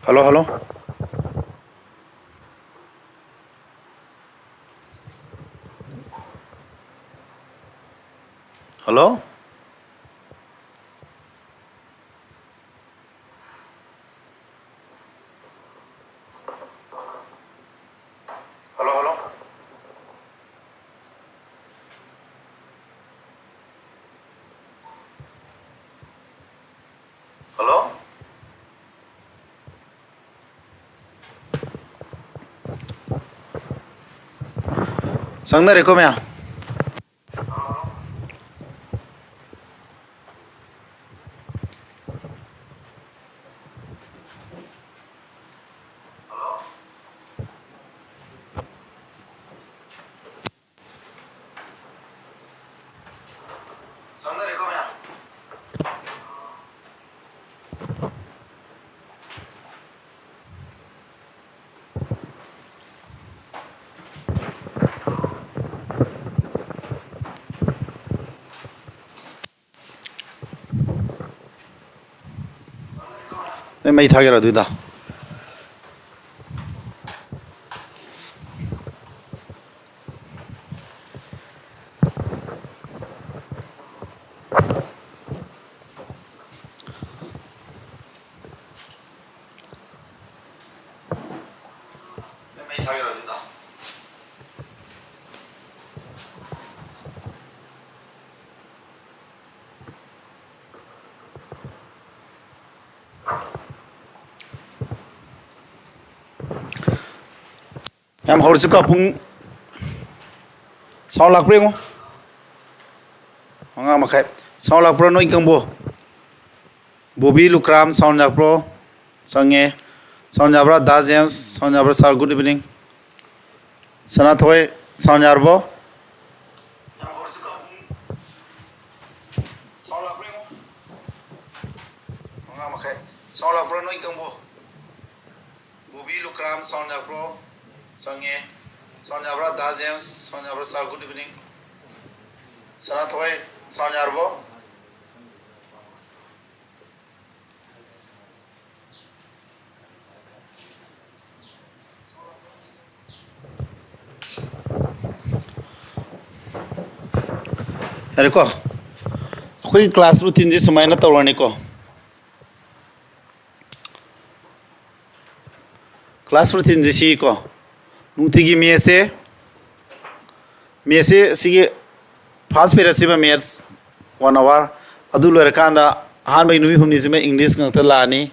Hello, hello. Hello? Hello, hello. Hello? Sangna reko mya. Sangna reko mya. Mai thagera duida. Mai thagera duida. Em hồi sức cũng sau lạc bring không? Ngang mà khai sau lạc pro nói căng bồ Bobby Lukram sau lạc pro sau nghe sau nhà bro Da James sau nhà bro sir good evening sana thôi sau nhà bro em hồi sức cũng sau lạc bring không? Ngang mà khai sau lạc pro nói căng bồ Bobby Lukram sau nhà pro Sange, Sonia Bra, Da James, Sonia Bra, sir, good evening. Sana thôi, Sonia Arbo. Hari ko, koi class routine ji sumai na tawani ko. Class routine ji si ko. Nungtigi mese sige fast period siba maths 1 hour adu lore kanda han bai numi humni sima English ngakta lani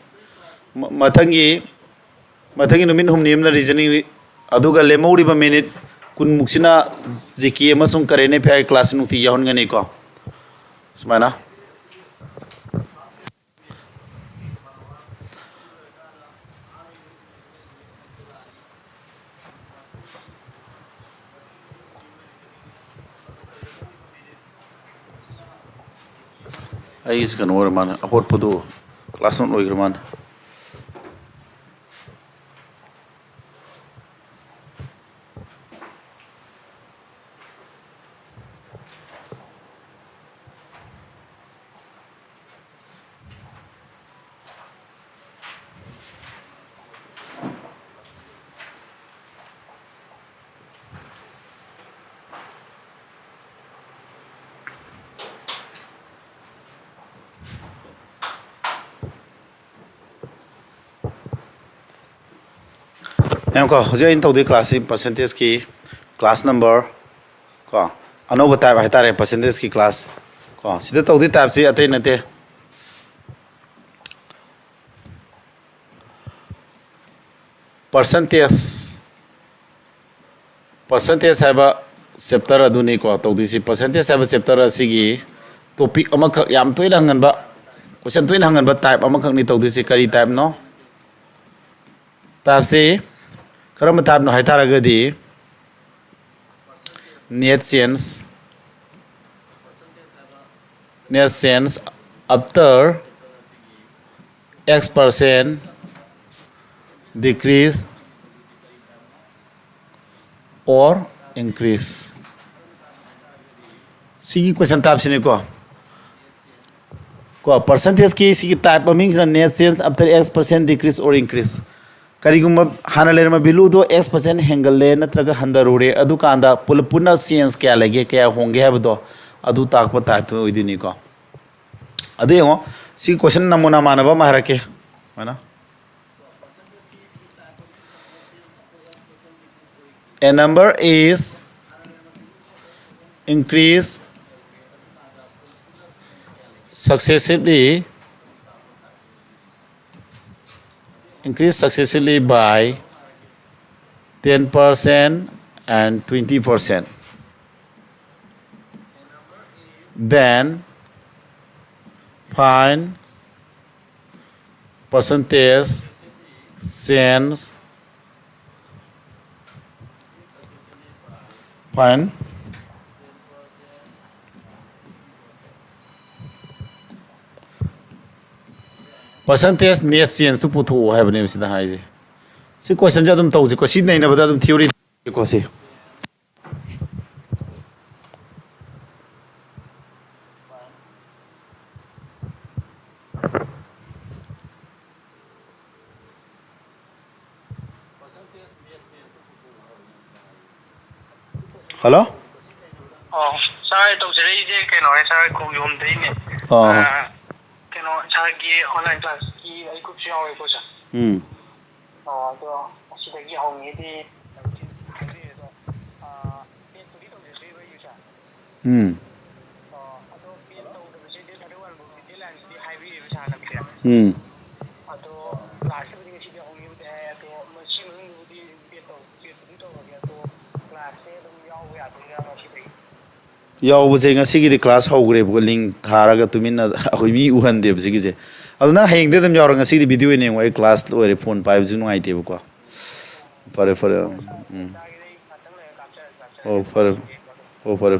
mathangi numi humni amna reasoning aduga lemori ba minute kun muksina ziki amasung karene phe class nungti yahon ngani ko sumana ai is kan war man ahot pudu class on loiger man em ko hoje in tawdi class percentage ki class number ko anoba type hai tare percentage ki class ko sida tawdi type si ate nate percentage haba chapter aduni ko tawdi si percentage haba chapter asigi topic amakak yam toina hangan ba question toina hangan ba type amakak ni tawdi si kari type no type si karam type no haitara gadi net sense after x% decrease or increase sigi question type sini ko percentage ki sigi type aming net sense after x% decrease or increase करीगुम हाना लेरम बिलू दो x% हेंगले नत्रग हंदरुरे अदु कांदा पुलपुना change क्या लगे क्या होंगे हैबदो अदु ताकप type तो ओइदिनी को अदु यंगो सी क्वेश्चन नमूना मानबा मारके है ना a number is increased successively by 10% and 20%. Then find percentage change. Find percentage net change to put to have names in the high. See, question Jadam told you, because she named about them theory. Because he hello? Oh, sorry, to say they can sorry, call you on the Oh. Can online class, I could show a question. She can get home maybe. यावबसे ngasi class hogre bu link tharaga tumina ahoimi uhande bsigi aduna hengde dam yawra ngasi di video ne wai class lore phone 5 ju ngai te bu ko pare oh pare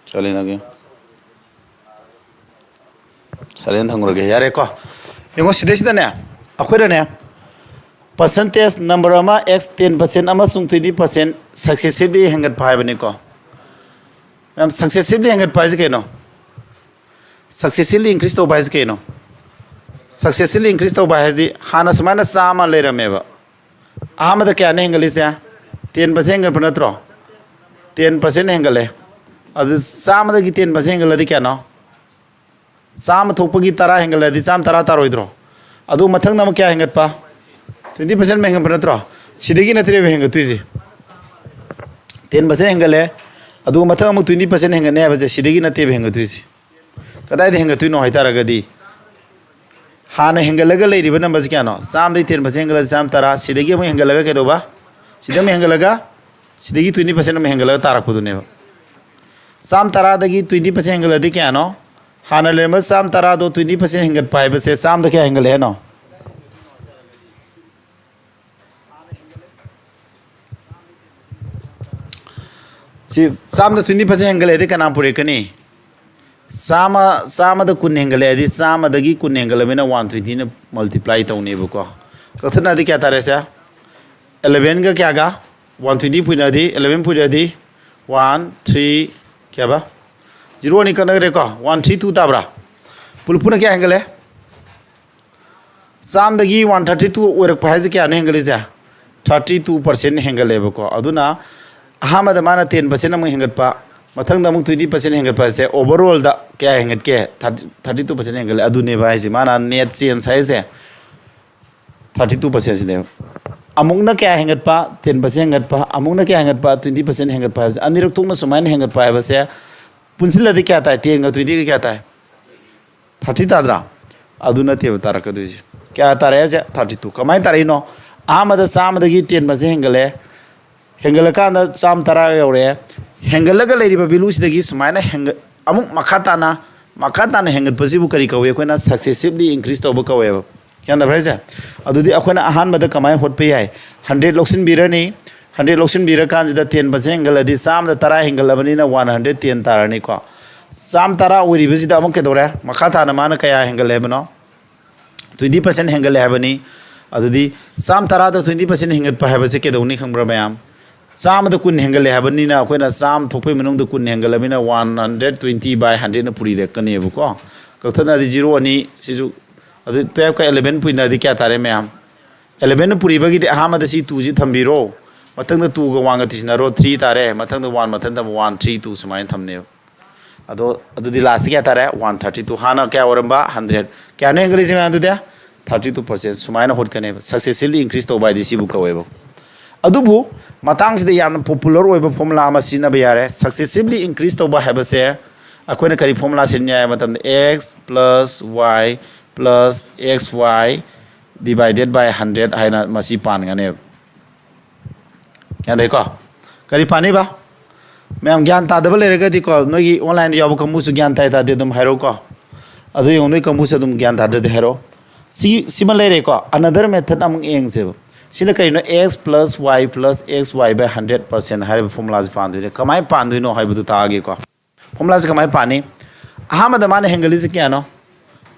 chale na ge salen thangro ge yare ko yengo sida ne akhoi ne percentage number ama x 10% ama sung 20% successively hangat pai bani ko am successively hangat pai je no successively increase to pai je no successively increase to pai ji hana samana sama le rame ba amada kya ne hangali se 10% hangat pana tro 10% hangale adu sama da gi 10% hangala di kya no sama thokpagi tara hangala di sam tara taroidro adu mathang nam kya hangat pa 20% में हेंगल नत्रो सिदगी नत्रे हेंगल तुइजी 10% हेंगले अदु मथं अमु 20% हेंगने हबजे सिदगी नत्ते हेंगल तुइजी कदाय दे हेंगल तुइनो हाइतारगदी हाना हेंगलगा लेरिबा number Keanu साम दे 10% हेंगल साम तरा सिदगी अमु हेंगलगा केदोबा सिदम हेंगलगा सिदगी 20% में हेंगलगा तारकपुदुनेबा साम तरा दगी 20% हेंगलदी Keanu हाना लेम साम तरा दो 20% हेंगल पाइबसे साम द क्या हेंगल है नो साम 20% हेंगल है कना पुरे कनी साम कुन हेंगल है साम कुन हेंगल में 120 ने मल्टीप्लाई तौने को कथना क्या तारे से 11 का क्या गा 120 पुनदी 11 पुनदी 1 3 क्या बा 0 नहीं करना रे को 1 3 2 ताबरा पुलपुना क्या हेंगल है साम 132 ओरक पाइज क्या हेंगल से 32% हेंगल है को अदुना अहमद माना 10% अमु हेंगटपा मथंग अमु 20% हेंगटपा से ओवरऑल दा क्या हेंगट के 32% हेंगल अदुने बाइसे माना नेट चेंज है से 32% ने अमुकना क्या हेंगटपा 10% हेंगटपा अमुकना क्या हेंगटपा 20% हेंगटपा अनिरक तुंगना सुमाइन हेंगटपा बसे पुंसिलदि क्या ताय 10 का 20 का क्या ताय 30 तादरा अदुना ते तारकदुजी क्या तारे से 32 कमाय तारिनो अहमद सामदगी 10% हेंगले हेंगल कांदा चाम तरा यौरे हेंगलगा लेरिबा बिलुसिदगी सुमाइना हेंग अमुक मखाताना हेंगत पसिबु करी कवे कोना सक्सेसिवली इंक्रीज तोब कवे क्या दा भराइसे अदुदि अखोना अहान मद कमाय होटपे याय 100 लोक्सिन बिरनी 100 लोक्सिन बिर कांजिदा 10% हेंगलदि चाम दा तरा हेंगलबनिना 110 तारनी को चाम तरा ओरिबसिदा अमुक केदोरे मखाताना माना कया हेंगल हेबनो 20% हेंगल हेबनी अदुदि चाम तरा दा 20% हेंगत पाहेबसे केदौनी खंब्रा मयाम चाम द कुन हेंगल हेबनीना अखोना चाम थोपै मनुंग द कुन हेंगल बिना 120 by 100 न पुरी रेकनेबको ꯀꯛꯊꯠꯅꯗꯤ 0 ꯑꯅꯤ ꯁꯤꯁꯨ ꯑꯗꯨ 12 ꯀ 11 ꯄꯨꯏꯅꯗꯤ ꯀꯌꯥ ꯇꯥꯔꯦ ꯃꯌꯥꯝ 11 ꯄꯨꯔꯤꯕꯒꯤꯗꯤ ꯑꯍꯥꯟꯕꯗ ꯁꯤ 2 ꯁꯤ ꯊꯝꯕꯤꯔꯣ ꯃꯊꯪꯗ 2 ꯒ 1 ꯒ ꯇꯤꯁꯤꯟꯅꯔꯣ 3 ꯇꯥꯔꯦ ꯃꯊꯪꯗ 1 ꯃꯊꯪꯗ 1 3 2 ꯁꯨꯃꯥꯏꯅ ꯊꯝꯅꯦꯕ ꯑꯗꯣ ꯑꯗꯨꯗꯤ ꯂꯥꯁꯇ ꯀꯌꯥ ꯇꯥꯔꯦ 132 ꯍꯥꯟꯅ ꯀꯌꯥ ꯑꯣꯏꯔꯝꯕ 100 ꯀꯌꯥꯅꯣ ꯍꯦꯟꯒꯠꯂꯤꯁꯦ ꯃꯌꯥꯝ ꯑꯗꯨꯗꯤ 32% ꯁꯨꯃꯥꯏꯅ ꯍꯣꯠꯀꯅꯦꯕ ꯁꯛꯁꯦꯁꯤꯚꯂꯤ ꯏꯟꯀ꯭ꯔꯤꯖ ꯇꯧꯕ ꯍꯥꯏꯗꯤ ꯁꯤꯕꯨ ꯀꯧꯋꯦꯕ ꯑꯗꯨꯕꯨ ꯃꯇꯥꯡꯁꯤꯗ ꯌꯥꯝꯅ ꯄꯣꯄꯨꯂꯔ ꯑꯣꯏꯕ ꯐꯣꯔꯃꯨꯂꯥ ꯑꯃ ꯁꯤꯖꯤꯟꯅꯕ ꯌꯥꯔꯦ ꯁꯛꯁꯦꯁꯤꯚꯂꯤ ꯏꯟꯀ꯭ꯔꯤꯖ ꯇꯧꯕ ꯍꯥꯏꯕꯁꯦ ꯑꯩꯈꯣꯏꯅ ꯀꯔꯤ ꯐꯣꯔꯃꯨꯂꯥ ꯁꯤꯖꯤꯟꯅꯩ ꯍꯥꯏꯕ ꯃꯇꯝꯗ x + y + xy divided by 100 하이나 마시 파는가네. क्या देखो करी पानी बा मैं हम ज्ञान तादब ले रहे थे को नोगी ऑनलाइन दिया वो कम्बू से ज्ञान ताई तादे तुम हेरो को अधु ये उन्हें कम्बू से तुम ज्ञान तादे थे हेरो सिमल ले रहे को अनदर मेथड हम एंग से सिने कहीं नो x + y + xy by 100% हर फॉर्मूला से पान दे कमाई पान दे नो हाई बुद्ध तागे को फॉर्मूला से कमाई पानी हाँ मत माने हेंगली से क्या नो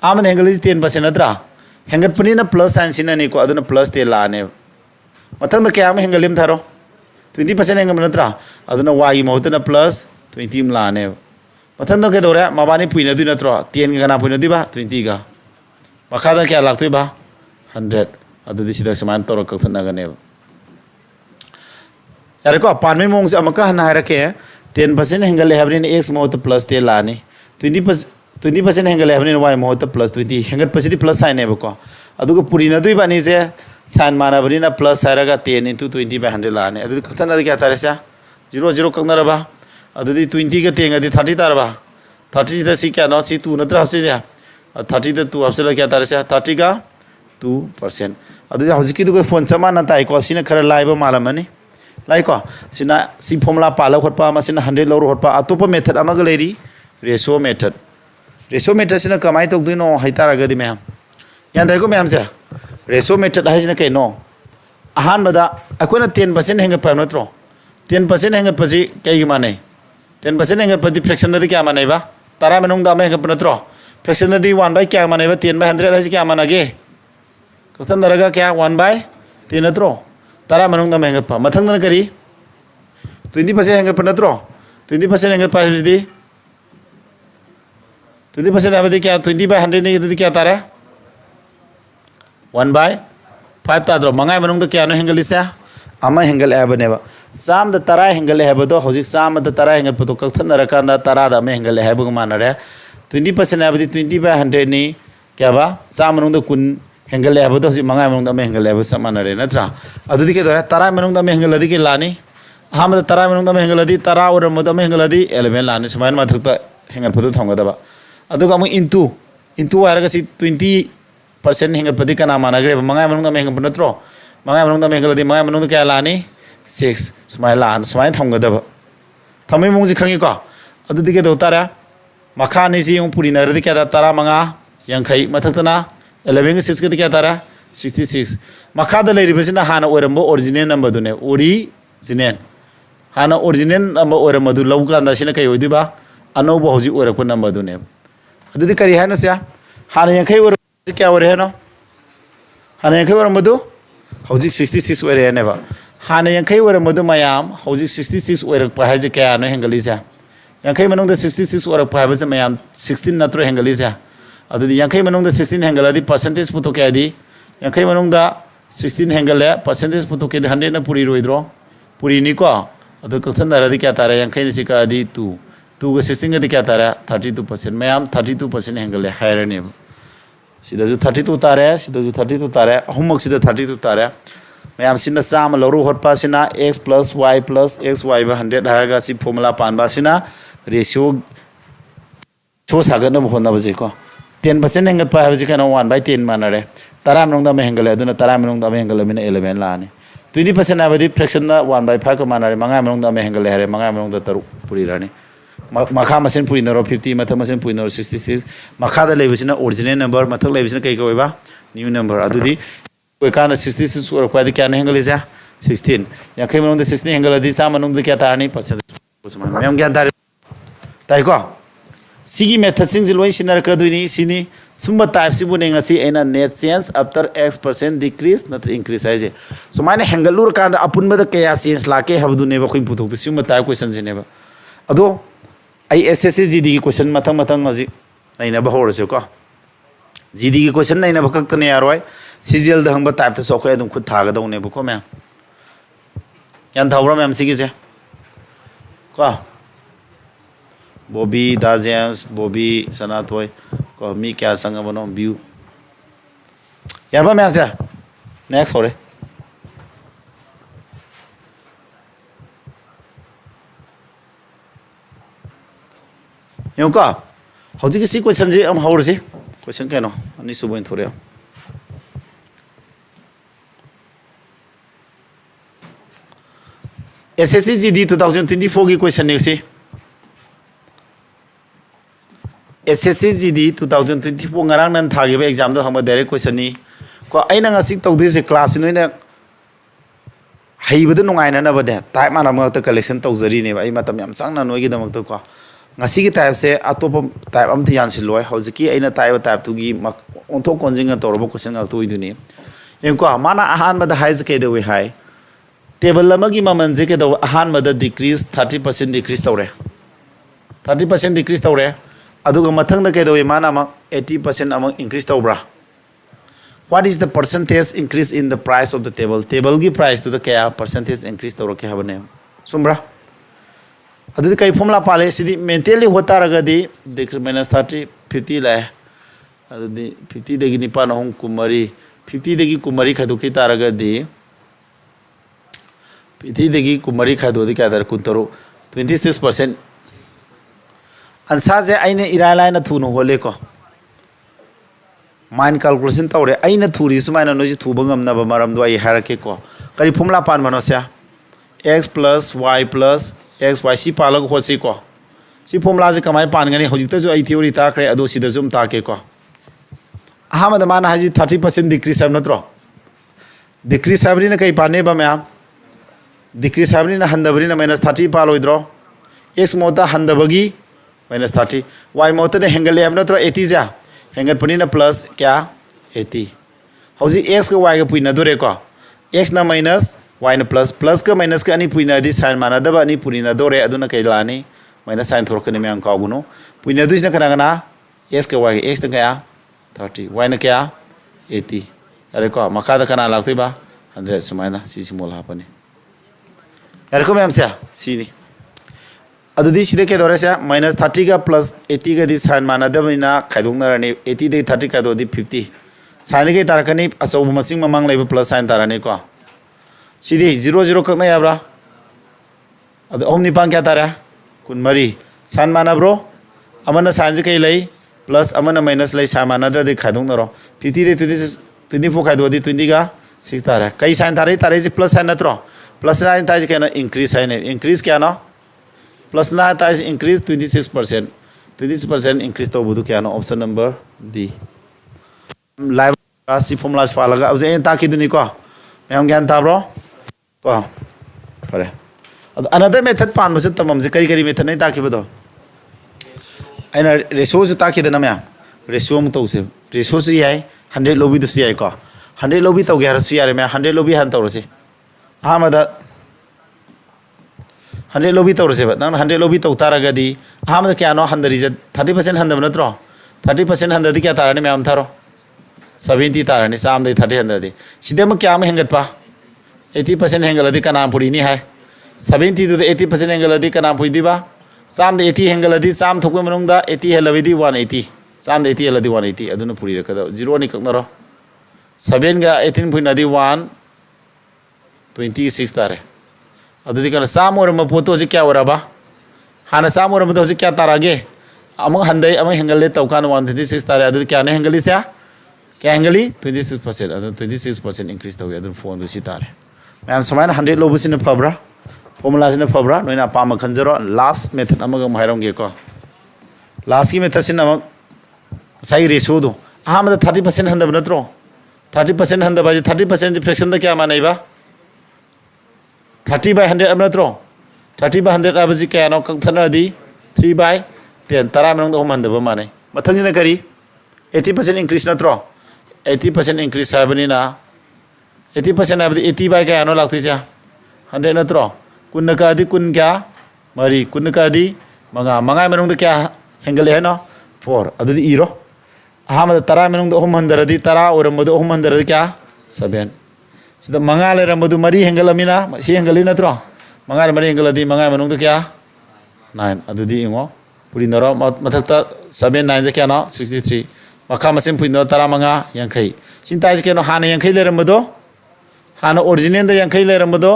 आम हेंगली से 10% अतरा हेंगत पनी ना प्लस साइन सिने नहीं को अदुना प्लस ते लाने मतलब तो क्या हम हेंगलिम थारो 20% हेंगम नत्रा अदुना y महत्व प्लस 20 लाने मतलब तो क्या दो रहा माबानी पुइना दु नत्रो 10 का ना पुइना दु बा 20 का मखादा क्या लागतो बा 100 अदुदी सिदा समान तोर कथन नगने यार को पानमे मोंग से अमका हना रखे 10% हेंगले हैबरिन x महत्व प्लस ते लाने 20% हेंगले हैबरिन y महत्व प्लस 20 हेंगत पसिदी प्लस साइन है को पुरीना दुई बानी से साइन माना बरीना प्लस है 10 × 20 by 100 लाने अदुदी कथन अदि क्या तारे से 0 0 कंगनरबा अदुदी 20 का 10 अदि 30 तारबा 30 दा सी क्या नो सी 2 नत्र हफ्से जा 30 दा 2 हफ्से क्या तारे से 30 का 2% अदुदी हौजिकी दुग फोन समा न ताई को सिना खरा लाइबो मालमनी लाइको सिना सी फॉर्मूला पाला होटपा मसिना 100 लौर होटपा अतोप मेथड अमग लेरी रेशियो मेथड सिना कमाई तौदुनो हाइतारगदि मैम यान देखो मैम से रेशियो मेथड है कहीं अहमद अखोना 10% हेंगप नत्रो 10% हेंगपसी कई माने 10% हेंगपदी फ्रैक्शन क्या मानेबा 10 मनुंग हेंगप नत्रो फ्रैक्शन 1 क्या मानेबा 10/100 है क्या मानगे कथन दरगा क्या 1/10 नत्रो 10 मनुंग हेंगप मथंग करी 20% हेंगप नत्रो 20% हेंगप है 20% है क्या 20/100 नहीं क्या तारा 1/5 ताद्रो मंगाई मनुंग क्या नो हेंगलिसा अमा हेंगल एबनेबा साम द तरा हेंगल एबदो हौजिक साम द तरा हेंगल पतो कथन रकांदा तरा द मे हेंगल एबग मानरे 20% एबदी 20/100 नि क्या बा साम मनुंग द कुन हेंगल एबदो हौजिक मंगाई मनुंग द मे हेंगल एब समानरे नत्रा अदुदी के दरा तरा मनुंग द मे हेंगल अदि के लानी हम द तरा मनुंग द मे हेंगल अदि तरा और मद मे हेंगल अदि 11 लानी समान माथक त हेंगल पतो थंगदबा अदुगा मु इंटू आरगा सी 20% हेंगपदी कना मानग्रे मंगाई मनुंग द मे हेंगप नत्रो मंगाई मनुंग द मे हेंगल अदि मंगाई मनुंग द क्या लानी 6 सुमाय लान सुमाय थंगदब थमै मुंग खंगी को अदुदी के दोतारा मखानी सी उं पुरी नरदि क्या तारा मंगा यंखै मथक्तना 11 6 के क्या तारा 66 मखादा लेरिबसिना हाना ओरमबो ओरिजिनल नंबर दुने ओरिजिनल हाना ओरिजिनल नंबर ओरमदु लौकांदा सिना कै ओइदिबा अनौबो हौजि ओरकप नंबर दुने अदुदी करी हानो से हाना यंखै ओर क्या ओरे हनो हाना यंखै ओरमदु हौजि 66 ओरे हनेबा हाना यंखै ओरमदु मयाम हौजि 66 ओरकप हाइजे क्या नो हेंगलिसा यंखै मनुंग 66 ओरकप हाइबसे मयाम 16 नत्रो हेंगलिसा अदुदी यंखै मनुंग 16 हेंगलदी परसेंटेज पुतो क्या दी यंखै मनुंग 16 हेंगले परसेंटेज पुतो के 100 न पुरी रोइद्रो पुरी नि को अदु कथन दरदी क्या तारा यंखै नि सिका दी 2 ga 16 ga क्या तारा 32% मयाम 32% हेंगले हायरने सिदजु 32 तारे सिदजु 32 तारे अहुमक सिदा 32 तारे मैम सिना चाम लौरू होटपा सिना x + y + xy by 100 हारगा सि फॉर्मूला पानबा सिना रेशियो छो सागन होना बजे को 10% हेंगत पा हबजे कनो 1/10 मानरे 10 मनुंग द हेंगले अदुना 10 मनुंग द हेंगले मिना 11 लाने 20% आबदी फ्रैक्शन द 1/5 को मानरे मंगा मनुंग द हेंगले हरे मंगा मनुंग द तरु पुरी रानी मखा मसिन पुरी नरो 50 मथ मसिन पुरी नरो 66 मखा द लेबसिना ओरिजिनल नंबर मथक लेबसिना कई कोइबा न्यू नंबर अदुदी कोई काना 66 और क्वादी क्या हेंगले जा 16 यंखै मनुंग 16 हेंगल दी सा मनुंग क्या तारनी परसेंटेज मैम क्या तारे ताइको सिगी मेथड सिंग लोई सिनर कदुनी सिनी सुम टाइप सिबु नेंगसी एना net change after x% decrease नत्र इंक्रीज है सो माने हेंगलुर कांद अपुनबद कया चेंज लाके हबदुने बखै पुथोक सुम टाइप क्वेश्चन जिनेबा अदो आई एसएससी जीडी की क्वेश्चन मथंग मथंग हजि नैनब हौरसेको जीडी की क्वेश्चन नैनब खक्तने यारोय सीजीएल द हंगबा टाइप तो सोखे अदुम खुद थागदौनेबको मैम यान थावरा मैम सिगिसे को बॉबी दा जेम्स बॉबी सनाथोय को मी क्या संगबनो व्यू यारबा मैम से नेक्स्ट होरे योका हौजी किसी क्वेश्चन जी हम हौरसी क्वेश्चन केनो अनि सुबोइन थोरे एसएससी जीडी 2024 की क्वेश्चन नेक्सी SSC GD 2024 ngarang nan thageba exam do hama direct question ni ko aina ngasi tawdise class noina haibada nungaina na bade type mana ma ta collection tawjari ne ai matam yam sangna noi gi damak to ko ngasi gi type se atop type am thian siloi hojiki aina type tu gi onto konjinga torobo question al tu iduni enko mana ahan bada haiz ke de we hai table amagi maman je ke do ahan bada decrease 30% decrease tawre 30% decrease tawre aduga mathang da ke do mana ma 80% among increase tawbra what is the percentage increase in the price of the table gi price to the kaya percentage increase tawra ke habane sumbra adu kai formula pale sidi mentally hota raga di minus 30 50 la adu di 50 degi ni pa na hong kumari 50 degi kumari khadu ki taraga di 50 degi kumari khadu di kya dar kuntaro 26% answer je aine irala na thuno hole ko mind calculation tawre aina thuri sumaina noji thuba ngamna ba maram do ai harake ko kari formula pan mano sia x plus y plus x y si palag hosi ko si formula je kamai pan ngani hojik ta jo ai theory ta kre ado sida zum ta ke ko ahama da mana haji 30% decrease have natro decrease have ni na kai pane ba ma'am decrease have ni na handabri na minus 30 pa loidro x mota handabagi minus 30 y mota ne hengale have natro 80 ja hengat pani na plus kya 80 hoji x ka y ka puina dore ko x na minus y na plus ka minus ka ani puina di sign mana da ba ani purina dore aduna kai lani minus sign thor ka ni myang ka guno puina du na kana kana x ka y x ta kya 30 y na kya 80 are ko makada kana laktoi ba 100 sumaina si simol hapani are ko ma'am sia si ni adudi side ke dore sia minus 30 ka plus 80 ka di sign mana da bina khaidong na rani 80 de 30 ka do di 50 sign ke tarakani aso masing mamang leba plus sign tarani ko sidi 00 kakna yabra adu omni pang kya tara kun mari sign mana bro amana sign je kai lai plus amana minus lai sign mana da de khaidong na ro 50 de 24 khaido di 20 ka 6 tara kai sign tare je plus sign na tro plus sign ta je kana increase sign increase kya na plus na ta is increase 26% 26% increase to budu kya no option number D live si formulas falaga ause ta ki duni ko ma'am ज्ञान था bro को परे another method pan mas tamam je kari method nai ta ki bado aina ratio ju ta ki dana ma'am ratio mu to se ratio su yai 100 lobby du su yai ko 100 lobby to gyara su yare ma'am 100 lobby han to ro se amada 100 lobby to ro se ba nang 100 lobby to taraga di amada kya no 100 is 30% han da na tro 30% han da di kya tarani ma'am tharo 70 tarani sam dai 30 han da di sidem kya ma hengat pa 80% hengal di kana puri ni hai 70 to 80% hengal di kana puri di ba sam de 80 hengal di sam thokwe manung da 80 helabi di 180 sam de 80 heladi 180 aduna puri rakada 0 ni kakna ro 7 ga 18 puri na di 126 tare adu di kana sam or ma poto ji kya ora ba hana sam or ma do ji kya tarage amang handai amang hengal le tawkan 126 tare adu kya ne hengali sia kya hengali 26% adu 26% increase tawi adu phone du si tare ma'am समायन 100 लोबुसिन फब्रा formula सिन फब्रा नोइना पामा खंजरो last method अमग माइरम गे को लास्ट की मेथड सिन अमग साई रेशियो दो आहा मद 30% हंदब नत्रो 30% हंदब बाजी 30% फ्रैक्शन द क्या मानैबा 30/100 अब नत्रो 30/100 अबजी क्या नो कंथना दी 3/10 तरा मनंग दो हंदब मानै मथंगिना करी 80% इंक्रीज नत्रो 80% इंक्रीज हाबनिना 80% अब 80 by क्या नो लागतो चा 100 नत्रो कुन का दी कुन क्या मरी कुन का दी मंगा मंगा मनों तो क्या हेंगले है no 4 adudi iro ahama tara menung do hom handaradi tara oramadu hom handaradi kya 7 sida mangal ramadu mari hengalamina si hengali natro mangal mari hengaladi mangal menung do kya 9 adudi ingo purinaro mathakta 7 9 je kya na 63 makha masim purinaro tara manga yankai sinta je keno hana yankai le ramadu hana original da yankai le ramadu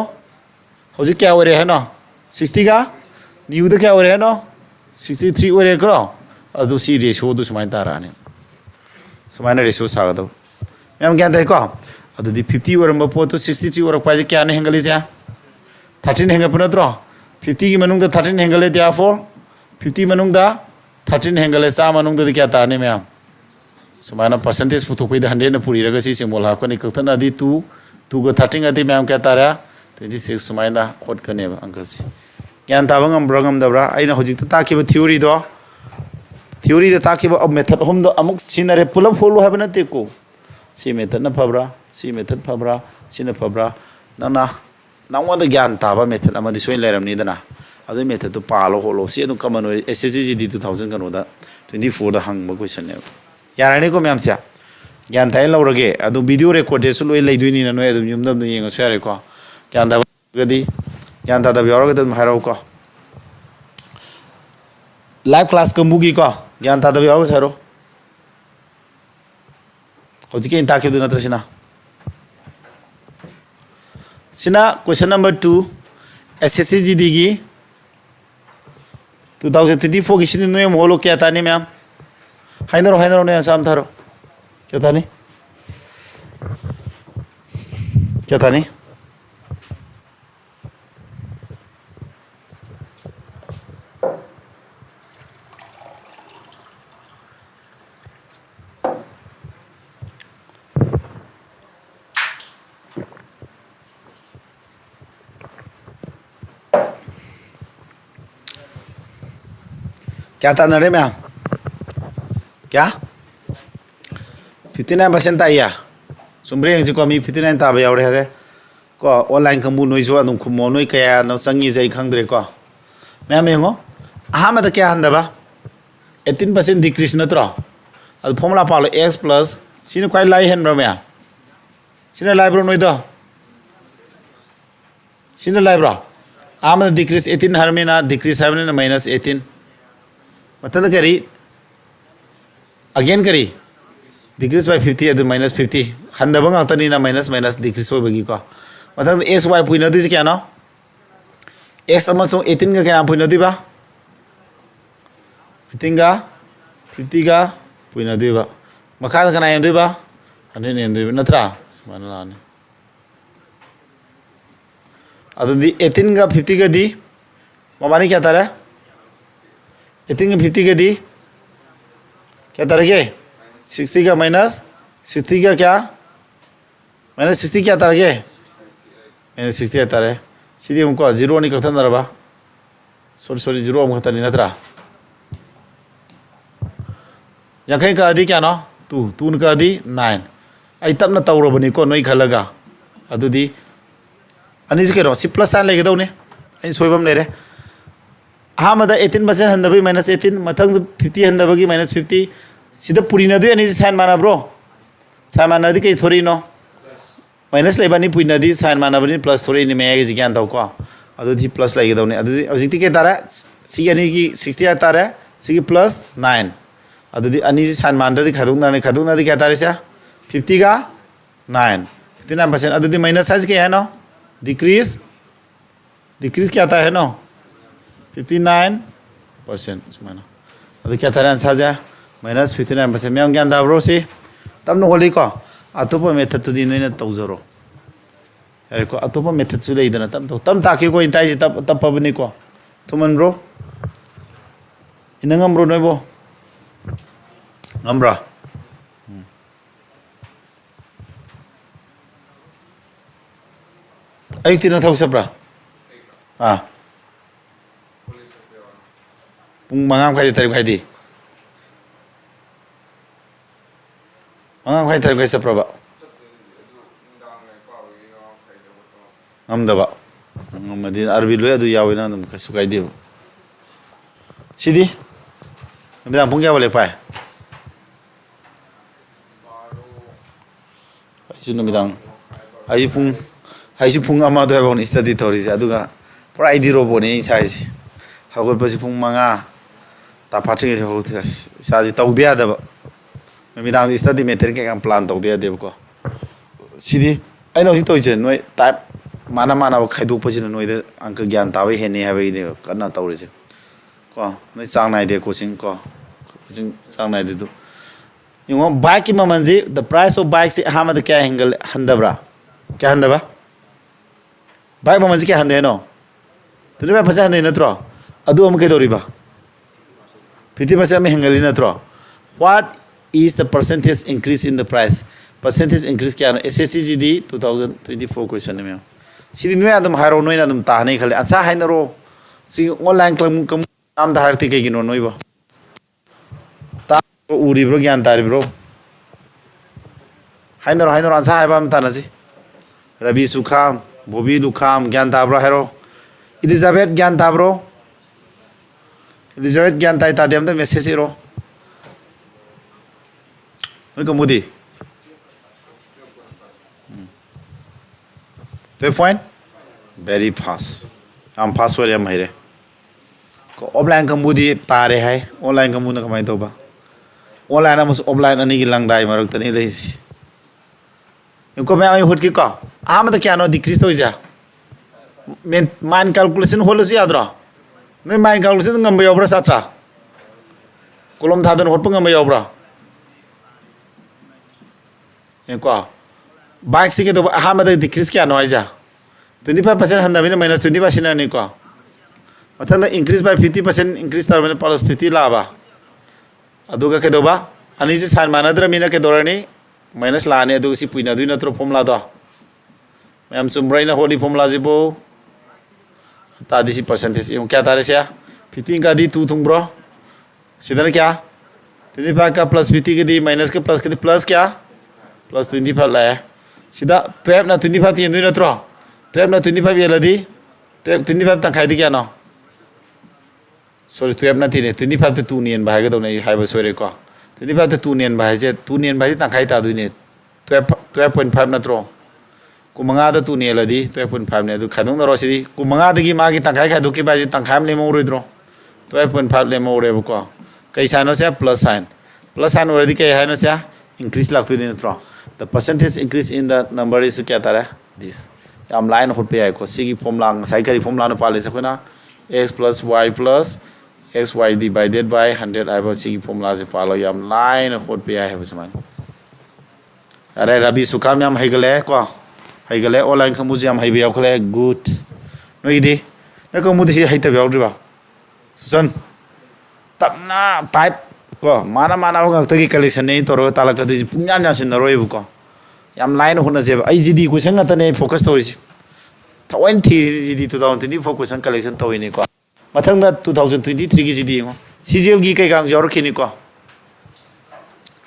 hoji kya ore hai no 60 ga new da kya ore hai no 63 ore kro adu si ratio du sumai tarane sumai na ratio saga do mem kya dai ko adu di 50 ore ma po to 63 ore pa je kya ne hengali ja 13 henga puna tro 50 ki manung da 13 hengale therefore 50 manung da 13 hengale sa manung da kya tarne mem sumai na percentage pu thopai da 100 na puri raga si symbol ha ko ni kakta na di 2 ga 13 adi mem kya tara 26 sumai na hot ka ne uncle si ज्ञान ताबंगम ब्रगम दबरा आइना होजिक ताकिबा theory दा ताकिबा अब method हम दो अमुक सिनरे pull up follow है नते को सी method न फबरा सी मेथड फबरा सिन फबरा नना नांगवा द ज्ञान ताबा मेथड अमदि सोइन लेरमनी दना अदु मेथड तो पालो होलो सी अदु कमन एसएसजी 2000 कनो दा 24 दा हंग म क्वेश्चन ने याराने को मैम से ज्ञान ताइ लौरगे अदु वीडियो रिकॉर्ड सु लोइ लैदुनी न नोय अदु युमदम न येंग सयारे को ज्ञान दा गदी ज्ञान दादा यारगे दम हारो को लाइव क्लास कंबुगी को ज्ञान दादा यारगे सारो होजिके इन ताके दु नत्र सिना क्वेश्चन नंबर 2 एसएससी जीडी की 2024 की सिन नोय मोलो क्या तानी मैम हाइनरो ने साम थारो क्या तानी क्या था नरे मैम क्या 59% ताइया सुमरे जी को मी 59 ताब यावरे हरे को ऑनलाइन कंबु नोइ जो अदुम खुमो नोइ कया न संगी जै खंगद्रे को मैम येंगो अहाम द क्या हंदबा 18% डिक्रीज नत्रो अद फॉर्मूला पालो x प्लस सिन क्वाइ लाई हेन ब्रो मैम सिन लाई ब्रो नोइ दो सिन लाई ब्रो अहाम द डिक्रीज 18 हरमेना डिक्रीज 7 न माइनस 18 मतलब करी अगेन करी डिक्रीज बाय 50 अदु माइनस 50 हंदब ngakta na माइनस डिक्रीज होबगी को मतलब x y पुइना दु क्या न x अमसो 18 का क्या पुइना दिबा 18 का 50 का पुइना दिबा मखा का ना दिबा अने ने दिबा नत्रा समान लाने अदु दी 18 का 50 का दी मबानी क्या तारा 18 का 50 का दी क्या तरगे 60 का माइनस 60 का क्या माइनस 60 क्या तरगे माइनस 60 क्या तरह सीधी हमको 0 नहीं करता ना रबा सॉरी 0 हम करता नहीं ना तरा यहाँ कहीं का आदि क्या ना 2 का आदि 9 आई तब ना ताऊ बनी को नहीं खलगा अदुदी अनिज के रो सी प्लस साइन लेके दो ने आई सोईबम ले रहे हाँ मदा 18% हंदबी माइनस 18 मथंग 50 हंदबगी माइनस 50 सीधा पुरीना दु अनि साइन माना ब्रो साइन माना दि के थोरी नो माइनस लेबानी पुइना दि साइन माना बनि प्लस थोरी नि मेगे जि ज्ञान ताव को अदु दि प्लस लागे दौने अदु दि अजिति के तारा सी अनि की 60 आ तारा सी की प्लस 9 अदु दि अनि जि साइन माना दि खादुंग ना दि क्या तारे सा 50 का 9 59% अदु दि माइनस साइज के है नो डिक्रीज क्या आता है नो 59% सुमाना अदु क्या तारा आंसर जा माइनस 59% मैं ज्ञान दाब्रो से तब न होली को अतोप मेथड तुदी नोइना तौजरो अरे को अतोप मेथड सु लेदना तम ताके को इंताइ से तब पबनी को तुमन ब्रो इनंगम ब्रो नोइबो ngambra ay tina thau sabra pung mangam khai tarif khai di mangam khai tarif khai sabra ba amda ba ngamadi arbi lo adu yawina dum sukai di sidi ꯅꯨꯃꯤꯗꯥꯡ ꯄꯨꯡ ꯀꯌꯥ ꯂꯦꯛ ꯄꯥꯏ ꯑꯩꯁꯨ ꯅꯨꯃꯤꯗꯥꯡ ꯑꯩꯁꯨ ꯄꯨꯡ ꯑꯃ ꯑꯗꯨꯋꯥꯏꯐꯥꯎ ꯁ꯭ꯇꯗꯤ ꯇꯧꯔꯤꯁꯦ ꯑꯗꯨꯒ ꯄꯨꯔꯥ ꯑꯩꯗꯤ ꯔꯣꯕꯣꯠꯅꯤ ꯏꯁꯥꯁꯤ ꯍꯧꯒꯠꯄꯁꯤ ꯄꯨꯡ 5 ꯇꯥꯐꯥꯠꯇ꯭ꯔꯤꯉꯩꯁꯤ ꯍꯧꯒꯠꯇꯦ ꯏꯁꯥꯁꯤ ꯇꯧꯗ ꯌꯥꯗꯕ ꯅꯨꯃꯤꯗꯥꯡꯁꯤ ꯁ꯭ꯇꯗꯤ ꯃꯦꯇꯔꯤꯌꯦꯜ ꯀꯩꯀꯥ ꯄ꯭ꯂꯥꯟ ꯇꯧꯗ ꯌꯥꯗꯦꯕꯀꯣ ꯁꯤꯗꯤ ꯑꯩꯅ ꯍꯧꯖꯤꯛ ꯇꯧꯔꯤꯁꯦ ꯅꯣꯏ ꯇꯥꯏꯞ ꯃꯥꯟꯅꯕ ꯈꯥꯏꯗꯣꯛꯄꯁꯤꯅ ꯅꯣꯏꯗ ꯑꯪꯀ ꯒ꯭ꯌꯥꯟ ꯇꯥꯕ ꯍꯦꯟꯅꯤ ꯍꯥꯏꯕꯒꯤꯅꯦꯕ ꯀꯟꯅ ꯇꯧꯔꯤꯁꯦ ꯀꯣ ꯅꯣꯏ ꯆꯥꯡ ꯅꯥꯏꯗꯦ ꯀꯣꯆꯤꯡ ꯀꯣ ꯀꯣꯆꯤꯡ ꯆꯥꯡ ꯅꯥꯏꯗꯦꯗꯨ ꯌꯦꯡꯉꯣ ꯕꯥꯏꯛꯀꯤ ꯃꯃꯜꯁꯤ ꯗ ꯄ꯭ꯔꯥꯏꯁ ꯑꯣꯐ ꯕꯥꯏꯛꯁꯤ ꯑꯍꯥꯟꯕꯗ ꯀꯌꯥ ꯍꯟꯊꯕ꯭ꯔꯥ ꯀꯌꯥ ꯍꯟꯊꯕ ꯕꯥꯏꯛ ꯃꯃꯜꯁꯤ ꯀꯌꯥ ꯍꯟꯊꯩ ꯍꯥꯏꯅꯣ 25% ꯍꯟꯊꯩ ꯅꯠꯇ꯭ꯔꯣ ꯑꯗꯨ ꯑꯃꯨꯛ ꯀꯩꯗꯧꯔꯤꯕ 50% ꯑꯃ ꯍꯦꯟꯒꯠꯂꯤ ꯅꯠꯇ꯭ꯔꯣ what is the percentage increase in the price percentage increase kya no SSCGD 2024 question ne sidi noi adum hairo noi adum ta nei khale asa hainaro si online kam am da harti ke gino noi ba ta uri bro gyan tari bro hainaro asa hai ba am ta na si Rabi Sukham Bobby Lukham gyan ta bro hairo Elizabeth gyan ta bro Elizabeth gyan ta ta dem da message ro noi ko mudi 12 point very fast am fast wari am haire ko offline kamudi tare hai online kamu na kamai toba online amus offline ani gi langdai marak tani leisi ko me ai hot ki ko amada kya no decrease to ja mind calculation holosi adra noi mind calculation ngam yobra satra kolom thadan hot ngam yobra ko bike si ke to ahamada decrease kya no aja 25% handamina minus 20% ani ko mathanda increase by 50% increase tarmana plus 50 laba aduga ke doba ani si san manadra mina ke dorani minus la ani adu si puina du natro formula do mayam sumbraina holi formula jibo ta disi percentage yung kya tare sia 15 ka di 2 thung bro sidana kya 25 ka plus 50 ke di minus ke plus kya plus 25 la sida 12 na 25 ti ndu natro 12 na 25 yeladi 25 tangkhai di kya no sorry 12 na ti ne 25 to 2 nien bai ga do nei hai ba sore ko 25 to 2 nien bai je 2 nien bai tangkhai ta du ne 12.5 natro kumanga da 2 ne ladi 12.5 ne du khadong na ro si kumanga da gi ma gi tangkhai khai du ki bai ji tangkhai le mo ro dro 12.5 le mo re ko kai sa no se plus sign already kai hai no se increase lak tu ne natro the percentage increase in the number is kya tara this am line hot pe ai ko sigi formula sai kari formula no pale se khona x plus y plus xy divided by 100 ai ba sigi formula se palo yam line hot pe ai ha saman are Rabi Sukham yam haigale ko haigale online kamu jam haibe yaw khale good no idi na kamu di haita yaw driba susan tapna type ko mana ga tagi collection nei toro tala ka di punya nya sin roi bu ko yam line hona je ai gd question ngata ne focus tori si thawen thi gd 2024 question collection toy ni ko mathang da 2023 gi gd ngo cgl gi kai gang jor khini ko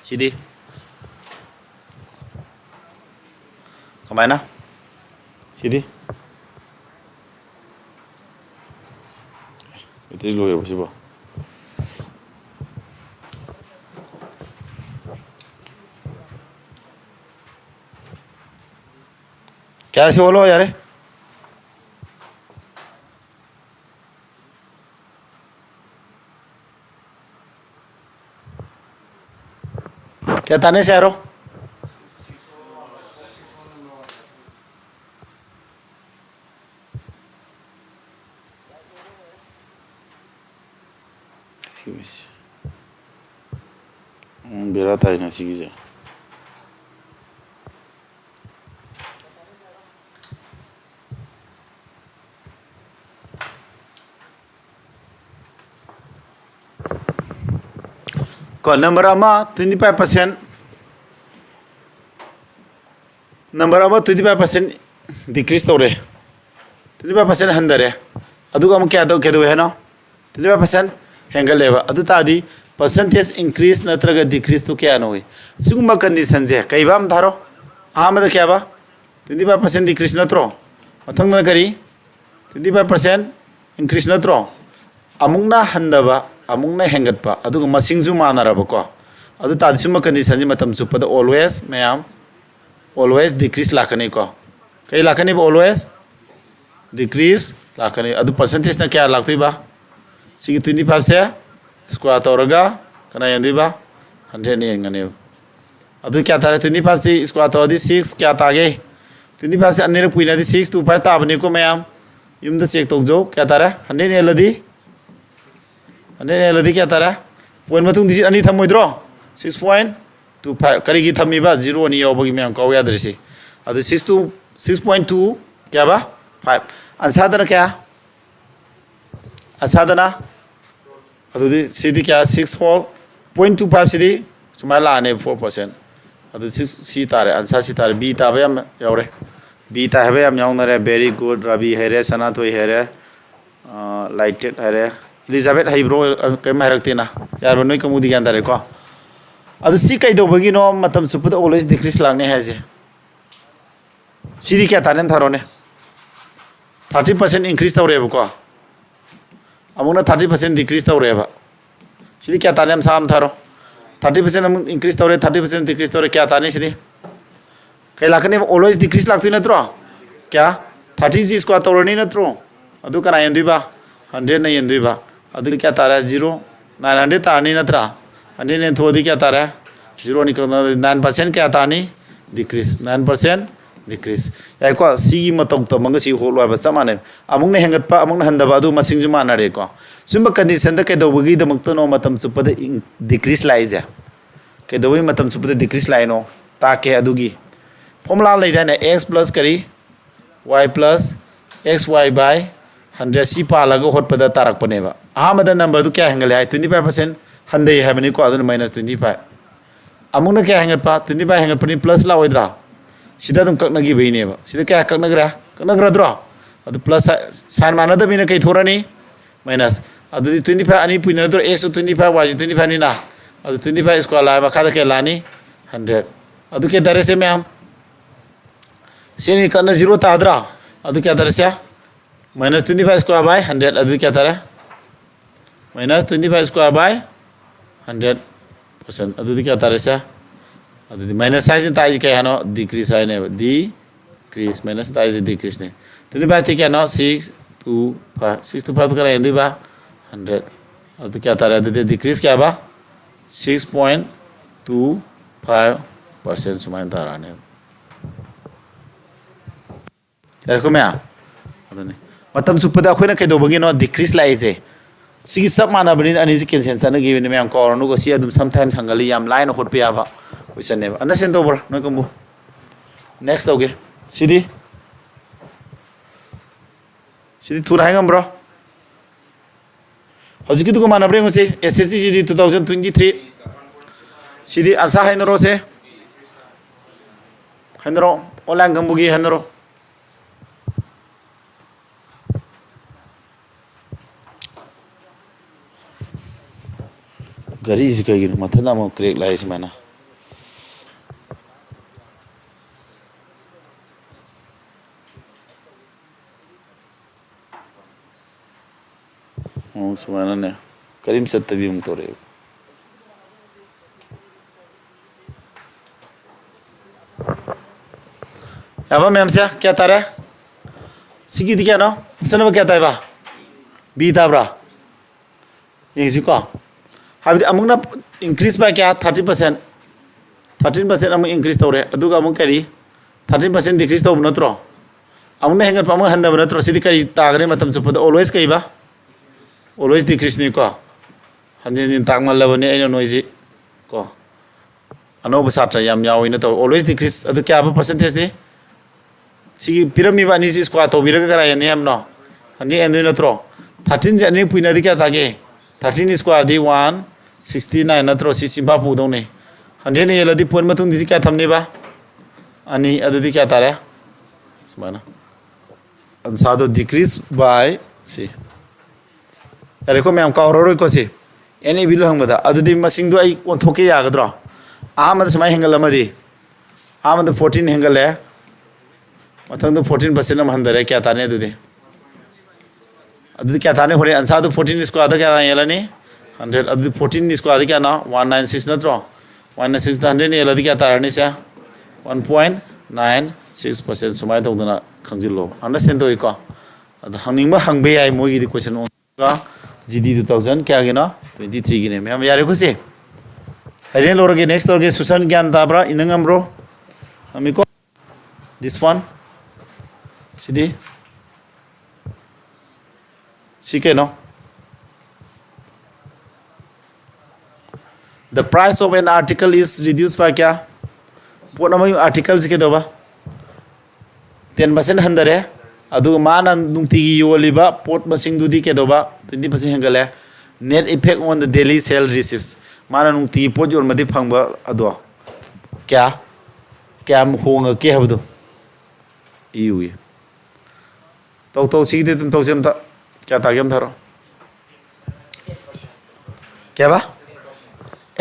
sidi kamaina sidi itu lo ya sibo कैसे बोलो यार क्या थाने से आ रहे हो बेरा था ना सीखे ko number ama 25% number ama 25% decrease tore 25% handare aduga am kya do kedo heno 25% hengal leba adu tadi percentage increase natraga decrease to kya no siguma condition je kai bam dharo amada kya ba 25% decrease natro mathang na kari 25% increase natro amungna handaba amung na hengat pa adu ga masing ju manara ba ko adu ta suma condition ji matam chupa da always mayam always decrease lakani ko kai lakani ba always decrease lakani adu percentage na kya laktui ba sigi 25 se square toraga kana yandi ba 100 ne ngane adu kya tare 25 se square to di 6 kya tage 25 se anira puina di 6 to 5 ta bani ko mayam yum da check tok jo kya tare 100 ne ladi 100 ne ladi kya tare point matung digit ani thamoidro 6.25 kari gi thami ba 0 ni yob gi mayam ko ya drisi adu 6 to 6.2 kya ba 5 ansadana kya asadana adu di sidi kya 6.25 sidi sumai la ne 4% adu si tare ansa si tare b ta ba yam yaure b ta ba yam yaung na very good rabi here sana thoi here lighted here elizabeth haibro kai mai rakte na yar banoi kamu di gan dare ko adu si kai do bagi no matam supu da always decrease lang ne haje sidi kya tanen tharo ne 30% increase tawre ba ko amuna 30% decrease tawre ba sidi kya tanem sam tharo 30% amung increase tawre 30% decrease tawre kya tani sidi kai lakane always decrease laktu na tro kya 30 ji square tawre ni na tro adu kana yendui ba 100 na yendui ba adu kya tara 0 900 tani na tra 100 ne thodi kya tara 0 ni ko 9% kya tani decrease 9% decrease ya ko si matok to manga si ho loi ba samane amung ne hengat pa amung na handa ba du masing ju mana re ko sumba condition da ke do bagi da makto no matam supa da decrease lai ja ke do matam supa da decrease lai no ta ke adugi formula lai da ne x plus kari y plus xy by 100 si pa la go hot pa da tarak pa ne ba ahmada number du kya hengal hai 25% handai hai bani ko adu minus 25 amung na kya hengat pa 25 hengat pa ni plus la oidra sida dum kakna gi bhai ne ba sida kya kakna gra dro adu plus sign mana da bina kai thorani minus adu 25 ani puina dro x 25 y 25 ni na adu 25 square la ba khada ke lani 100 adu ke dare se me am sini kana 0 ta adra adu kya dare se minus 25 square by 100 adu kya tara minus 25 square by 100% adu kya tara se adu minus size ta ji kya no decrease hai ne decrease minus ta ji decrease ne 25 te kya no 6 to 5 6 to 5 kara endu ba 100 adu kya tara adu decrease kya ba 6.25% sumain tara ne ko me adu ne matam supada khoina kai do bagi no decrease lai je sigi sab mana bani ani ji cancel sana gi ne me ko no go si adum sometimes hangali yam line hot pe aba question ne understand to bro no kombu next okay sidi thura hangam bro hojiki tu ko mana bring se ssc sidi 2023 sidi asa hainro se hainro online gambugi hainro gari is kaya gini mata nama crack lah isi mana oh semana ne karim sattabi mutore apa mem sia kya tara sigi dikya no sana ba kya ta ba bi ta bra ye ji ko habdi amung na increase by kya 30% 13% amung increase tawre aduga amung kari 13% decrease taw natro amung na hengar pa amung handa natro sidi kari tagre matam chupada always kai ba always decrease ni ko hanjin tagmal labani aino noise ko ano basatra yam yawi na to always decrease adu kya ba percentage ni sigi pyramid ba ni si square to biraga kara yani am no ani enu natro 13 jani puina di kya tage 13 square di 169 natro si simba pu dong ne 100 ne yeladi point matung di kya thamne ba ani adu di kya tare sumana answer do decrease by see ere ko mem ka oro ko si any bilu hangada adu di masing do ai on thoke ya gadro ahmad samai hengal amadi ahmad 14 hengal hai mathang do 14% am handare kya tane adu di kya tane hore answer do 14 square da kya yelani 100 अदु 14 ni square क्या ना 196 नत्रो 196 दा 100 ni लदि क्या तारनी से 1.96% सुमाय तो उतना खंजिलो understand तो eco अदु हंगिंग बा हंगबे आई मोगी दी क्वेश्चन का GD 2000 क्या गिना 23 गिने मैं हम यारे को से हरियाणा लोगे नेक्स्ट लोगे सुशांत ज्ञान ताब्रा इनंगम ब्रो अमिको this one सिदी सीके नो the price of an article is reduced by क्या पोट नमय article से के दोबा 10% हंदरे अदु माना नुंगतिगी योलिबा पोट मसिंग दुदी के दोबा 20% हंगले net effect on the daily sale receipts माना नुंगतिगी पोट योर मदि फंगबा अदो क्या क्या होंग के हबदो इयुई तो सीधे तुम तो सेम था क्या था गेम थारो क्या बा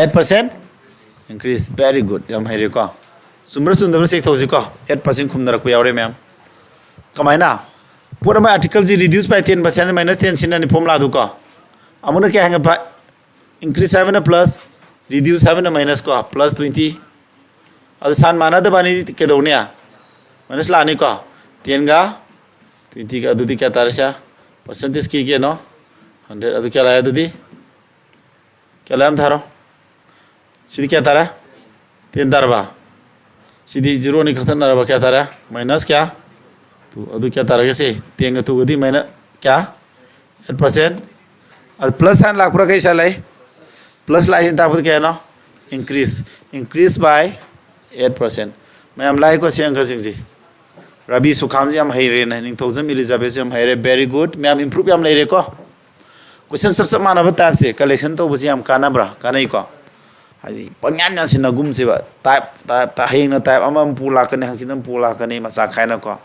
8% increase very good यम है रे को सुंदर से थोसी को 8% खुमनरक पे यावरे मैम कमाइना पूरा में आर्टिकल जी रिड्यूस बाय 10% माइनस 10 सिन नि फॉर्मूला दु को अमुना क्या हंग बा इंक्रीज 7 प्लस रिड्यूस 7 माइनस को प्लस 20 अद सान माना द बानी के दोनिया माइनस लानी को 10 गा 20 का दुदी क्या तारसा परसेंटेज की के नो 100 अदु क्या लाया दुदी क्या लाम थारो सिदी क्या तारा 10 तारबा सिदी 0 नि खतन नरबा क्या तारा माइनस क्या तो अदु क्या तारा कैसे 10 तो गदी माइनस क्या 8% अद प्लस सान लाख पूरा कैसा लाई प्लस लाई ताबद क्या नो इंक्रीज बाय 8% मैं हम लाई को से अंक सिंग जी रवि सुखाम जी हम हैरे ना निंग थाउजेंड एलिजाबेथ जी हम हैरे वेरी गुड मैं हम इंप्रूव हम लेरे को क्वेश्चन सब मानब टाइप से कलेक्शन तो बसी हम कानाब्रा कानै को हाई पंगान यान सिन गुम से टाइप हेंग ना टाइप अमम पुला कने हंकिनम पुला कने मसा खायना को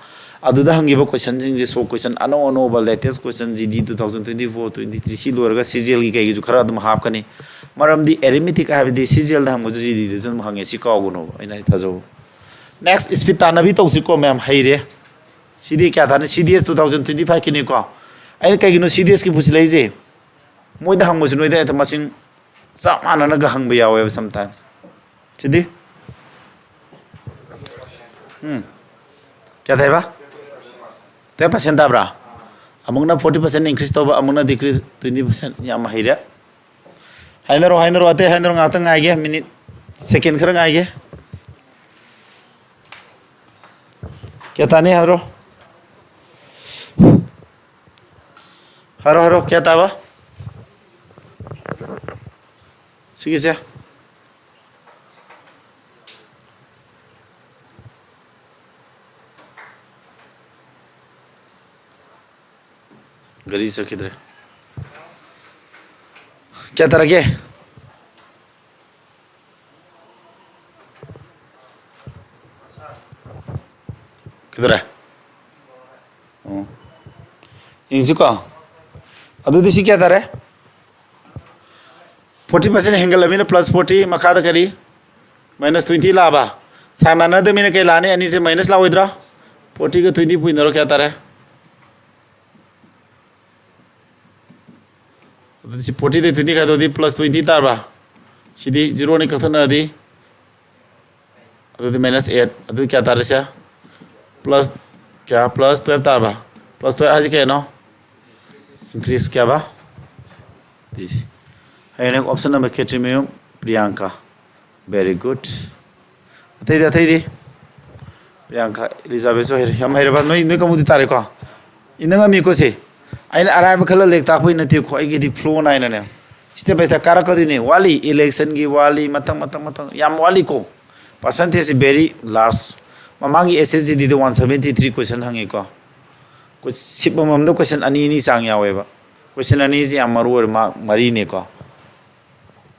अदुदा हंगिबो क्वेश्चन जिंग जे सो क्वेश्चन अनो लेटेस्ट क्वेश्चन GD 2024 23 सी लोरगा सीजीएल की कई जो खरा दम हाफ कने मरम दी एरिथमेटिक हाबदी सीजीएल दा हम GD दे जन हंगे सी कावगुनो इना थाजो नेक्स्ट स्पीड तानबी तौसिको मैम हैरे सीडी क्या था CDS 2025 की को अने कईगिनो CDS की पुछ लेजे मोइदा हंगबसु नोइदा त मसिंग चा मानना ग हंगबे यावे समटाइम्स सीडी क्या थाइबा 10% दाब्रा अमुंगना 40% इंक्रीज तोबा अमुंगना डिक्रीज 20% याम हैरे हाइनरो आते हाइनरो गातंग आगे मिनिट सेकंड खरंग आगे क्या ताने हरो क्या तावा सिगिसे गरी से किधर क्या तरह के किधर है इंजुका अदुदी सी क्या तारे 40% हेंगल अमीना प्लस 40 मखादा करी माइनस 20 लाबा सामाना द मीना के लाने अनि से माइनस लाओइद्रा 40 के 20 पुइनरो क्या तारे अदुदी सी 40 दे 20 का दोदी प्लस 20 तारबा सिदी 0 ने कथन अदी अदुदी माइनस 8 अदुदी क्या तारे से प्लस क्या प्लस 12 तारबा प्लस 12 आज क्या नो इंक्रीज क्या बा दिस है ऑप्शन नंबर केट्रीमियम प्रियंका वेरी गुड अतई दी प्रियंका एलिजाबेथ सो हम हैरबा नोई नोई कमुदी तारे को इनंगा मी को से आइना अराइब खल लेक तापै नति खो आइगे दी फ्लो नाइना ने स्टेप बाय स्टेप कारक दिने वाली इलेक्शन की वाली मतंग याम वाली को परसेंटेज वेरी लार्ज ममांगी SSG दी 173 क्वेश्चन हंगे को कुछ सिप ममदो क्वेश्चन अनि सांग यावेबा क्वेश्चन अनि जी अमरु मार्क मरी ने को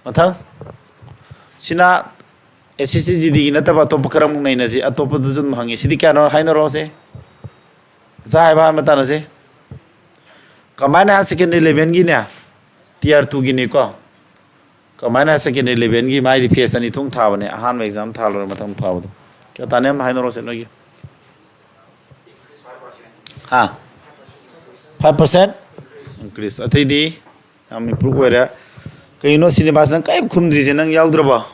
मथंग सिना SSC GD नतबा तो बकरम नैना जी अतोप जुन हंगे सिदी क्या नो हाइनो रो से जायबा मताना से कमाना सेकेंडरी लेवल की ने tier 2 की ने को कमाना सेकेंडरी लेवल की माइ फेस अनि थुंग थाबने अहान एग्जाम थालो मथंग थाबदो क्या ताने हम हाइनो रो से नोगी हाँ 5% increase अथई दी हम improve हो रहा ꯀꯩꯅꯣ ꯁꯤꯅꯤꯕꯥꯁ ꯅꯪ ꯀꯩꯝ ꯈꯨꯝꯗ꯭ꯔꯤꯁꯦ ꯅꯪ ꯌꯥꯎꯗ꯭ꯔꯕꯣ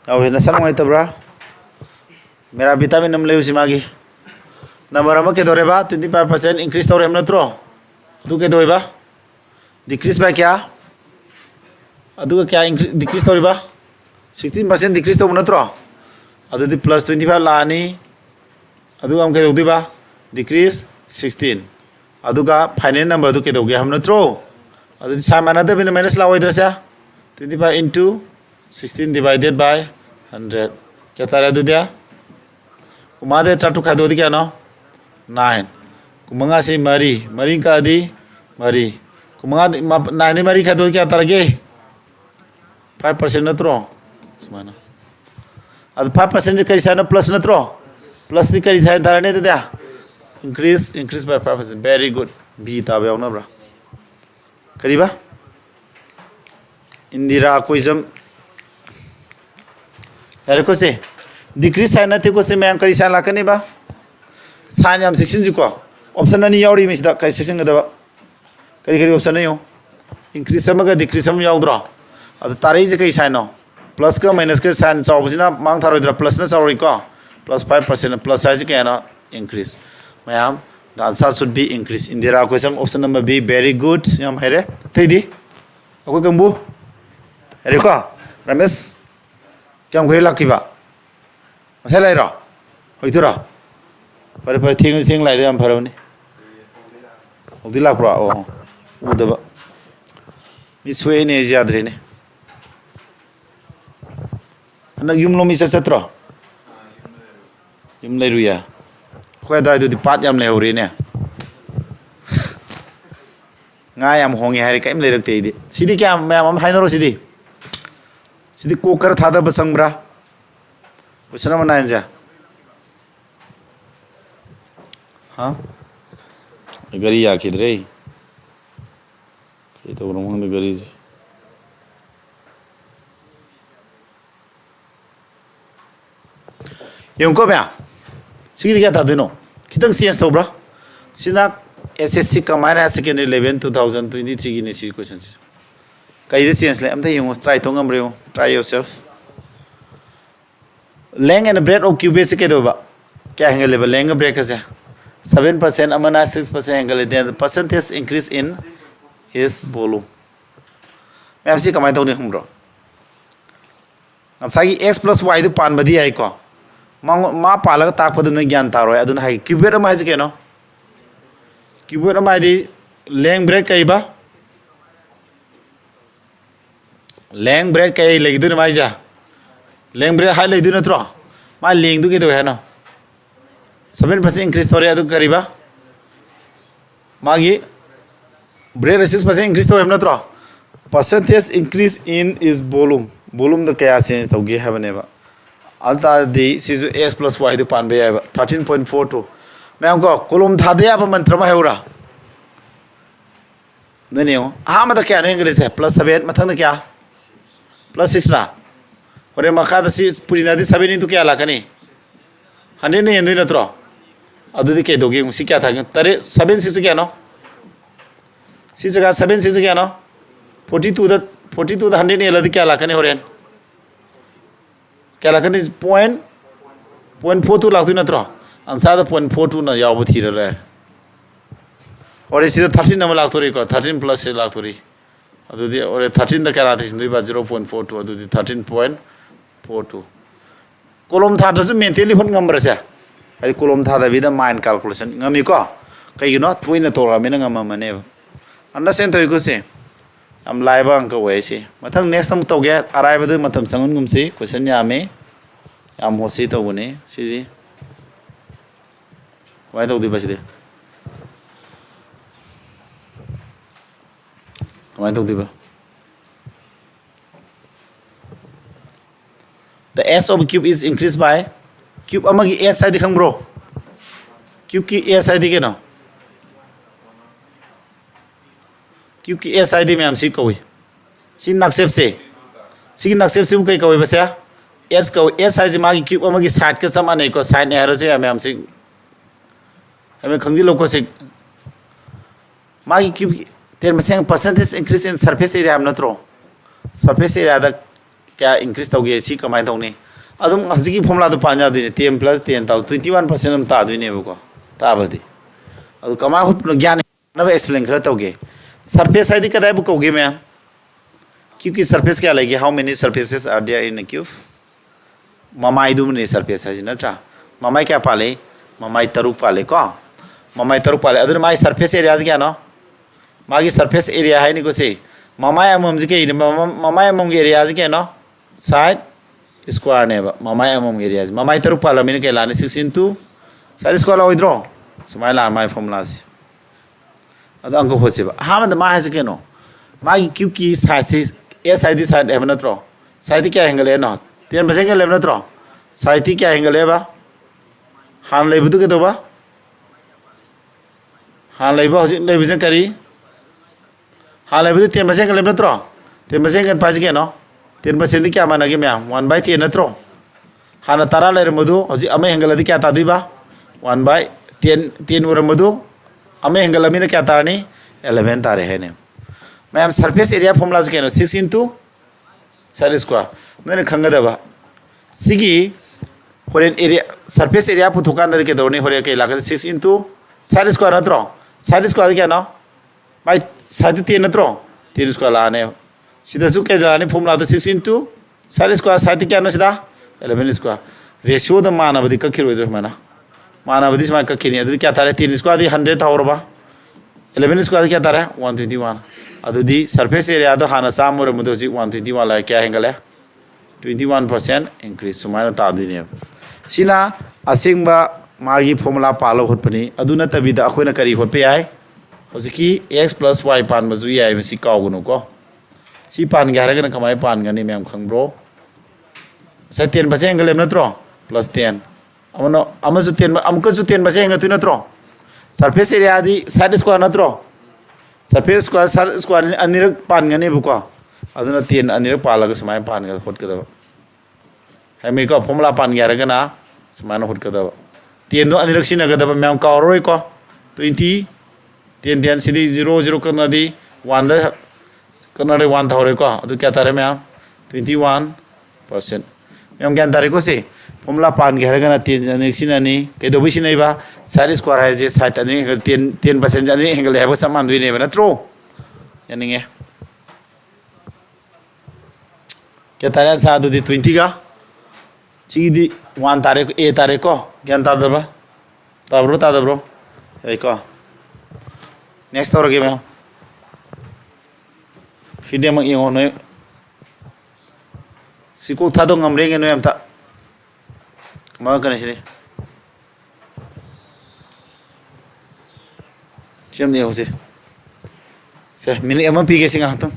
ꯌꯥꯎꯋꯦ ꯅꯁꯥ ꯅꯨꯡꯉꯥꯏꯇꯕ꯭ꯔꯥ ꯃꯦꯔꯥ ꯚꯤꯇꯥꯃꯤꯟ ꯑꯃ ꯂꯩꯌꯨꯁꯤ ꯃꯥꯒꯤ ꯅꯝꯕꯔ ꯑꯃ ꯀꯩꯗꯧꯔꯦꯕ 25% ꯏꯟꯀ꯭ꯔꯤꯁ ꯇꯧꯔꯦꯕ ꯅꯠꯇ꯭ꯔꯣ ꯑꯗꯨ ꯀꯩꯗꯧꯔꯤꯕ ꯗꯤꯀ꯭ꯔꯤꯁ ꯕꯥꯏ ꯀꯌꯥ ꯑꯗꯨꯒ ꯀꯌꯥ ꯗꯤꯀ꯭ꯔꯤꯁ ꯇꯧꯔꯤꯕ 16% ꯗꯤꯀ꯭ꯔꯤꯁ ꯇꯧꯕ ꯅꯠꯇ꯭ꯔꯣ ꯑꯗꯨꯗꯤ +25 ꯂꯥꯛꯑꯅꯤ ꯑꯗꯨꯒ ꯑꯃꯨꯛ ꯀꯩꯗꯧꯗꯣꯏꯕ ꯗꯤꯀ꯭ꯔꯤꯁ 16 ꯑꯗꯨꯒ ꯐꯥꯏꯅꯦꯜ ꯅꯝꯕꯔꯗꯨ ꯀꯩꯗꯧꯒꯦ ꯍꯥꯏꯕ ꯅꯠꯇ꯭ꯔꯣ ꯑꯗꯨꯗꯤ sign ꯃꯥꯟꯅꯗꯕꯅꯤꯅ minus ꯂꯥꯛꯑꯣꯏꯗ꯭ꯔꯁꯦ 25 into 16 divided by 100 क्या तारे दूधिया कुमादे चाटू खाए दूधी क्या नो 9 कुमंगा से मरी मरी का दी मरी कुमंगा 9 दे मरी खाए दूधी क्या तारे गे 5% नत्रो सुमाना अब 5% जो करी साइनो प्लस नत्रो प्लस दी करी साइन तारे नहीं दूधिया increase by 5% very good भी ताबे आओ ना ब्रा करीबा इंदिरा कोइजम यार को से डिक्रीज साइन नते को से मैं करी साइन लाकने बा साइन याम सेक्शन जी को ऑप्शन नहीं यावरी में सिदा कई सेक्शन गदबा करी करी ऑप्शन नहीं हो इंक्रीज सम का डिक्रीज सम यावद्रा अब तारे जे कई साइन हो प्लस का माइनस का साइन चावबसिना मांग थारोइद्रा प्लस न चावरी को +5% प्लस साइज के ना increase ma'am the answer should be increase indira question option number B very good yam here thidi akoi kambu here ko ramesh kyam goi lakiba asai lai ra hoitura pare thing lai de am pharabani odi lakra o udaba mi sue ne jadre ne ana yum lo mi sa satra yum lai ruya khoi dai du pat yam le hori ne nga yam hongi hari kaim le rakte idi sidi kya am hainaro sidi kokar thada basangbra question number 9 ja ha gari ya khidre ke to rom hong gari ji yung ko ba sigi kya था दोनों कितने CS तो ब्रा सिना SSC कमाया secondary level 2023 की ने सी question कई दे CS ले हम थे yung ट्राई तो ngam reo try yourself length and breadth of cube से के दो बा क्या एंगल लेवल length breadth कैसे 7% amana 6% angle then the percentage increase in his volume मैं आपसे कमाई तो नहीं हम ब्रो अच्छा कि x plus y तो पान बदी है को मा पालक ताकपद न ज्ञान तारो अदुन हाई क्यूबेट अमा है केनो क्यूबेट अमा दी लेंग ब्रेक कईबा लेंग ब्रेक कई लेगिदुन माइ जा लेंग ब्रेक हाई लेगिदुन नत्रो मा लेंग दु केदो है नो 7% इंक्रीज तोरे अदु करीबा मागी ब्रेक 6% इंक्रीज तो हम नत्रो percentage increase in is volume the क्या चेंज तौगे है बनेबा alta di sizu s plus y du pan be 13.42 मैं हमको कोलम था दे आप मंत्र में है उरा नहीं हो हाँ मतलब क्या नहीं इंग्लिश है +7 मतलब क्या +6 ना और ये मकाद सी पूरी नदी सभी नहीं तो क्या लाका नहीं हंडे नहीं हिंदू न तो अदुदी के दोगे उसी क्या था तरे 7 क्या नो 6 का 7 क्या नो 42 द हंडे नहीं लदी क्या लाका नहीं हो रहे क्या लगता है .42 लाख तो नत्रो अंसाद .42 ना याव बथी रहा है और इसी 13 नंबर लाख तो रही को 13 प्लस से लाख तो रही अदुदी और 13 द क्या रहता है सिंधु बात 0.42 अदुदी 13.42 कोलम था तो मेंटेली होन गंबर से अरे कोलम था तभी द माइंड कैलकुलेशन गमी को कहीं नो तो इन तो रामे न गमा मने अंडरस्टैंड तो इको से हम लाइबा अंक वैसे मथंग नेक्स्ट हम तो गया अराइब दे मतम संगन गुमसी क्वेश्चन यामे याम होसी तो बने सीधी वाई तो दिबा सीधे वाई तो दिबा the s of cube is increased by cube amagi s side khang bro cube की s side के ना क्योंकि एस आई डी में हम सी कौई सी नक्सेप से कई कौई बस या एस कौ एस आई मागी क्यूब अमगी साइड के समान नहीं को साइड एरो से हमें हमसे हमें खंगी लोगों से मागी cube 10% increase in surface area हम नत्रो surface area da kya increase tauge si kamai tawni adum haziki formula do panya dine 10 plus 10 taw 21% am ta dine ko ta badi adu kamai hut no gyan na explain kara tauge surface hai di kadai bu koge me क्योंकि surface क्या लगे how many surfaces are there in a cube mamai dum ne surface hai natra mamai क्या पाले mamai taruk पाले को mamai taruk पाले other माई surface area क्या no मागी surface area है नि को से mamai amom ji के mamai amom के area ji के no side square ने mamai amom area mamai taruk पाला मैंने क्या लाने 6 into side square ला withdraw सुमाई ला माई formula से अदर अंको हो से हाँ मतलब माँ है से के no मागी क्योंकि side S side side है ना तो side क्या एंगल है ना 10% के लेवल ना तो side क्या एंगल है बा हान ले बुद्ध के तो बा हान ले बा हो ले बिजन करी हान ले बुद्ध 10% के लेवल ना तो 10% के पास के ना 10% क्या माना कि मैं 1/10 ना तो हान तारा ले रहे मधु हो जी अमे एंगल अधी क्या तादी बा 1/10 वो रहे मधु अमे एंगल अमी ने क्या तारनी 11 तारे हैं ने मैं सरफेस एरिया फॉर्मूला से कहना 6 into side square मैंने खंगा दबा सिगी होरेन एरिया सरफेस एरिया पुथुका अंदर के दौड़ने होरे के इलाके 6 into side square नत्रो side square क्या ना भाई side 3 नत्रो 3 square लाने सीधा सु के लाने फॉर्मूला तो 6 into side square side क्या ना सीधा 11 square रेशियो द मानवदी का किलो इधर माना मानवदी से माना का किलो इधर क्या तारे 3 square दी 100 था और बा 11 square क्या तारे 121 अदुदी surface area तो हाना सामूर मुझे जी 121 वाला क्या एंगल है 21% increase सुमाइना तादुई ने सीना असिंबा मार्गी फॉर्मूला पालो होत पनी अदुना तभी दा अखोई ना करी होत पे आए होजिकी x plus y पान मजुई आए में सी काउगुनो को सी पान क्या है ना कमाई पान गनी में हम खंग्रो से 10% एंगल है ना त्रो plus 10 अमनो अमजु 10 अमको जु 10% एंगल तु ना त्रो surface area दी side square ना throw surface square side square anirak pan gane buko aduna 10 anirak palaga samay pan ga hot kada hai me ko formula pan ga raga na samana hot kada 10 do anirak sina ga da mam ka roi ko 20 10 10 sidi 0 0 kana di 1 da kana re 1 thore ko adu kya tare mam 21% mam gyan tare ko se formula pan ga raga na 10 anirak sina ni ke do bisi nei ba side square hai je side ani 10% ani angle hai ba saman dui ne ba na tro yani nge क्या तारे साधु दी 20 का ची दी 1 तारे को a तारे को ज्ञान तादर बा तादब्रो एक को नेक्स्ट और गेम फिर मग ये होने सिको था तो ngमरेंगे नो हम था कमा करने से चम नहीं हो से मिनट एम पी के सिंगा तो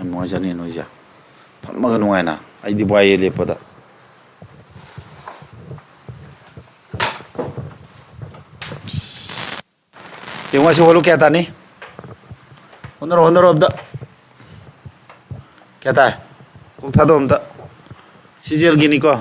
noisa ni noisa phamma ga nungai na ai di boy le pada yengwa se holu kya ta ni honor of the kya ta ko tha do amta sijel gini ko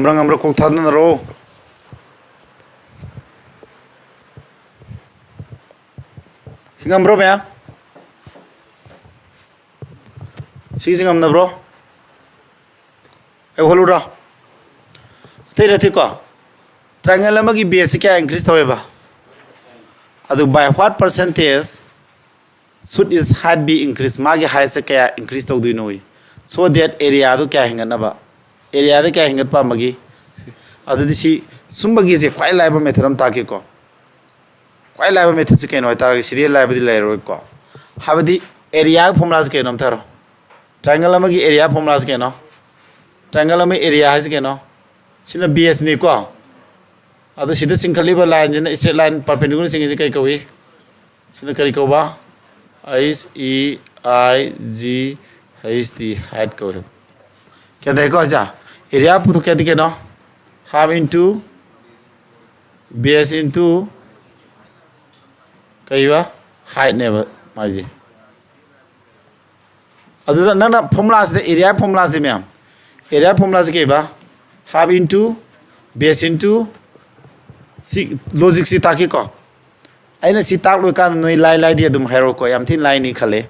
ngamra kol thad na ro singam bro me singam na bro e holu ra te rati ko triangle ma ki base kya increase thobe ba adu by what percentage should its height be increased ma gi height se kya increase tho du noi so that area adu kya hinga na ba area da kya hingat pa magi adu disi sumbagi se kwai laiba method am ta ke ko kwai laiba method se keno ta si de laiba di lai ro ko हाबदी area formula के नम थारो triangle अमगी area formula के नो triangle अमगी area है के नो सिना बेस नि को अदो सिदा सिंखलिबा लाइन जिना स्ट्रेट लाइन परपेंडिकुलर सिंग जे कई कवी सिना करी कोबा S E I G H T height को क्या देखो जा एरिया पुतो क्या दिखे नो हाफ इनटू बेस इनटू कई बा हाइट ने माजी अदुदा नना फॉर्मुला से एरिया फॉर्मुला से मैम एरिया फॉर्मुला से के बा half into base into logic से ताकि को अइना सि ताक लो का नोई लाई लाई दि अदुम हेरो को याम थिन लाई नि खले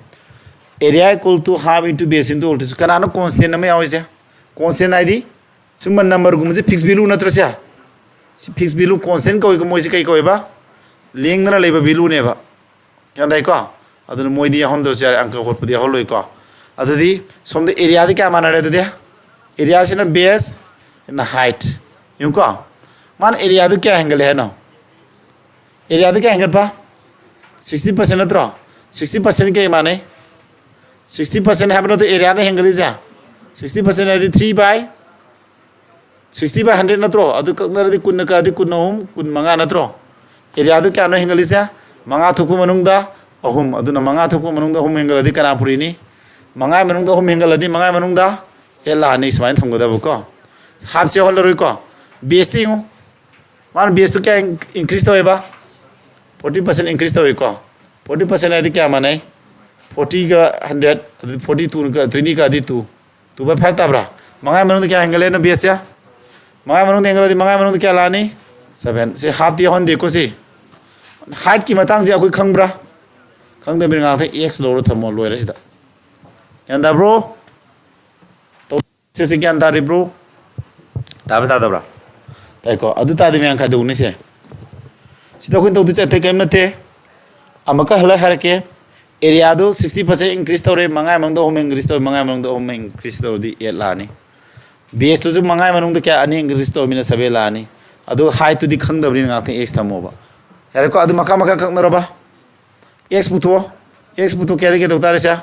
area equal to half into base into ऑल्टू कनानो कांस्टेंट नमे आवसे कांस्टेंट आइदी सुम नंबर गुम से फिक्स वैल्यू नत्र से फिक्स वैल्यू कांस्टेंट को मोइसे कई कोइबा लेंगना लेबा वैल्यू नेबा यादाई को अदुन मोइदी होंदो से अंक होटपुदी होलोय को अदुदी सोमदे एरिया दे क्या माना रे दे एरिया से ना बेस ना हाइट यूं को मान एरिया दे क्या एंगल है ना एरिया दे क्या एंगल पा 60% नत्रो 60% के माने 60% है बनो तो एरिया दे एंगल जा 60% है 3 by 60/100 नत्रो अदु कनरदि कुन का दि कुन होम कुन मंगा नत्रो एरिया दे क्या नो एंगल जा मंगा थुकु मनुंगदा अहुम अदुना मंगा थुकु मनुंगदा होम एंगल दि कना पुरिनी मंगा मनुंगदा होम एंगल दि मंगा मनुंगदा एला नि स्माइन थंगदबो को हाफ से होल रोइ को बेस ति मान बेस तो क्या इंक्रीज तो होएबा 40% इंक्रीज तो होई को 40% है क्या माने 40 का 100 42 का 20 का 2/5 ताबरा मंगा मनुंगदा क्या एंगल है ना बेस या मंगा मनुंगदा एंगल दि मंगा मनुंगदा क्या लानी 7 से हाफ ति होन दे को से हाइट की मतंग जे अखोय खंगब्रा खंगदे बिन गाथे x लो थमो लोइरे सिदा यंदा ब्रो तो से ज्ञान तारि ब्रो ताबे तादब्रा ताइको अदु तादि म्यां खा दउनि से सिदा खोइन तौदु चथे केम नथे अमका हला हरके एरिया दो 60% इंक्रीज तौरे मंगाय मंगदो होम इंक्रीज तौ मंगाय मंगदो होम इंक्रीज तौ दि 8 लानी बेस तो जो मंगाय मंगदो क्या अनि इंक्रीज तौ मिना 7 लानी अदु हाइट तो दि खंगदबनि गाथे x थमोबा यारे को अदु मका मका खंगनरबा x पुथो क्या दि के दौतारे से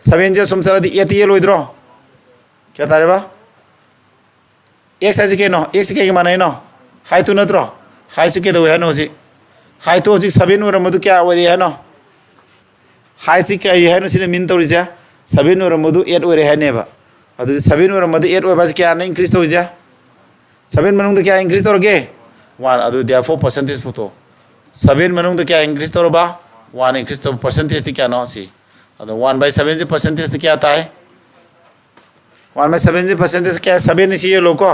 7 जे सम सरा दि 8 ये लोइद्रो क्या तारे बा x है के नो x के माने नो हाइट तो नत्रो हाइट से के दो है नो जी हाइट तो जी 7 और मधु क्या ओरे है नो हाइट से क्या है नो सिने मिन तौरि जा 7 और मधु 8 ओरे है नेबा अदु 7 और मधु 8 ओबा क्या न इंक्रीज तो जा 7 मनुंग क्या इंक्रीज तौरगे 1 अदु देयरफॉर परसेंटेज पुतो 7 मनुंग क्या इंक्रीज तौरबा 1 इंक्रीज तो परसेंटेज क्या नो सी अदु 1/7 जे परसेंटेज क्या आता है 1/7 जे परसेंटेज क्या 7 इसी ये लोको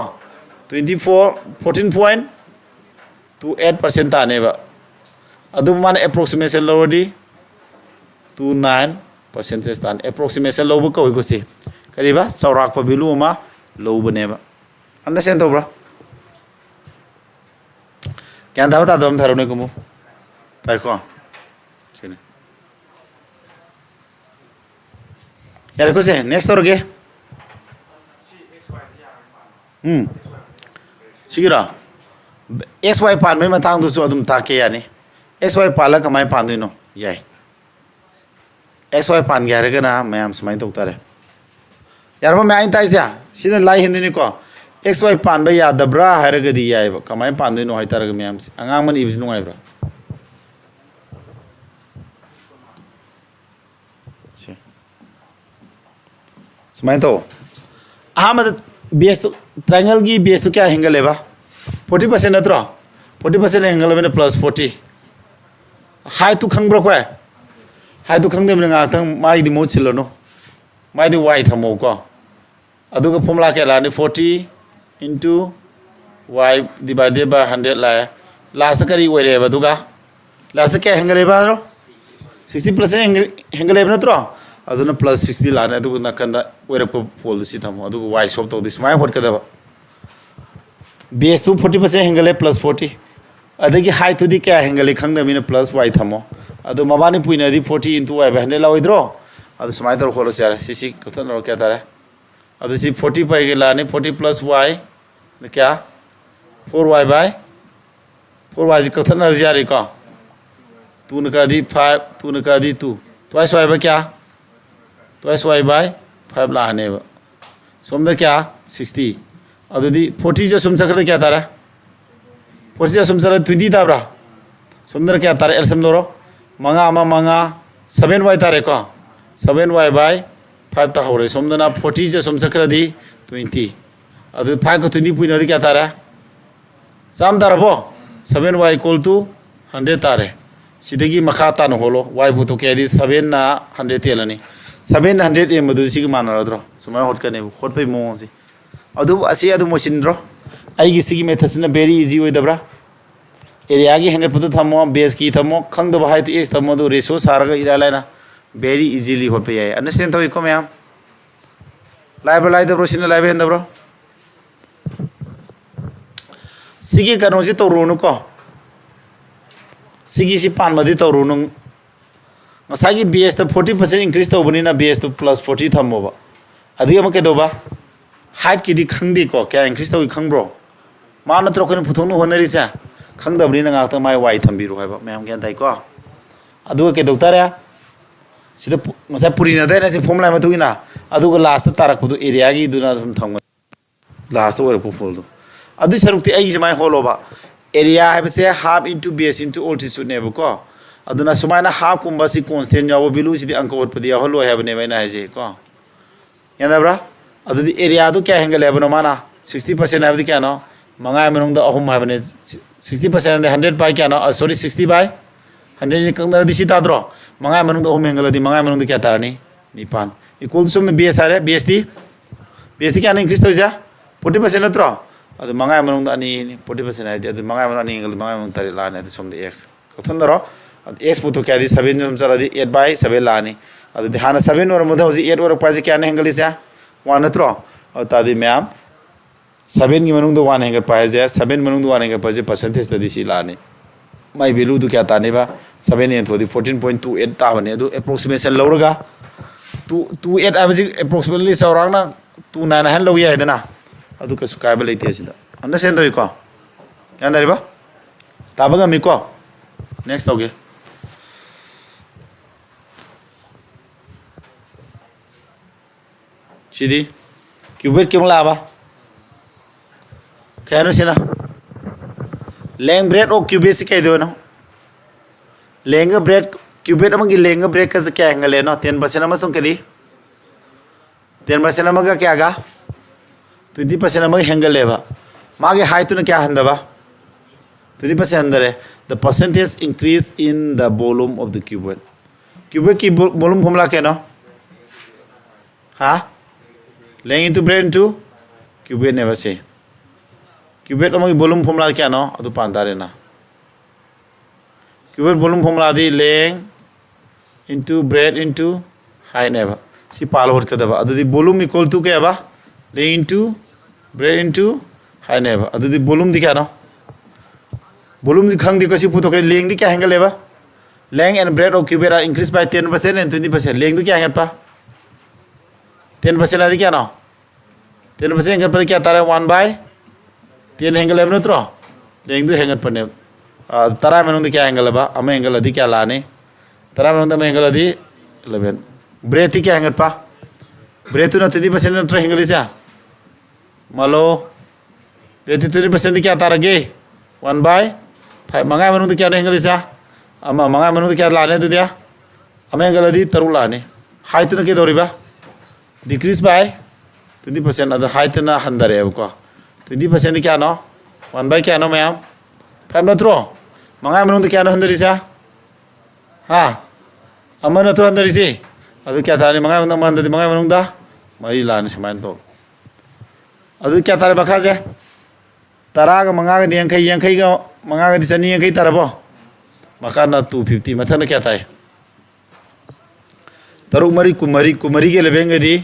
14.28% तानेबा अदु मान एप्रोक्सीमेशन लोडी 29% तान एप्रोक्सीमेशन लोबो को से करीबा चौराक प वैल्यू मा लोबनेबा अंडरस्टैंड तो ब्रा क्या दाव ता दम थारो ने को मु ताइको चले यार को से नेक्स्ट तोरगे सिगिरा SY पान में मतांग दुसु अदुम ताके यानी SY पाला कमाय पांदिनो याय SY पान ग्यारे ना मैम समाई तो उतारे यार मैं आइन ताइसा सिने लाई हिंदिनी को XY पान बे यादब्रा हारगदी याय कमाय पांदिनो हाय तारग मैम अंगांग मन इबिस नुगायब्रा समाई तो अहमद बेस ट्रायंगल की बेस तो क्या एंगल है बा 40% नत्रो 40% एंगल में प्लस 40 हाइट तो खंग ब्रो को हाइट तो खंग दे में गाथंग माइ दि मोड सिलनो माइ दि y थमो को अदुगा फॉर्मूला के लाने 40 into y divided by 100 ला लास्ट करी ओरे बदुगा लास्ट क्या एंगल है बा 60% एंगल है नत्रो अदुना प्लस 60 लाने अदुगा नकंदा ओरप पोल सि थमो अदुगा y सॉल्व तो दिस माय होट कदबा बेस तो 40% एंगल है प्लस 40 अदगी हाइट तो दी क्या एंगल है खंग दमिना प्लस y थमो अदु मबानी पुइना दी 40 into y 100 लावइद्रो अदु समाय तो खोलो चारे सीसी कथन रो क्या तारे अदु सी 40 पाई के लाने 40 प्लस y क्या 4y by 4y जी कथन रो जारे को 2 नका दी 5 2 नका दी 2 twice y by क्या twice y by 5 लाने बा सोमदा क्या 60 अदुदी 40 से सुम सकते क्या तारा 40 से सुम सकते 20 ताबरा सोमदा क्या तारा एल समदोरो मंगा अमा मंगा 7y तारे को 7y by 5 ता हो रहे सोमदा ना 40 से सुम सकते दी 20 अदु 5 को 20 पुइन अदि क्या तारा साम तारा बो 7y equal to 100 तारे सिदगी मखा तानो होलो y बुतो के दी 7 ना 100 तेलनी 700 ए मदु सिग मानरद्रो सुमा होट कने होट पे मोसी अदु असि अदु मोसिनद्रो आइगी सिगी मेथड्सना वेरी इजी ओइदब्रा एरिया की हेंगे पुतो थमो बेस की थमो खंग दो हाइ तो एक्स थमो दो रेशो सारगा इरा लाइना वेरी इजीली होट पे याय अंडरस्टैंड तो इको मैम लाइव लाइव दब्रो सिना लाइव हेंदब्रो सिगी कनोसी तो रोनु को सिगी सि पान मदि तो रोनु ngasagi bs to 40% increase to bani na bs to plus 40 thammo ba adi am ke do ba height ki di khangdi ko kya increase to khang bro ma na tro ko puthong no honari sa khang da bani na ngak ta mai y thambi ro hai ba ma'am kya dai ko adu ke doctor ya sida ngasa puri na dai na si formula ma tu ina adu ko last tarak pudu area gi du na sum thang last to ko full do adu sarukti ai mai holo ba area have say half into base into altitude ne ba ko aduna sumaina half kumba si constant yawo bilu si di anko padi holo have ne mai na je ko yana bra adu di area do kya angle have no mana 60% have di kya no mangai manung da ahum have ne 60% de 100 by kya no sorry 60 by 100 ni kang da di si ta dro mangai manung da ahum angle di mangai manung da kya ta ni nipan equal to sum bs are bs kya na increase to ja 40% atro adu mangai manung da ni 40% adi adu mangai manung ni angle mangai manung tari la ne adu sum de x kathon daro x पुतो क्या दी 7 जो हमसा दी 8 by 7 लानी अद ध्यान 7 और मुदा होजी 8 और पाजे क्या ने हेंगल इसे 1 नत्रो और तादी मैम 7 की मनुंग दो 1 हेंगल पाजे 7 मनुंग दो 1 हेंगल पाजे परसेंटेज तदी सी लानी माय वैल्यू दु क्या ताने बा 7 ने थोदी 14.28 ता बने दु एप्रोक्सीमेशन लौरगा 28 आबजी एप्रोक्सीमेटली सौरांगना 29 हन लो याय दना अदु का सुकायबल लेते सिदा अंडरस्टैंड तो इको यान दरिबा ताबगा मिको नेक्स्ट ओके Sidi, cubit क्यों लावा? क्या नो सिना? लेंग ब्रेड ओ क्यूबिट से क्या दो ना? लेंग ब्रेड क्यूबिट अमंगी लेंग ब्रेड का से क्या एंगल है ना? 10% अमंग करी? 10% अमंग क्या आगा? 20% अमंग एंगल है बा? मागे हाइट तो न क्या हंदा बा? 20% अंदर है. The percentage increase in the volume of the cubit. Cubit की volume फॉर्मूला क्या ना? हाँ? Laying into bread into cubit never say. Cubit among volume formula क्या ना अदु पांतारे ना. Cubit volume formula दी laying into bread into height never. सी पाल होट कर दबा अदु दी volume equal to क्या बा? Laying into bread into height never. अदु दी volume दी क्या ना? Volume दी खंग दी कसी पुतो के laying दी क्या हैंगल है बा? Laying and bread of cubit are increased by 10% and 20%. Laying दी क्या हैंगल पा? 10% आदि क्या ना 10% हेंगल पर क्या तारा 1 by 10 हेंगल है बनो लेंग दो हेंगल पर ने तारा में नोंद क्या हेंगल है बा अमे हेंगल आदि क्या लाने तारा में नोंद अमे हेंगल आदि 11 ब्रेथ क्या हेंगल पा ब्रेथ ना 30% नोंद हेंगल इसे मालो ब्रेथ 30% क्या तारा गे 1 by 5 मंगाए में नोंद क्या हेंगल इसे अमा मंगाए में नोंद क्या लाने तो दिया अमे हेंगल आदि तरु लाने हाइट ना क्या दौरी बा decrease by 20% other height na handare ko 20% क्या नो 1 by क्या नो मैम 5 नत्रो मंगाय मनुंग क्या नो हंदरी सा हाँ अमन नत्रो हंदरी सी अदु क्या थारे मंगाय मनुंग दा मरी लाने समान तो अदु क्या थारे बखा जे तारा का मंगा का यंखई का मंगा का दिसनी यंखई तारा बो मका ना 250 मथन क्या थाए तरुक मरी कुमरी के लेबेंगे दी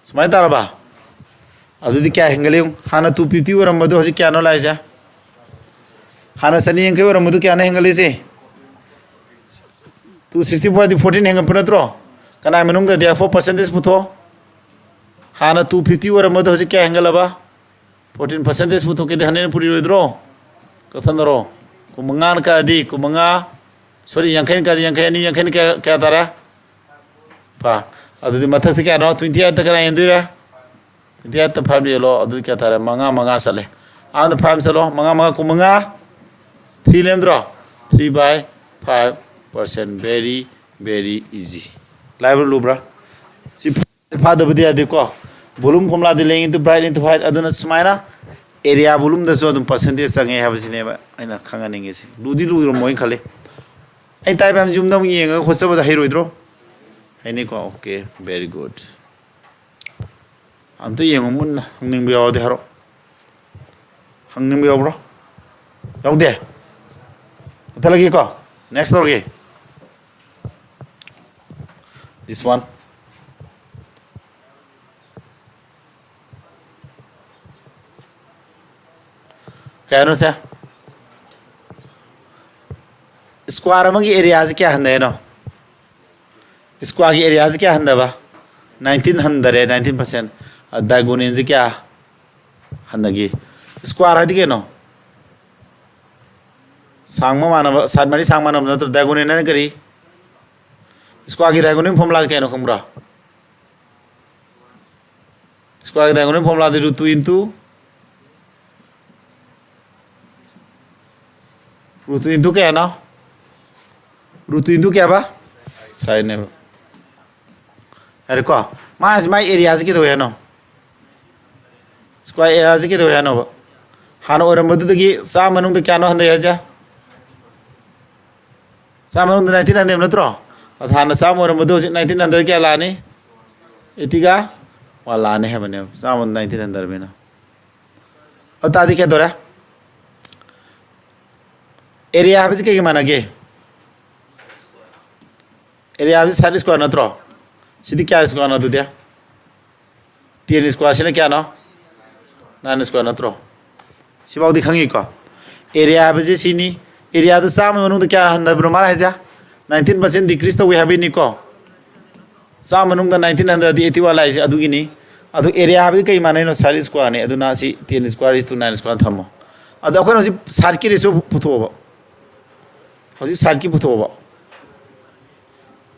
सुमाय तारा बा अदुदी क्या हेंगले हाना 250 और मधु हजी क्या नो लाइजा हाना सनी यंखई और मधु क्या ना हेंगले से 260 14 हेंगल पनत्रो कना मनुंग दिया 4% पुथो हाना 250 और मधु हजी क्या हेंगल बा 14% पुथो के दहने पुरी रोद्रो कथन रो कुमंगान का दी कुमंगा sorry yankai ka yankai ni yankai ni kya tara pa adu mathak se kya no 28 ta kana yendura 28 ta 5 lo adu kya tara manga sale and 5 salo manga ku manga 3 lendro 3 by 5% very easy live lubra si father budi ade ko volume formula de leng into bright into white aduna smaina area volume da so adum percentage sange have sine ba aina khanga ninge si ludi lu mo khale ai tai bam jum dam yenga khosa ba hero idro ai ko okay very good am to yengo mun ning bi awde haro ning bi bro yaude talagi ko next lagi this one कहनो से square अमगी areas क्या हंदे no square की areas क्या हंदा बा 1900 है 19% diagonal से क्या हंदगी square हदी के नो सांगमा मानव सात मरी सांग मानव न तो डायगोनल ने करी स्क्वायर की डायगोनल फॉर्मूला क्या नो खमरा स्क्वायर की डायगोनल फॉर्मूला दे रूट 2 into रूट इंटू क्या है ना रूट इंटू क्या बा साइन है अरे को मास माय एरिया से किधर है ना स्क्वायर एरिया से किधर है ना हानो और मधु की सा मनुंग तो क्या ना हंदे जा सा मनुंग तो 1900 में तो हानो सा और मधु 1900 क्या लाने इतिका वाला लाने हैं बने सा 1900 में ना और तादी क्या दौरा एरिया है क्या माना गे एरिया है सारी स्क्वायर ना तो सीधी क्या स्क्वायर ना तो दिया 3 स्क्वायर से ना क्या ना 9 स्क्वायर ना तो सिवाउ दिखाएंगे क्या एरिया है जी सीनी एरिया तो साम में तो क्या हंदा ब्रो मारा है जा 19% डिक्रीज तो वे है भी नहीं को साम में तो 1980 वाला है अदुगी नहीं अदु एरिया है कई माने नो सारी स्क्वायर ने अदु ना सी 3 स्क्वायर इस तो 9 स्क्वायर थमो अदु अखोन सी सार की रेशो पुथोबो हजी सार की पुथोबो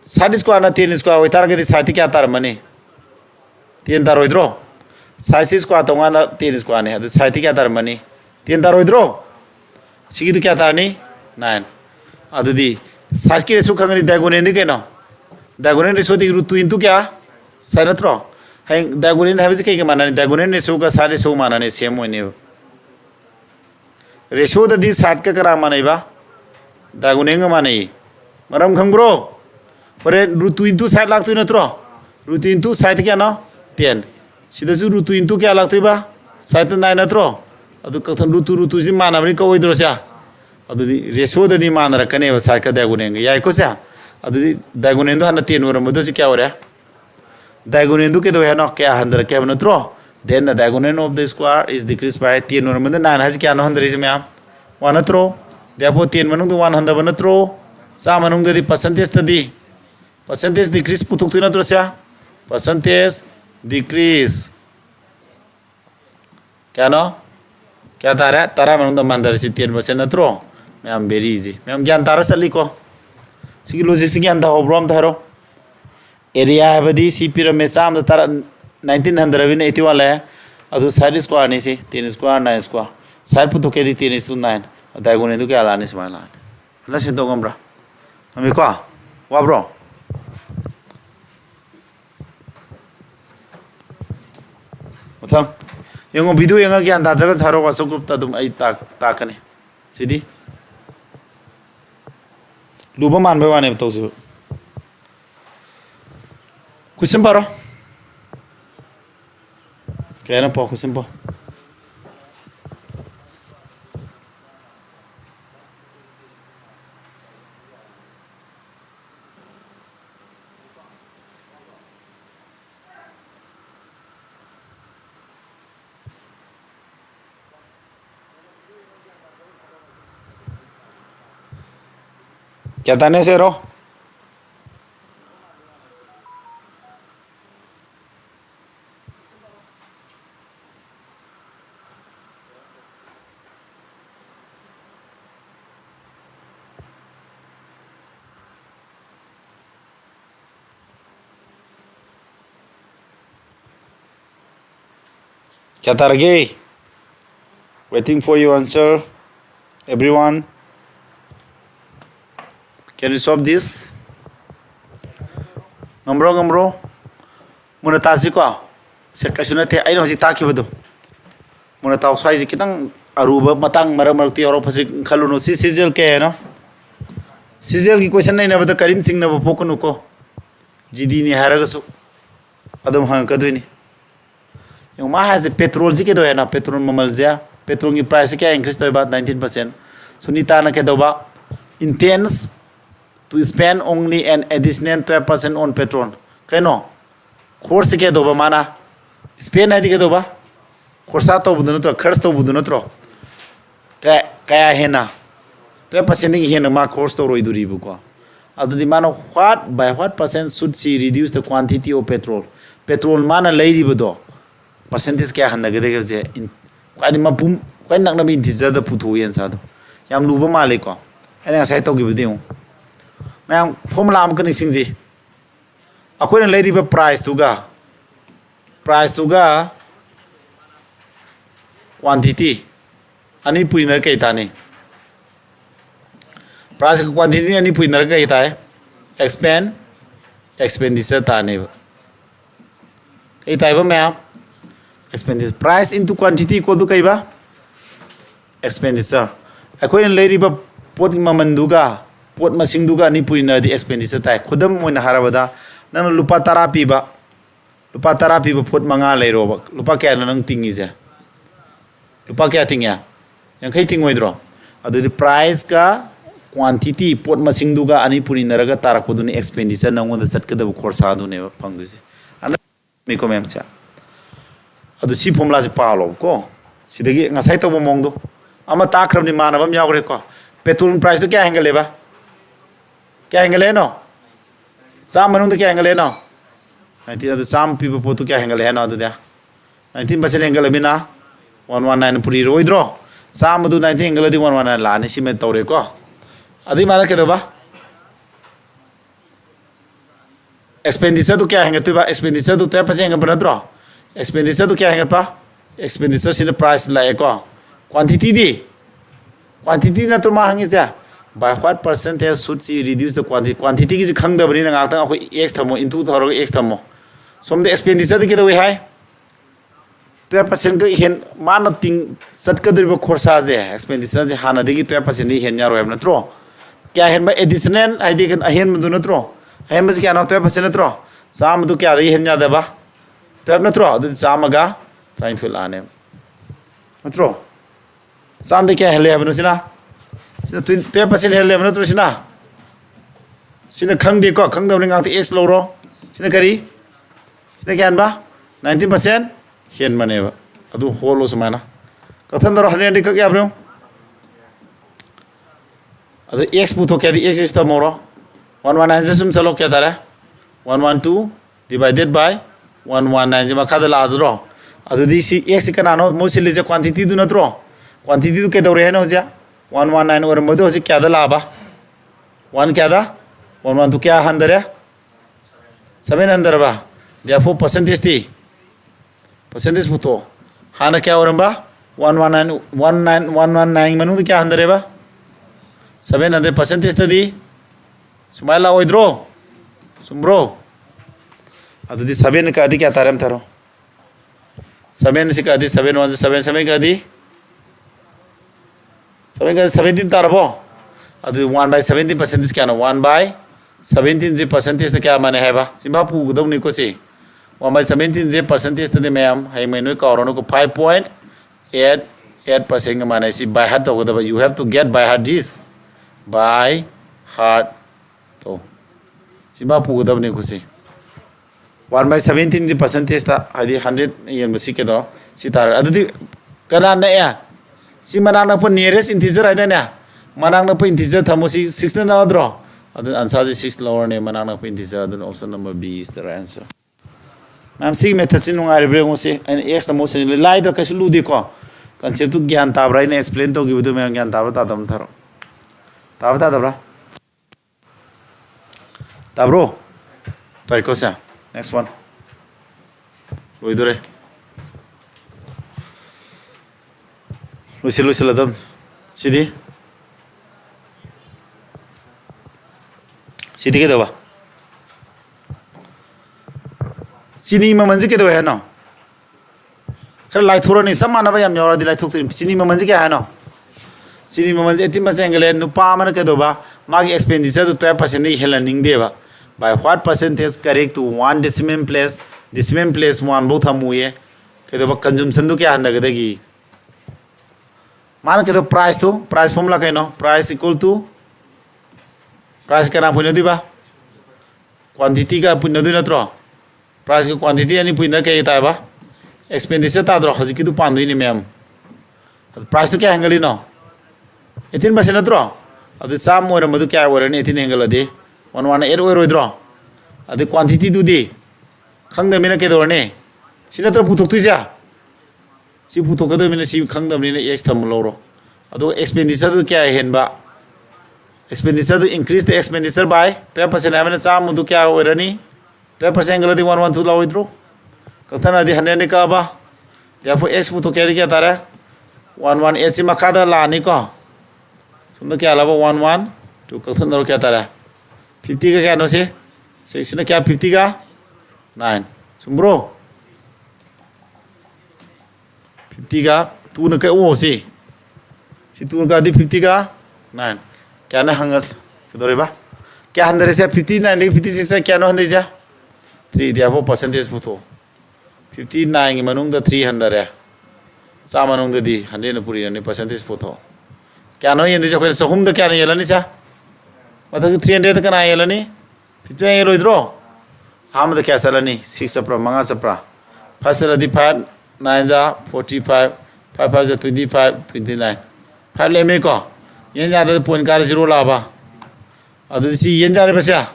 सार स्क्वायर ना 3 स्क्वायर वे तार के साथी क्या तार मने 3 तार होइद्रो साइज स्क्वायर तो ना 3 स्क्वायर ने अदु साथी क्या तार मने 3 तार होइद्रो सिगी तो क्या तार नहीं 9 अदु दी सार की रेशो खंगनी डायगोनल दी के नो डायगोनल रेशो दी रूट 2 into क्या साइन त्रो है डायगोनल है जे के माना डायगोनल रेशो का सारे रेशो माना ने सेम होने रेशो दी सात का करा माने बा डायगोनल माने मरम खंब्रो पर रूट 2 into साइड लागतो नत्रो रूट 2 into साइड क्या नो 10 सीधा जो रूट 2 into क्या लागतो बा साइड 9 नत्रो अदु कथन रूट 2 जी मानाबनी को इद्रो सा अदु रेशो दी मान रखने साइड का डायगोनल याय को सा अदु डायगोनल दो हन 10 वर मदो क्या हो रहा डायगोनल दो के दो है नो क्या हंदर क्या नत्रो then the diagonal of the square is decreased by 10 वर मदो 9 has क्या नो हंदर इस में आप 1 नत्रो therefore 10 मनों तो 1 हंदर नत्रो सा मनों दी percentage decrease पुथुक तो नत्रो सा percentage decrease क्या नो क्या तारा मनों तो मंदर से 10% नत्रो मैं am very easy मैं am ज्ञान तारा सली को सिगी लॉजिक ज्ञान था होब्रोम थारो एरिया है बदी सी पिरामिड साम तारा 1900 भी 80 वाला है अदु साइड स्क्वायर नहीं सी 3 स्क्वायर 9 स्क्वायर साइड पुथुक के 3 to 9 डायगोनल तो क्या लाने से माला ना से तो गमरा हमें को वा ब्रो मतलब yung video yung agyan dadragan sa haro sa group ta dum ay takane sidi luba man ba wane to so question paro kaya na po question po क्या ताने से रो क्या Targe? Waiting for your answer. Everyone. Can you solve this? Ngambro. Muna tasi ko. Sa kasunate ay no si taki bado. Muna tao swai si kitang aruba matang marak ti oro pasi khaluno si sizzle ke no. Sizzle ki question nai na bada Karim Singh na bopokunu ko. GD ni haraga su. Adam hang kaduni. Yung maha se petrol ji ke do na petrol mamal ja. Petrol की price क्या increase तो about 19%. Sunita ना क्या दोबा intends to spend only an additional 12% on petrol. कहनो course क्या दोबा माना spend है दिखे दोबा कोर्सा तो बुधनो तो खर्च तो बुधनो तो क्या है ना 12% की है ना माँ कोर्स तो रोई दूरी बुको अदु दी मानो what percent should she reduce the quantity of petrol माना ले दी बुदो percentage क्या हंदा के देखे उसे kwadi mapum kwai nak na bin tizar da putu yan sa do yam luba male ko ene sai to gi bidiu mayam formula am kan sing ji akoi na lady ba price tu ga quantity ani puina kai ta ne price ka quantity ani puina kai ta hai expenditure ta ne kai ta ba mayam expenditure price into quantity equal to kaiba expenditure akoina leiriba pot mamanduga pot masingduga ni puina di expenditure tai khudam moina harabada nang lupa 10 piba pot manga leiroba lupa kya nang tingi ja lupa kya tingya yang kai tingoidro adu di price ka quantity pot masingduga ani purina raga tarakuduni expenditure nangonda chatkada khorsa du ne phangdu se ana mi ko mem cha adu si formula se palo ko sidagi ngasai to momongdo ama takrab ni manabam yawre ko petrol price to kya angle ba kya angle no sam manung to kya angle no 19 adu sam people po to kya angle no adu dia 19% angle mina 119 puri roidro sam adu 19 angle di 119 la ni simen tore ko adi mala ke do ba expenditure to kya angle to ba expenditure to 10% angle ba dro expenditure to क्या है पा expenditure sin price लाए को quantity ना तो मांगे क्या by what percentage should she reduce the quantity की खंग दबरी ना आते हैं कोई x थमो into थोड़ा x थमो so हम expenditure तो कितना हुई है 12% का इहेन मान तिंग सट का दरिबो खर्चा जे expenditure जे हाना देगी 12% दी इहेन यारो है ना त्रो क्या है ना additional आई देख अहेन में दोनों त्रो अहेन में क्या ना 12% त्रो साम तो क्या इहेन याद है बा तो अब नत्रो अदु चामगा ट्राइन थुल आने नत्रो साम दे क्या हेले अब नसिना सिना 12% हेले अब नत्रो सिना खंग दे को खंग दबने गाते एक्स लोरो सिना करी सिना क्या अनबा 19% हेन मने बा अदु होलो समाना कथन दरो हने दिक क्या ब्रो अदु एक्स पुथो क्या दी एक्स इस त मोरो 119 से सुम चलो क्या तारे 112 divided by 119 जे मखा ला दरो अदुदी सी x कनानो मोसिले जे क्वांटिटी दु नत्रो क्वांटिटी दु के दौरे है न हो जा 119 और मदो हो क्या दा लाबा 1 क्या दा 112 क्या हंदर है 700 बा therefore percentage पुतो हाना क्या औरंबा 119 मनु क्या हंदर है बा 700% तदी सुमाइला ओइद्रो सुम्ब्रो अदुदी 7 का अधि क्या तारम थारो 7 से का अधि 7 1 7 का अधि 17 तारबो अदु 1 by 17% क्या ना 1 by 17 जे percentage क्या माने है बा सिमा पु गदम नि को से 1 by 17 जे percentage ते मैम है मैनु का और को 5.88% माने सी by heart तो Gadaba you have to get by heart this by heart तो सिमा पु गदम नि को से 1 by 17 जी percentage था आदि 100 ये मसी के दो सितार अदुदी कना ने या सी मनांग न प nearest integer आइदा ने मनांग न प integer थमोसी 6 न दरो अदु आंसर जी 6 lower ने मनांग न प integer अदु option number B is the right answer ma'am C method से नुंगा रे ब्रेंग से एन x त मोसे लाई दो कैसे लू देखो concept तो ज्ञान ताबरा ने explain तो गिबदो मैं ज्ञान ताबरा तादम थारो ताबरा ताबरा ताब्रो ट्राई कोसा next one. Voy dure. Lucy Ladam. Sidi get over. Chini Mamanzi get away now. Like Thurani, some man of them already like to Chini Mamanzi Hano. Chini Mamanzi 18% angle, Nupama Kadova, Mark expenditure to 12% Helening Deva. By what percentage correct to one decimal place, one both Hamuye, Kadova consumption to Kandagadi. Man Kado price to price from Lakano, price equal to price can up with quantity ka punna duna tro price ko quantity ani punna ke ta expenditure ta dro haji ki tu pandu ni mem price to kya angle no 18% tro adu sam mo madu kya wore ni 18 angle ade 118 oi dro adu quantity du di khang da mina ke do ne sina tro puthok tu ja si puthok ka do mina si khang da mina x tham lo ro adu expenditure du kya hen ba expenditure to increase the expenditure by 12%. I mean, some do kya orani 12% galadi 112 law withdraw. Kathana di hanne ka ba. Therefore, x to kya kya tara 118 makada la ni ko. Sumda kya lava 11 to kathana kya tara 50 ka kya no se section kya 50 ka 9 sumbro 50 ka tu na ka o si tu ka di 50 ka 9 क्या ना hunger किधर बा क्या हंदर से 59 56 से क्या नो हंदर जा 3 दिया वो परसेंटेज पुतो 59 के मनुंग द 3 हंदर है सा मनुंग द दी 100 न पूरी ने परसेंटेज पुतो क्या नो ये दिजा कोई सहम द क्या नहीं येला नहीं सा मतलब 300 तक ना येला नहीं 59 ये लो इधरो हम द क्या सला नहीं 6 सप्रा मंगा सप्रा 5 सला दी 5 9 जा 45 5 5 जा 25 29 5 ले में को yenjare point kar zero laba adu si yenjare basa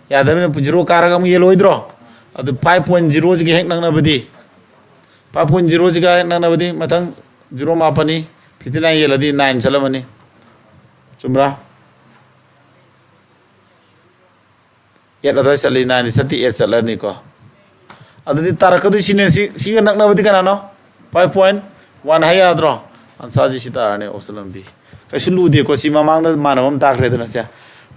yadamina zero karaga mu yelo idro adu 5.0 ji hek nangna badi 5.0 ji ga nangna badi matang 0 mapani 59 yeladi 9 salamani chumra yet adai sali 9 38 salani ko adu di tarakadu sine si nangna badi kana no 5.1 haya adro ansaji sita ne osalam bi Kasulu dia ko si mamang da manawam tak re dana sia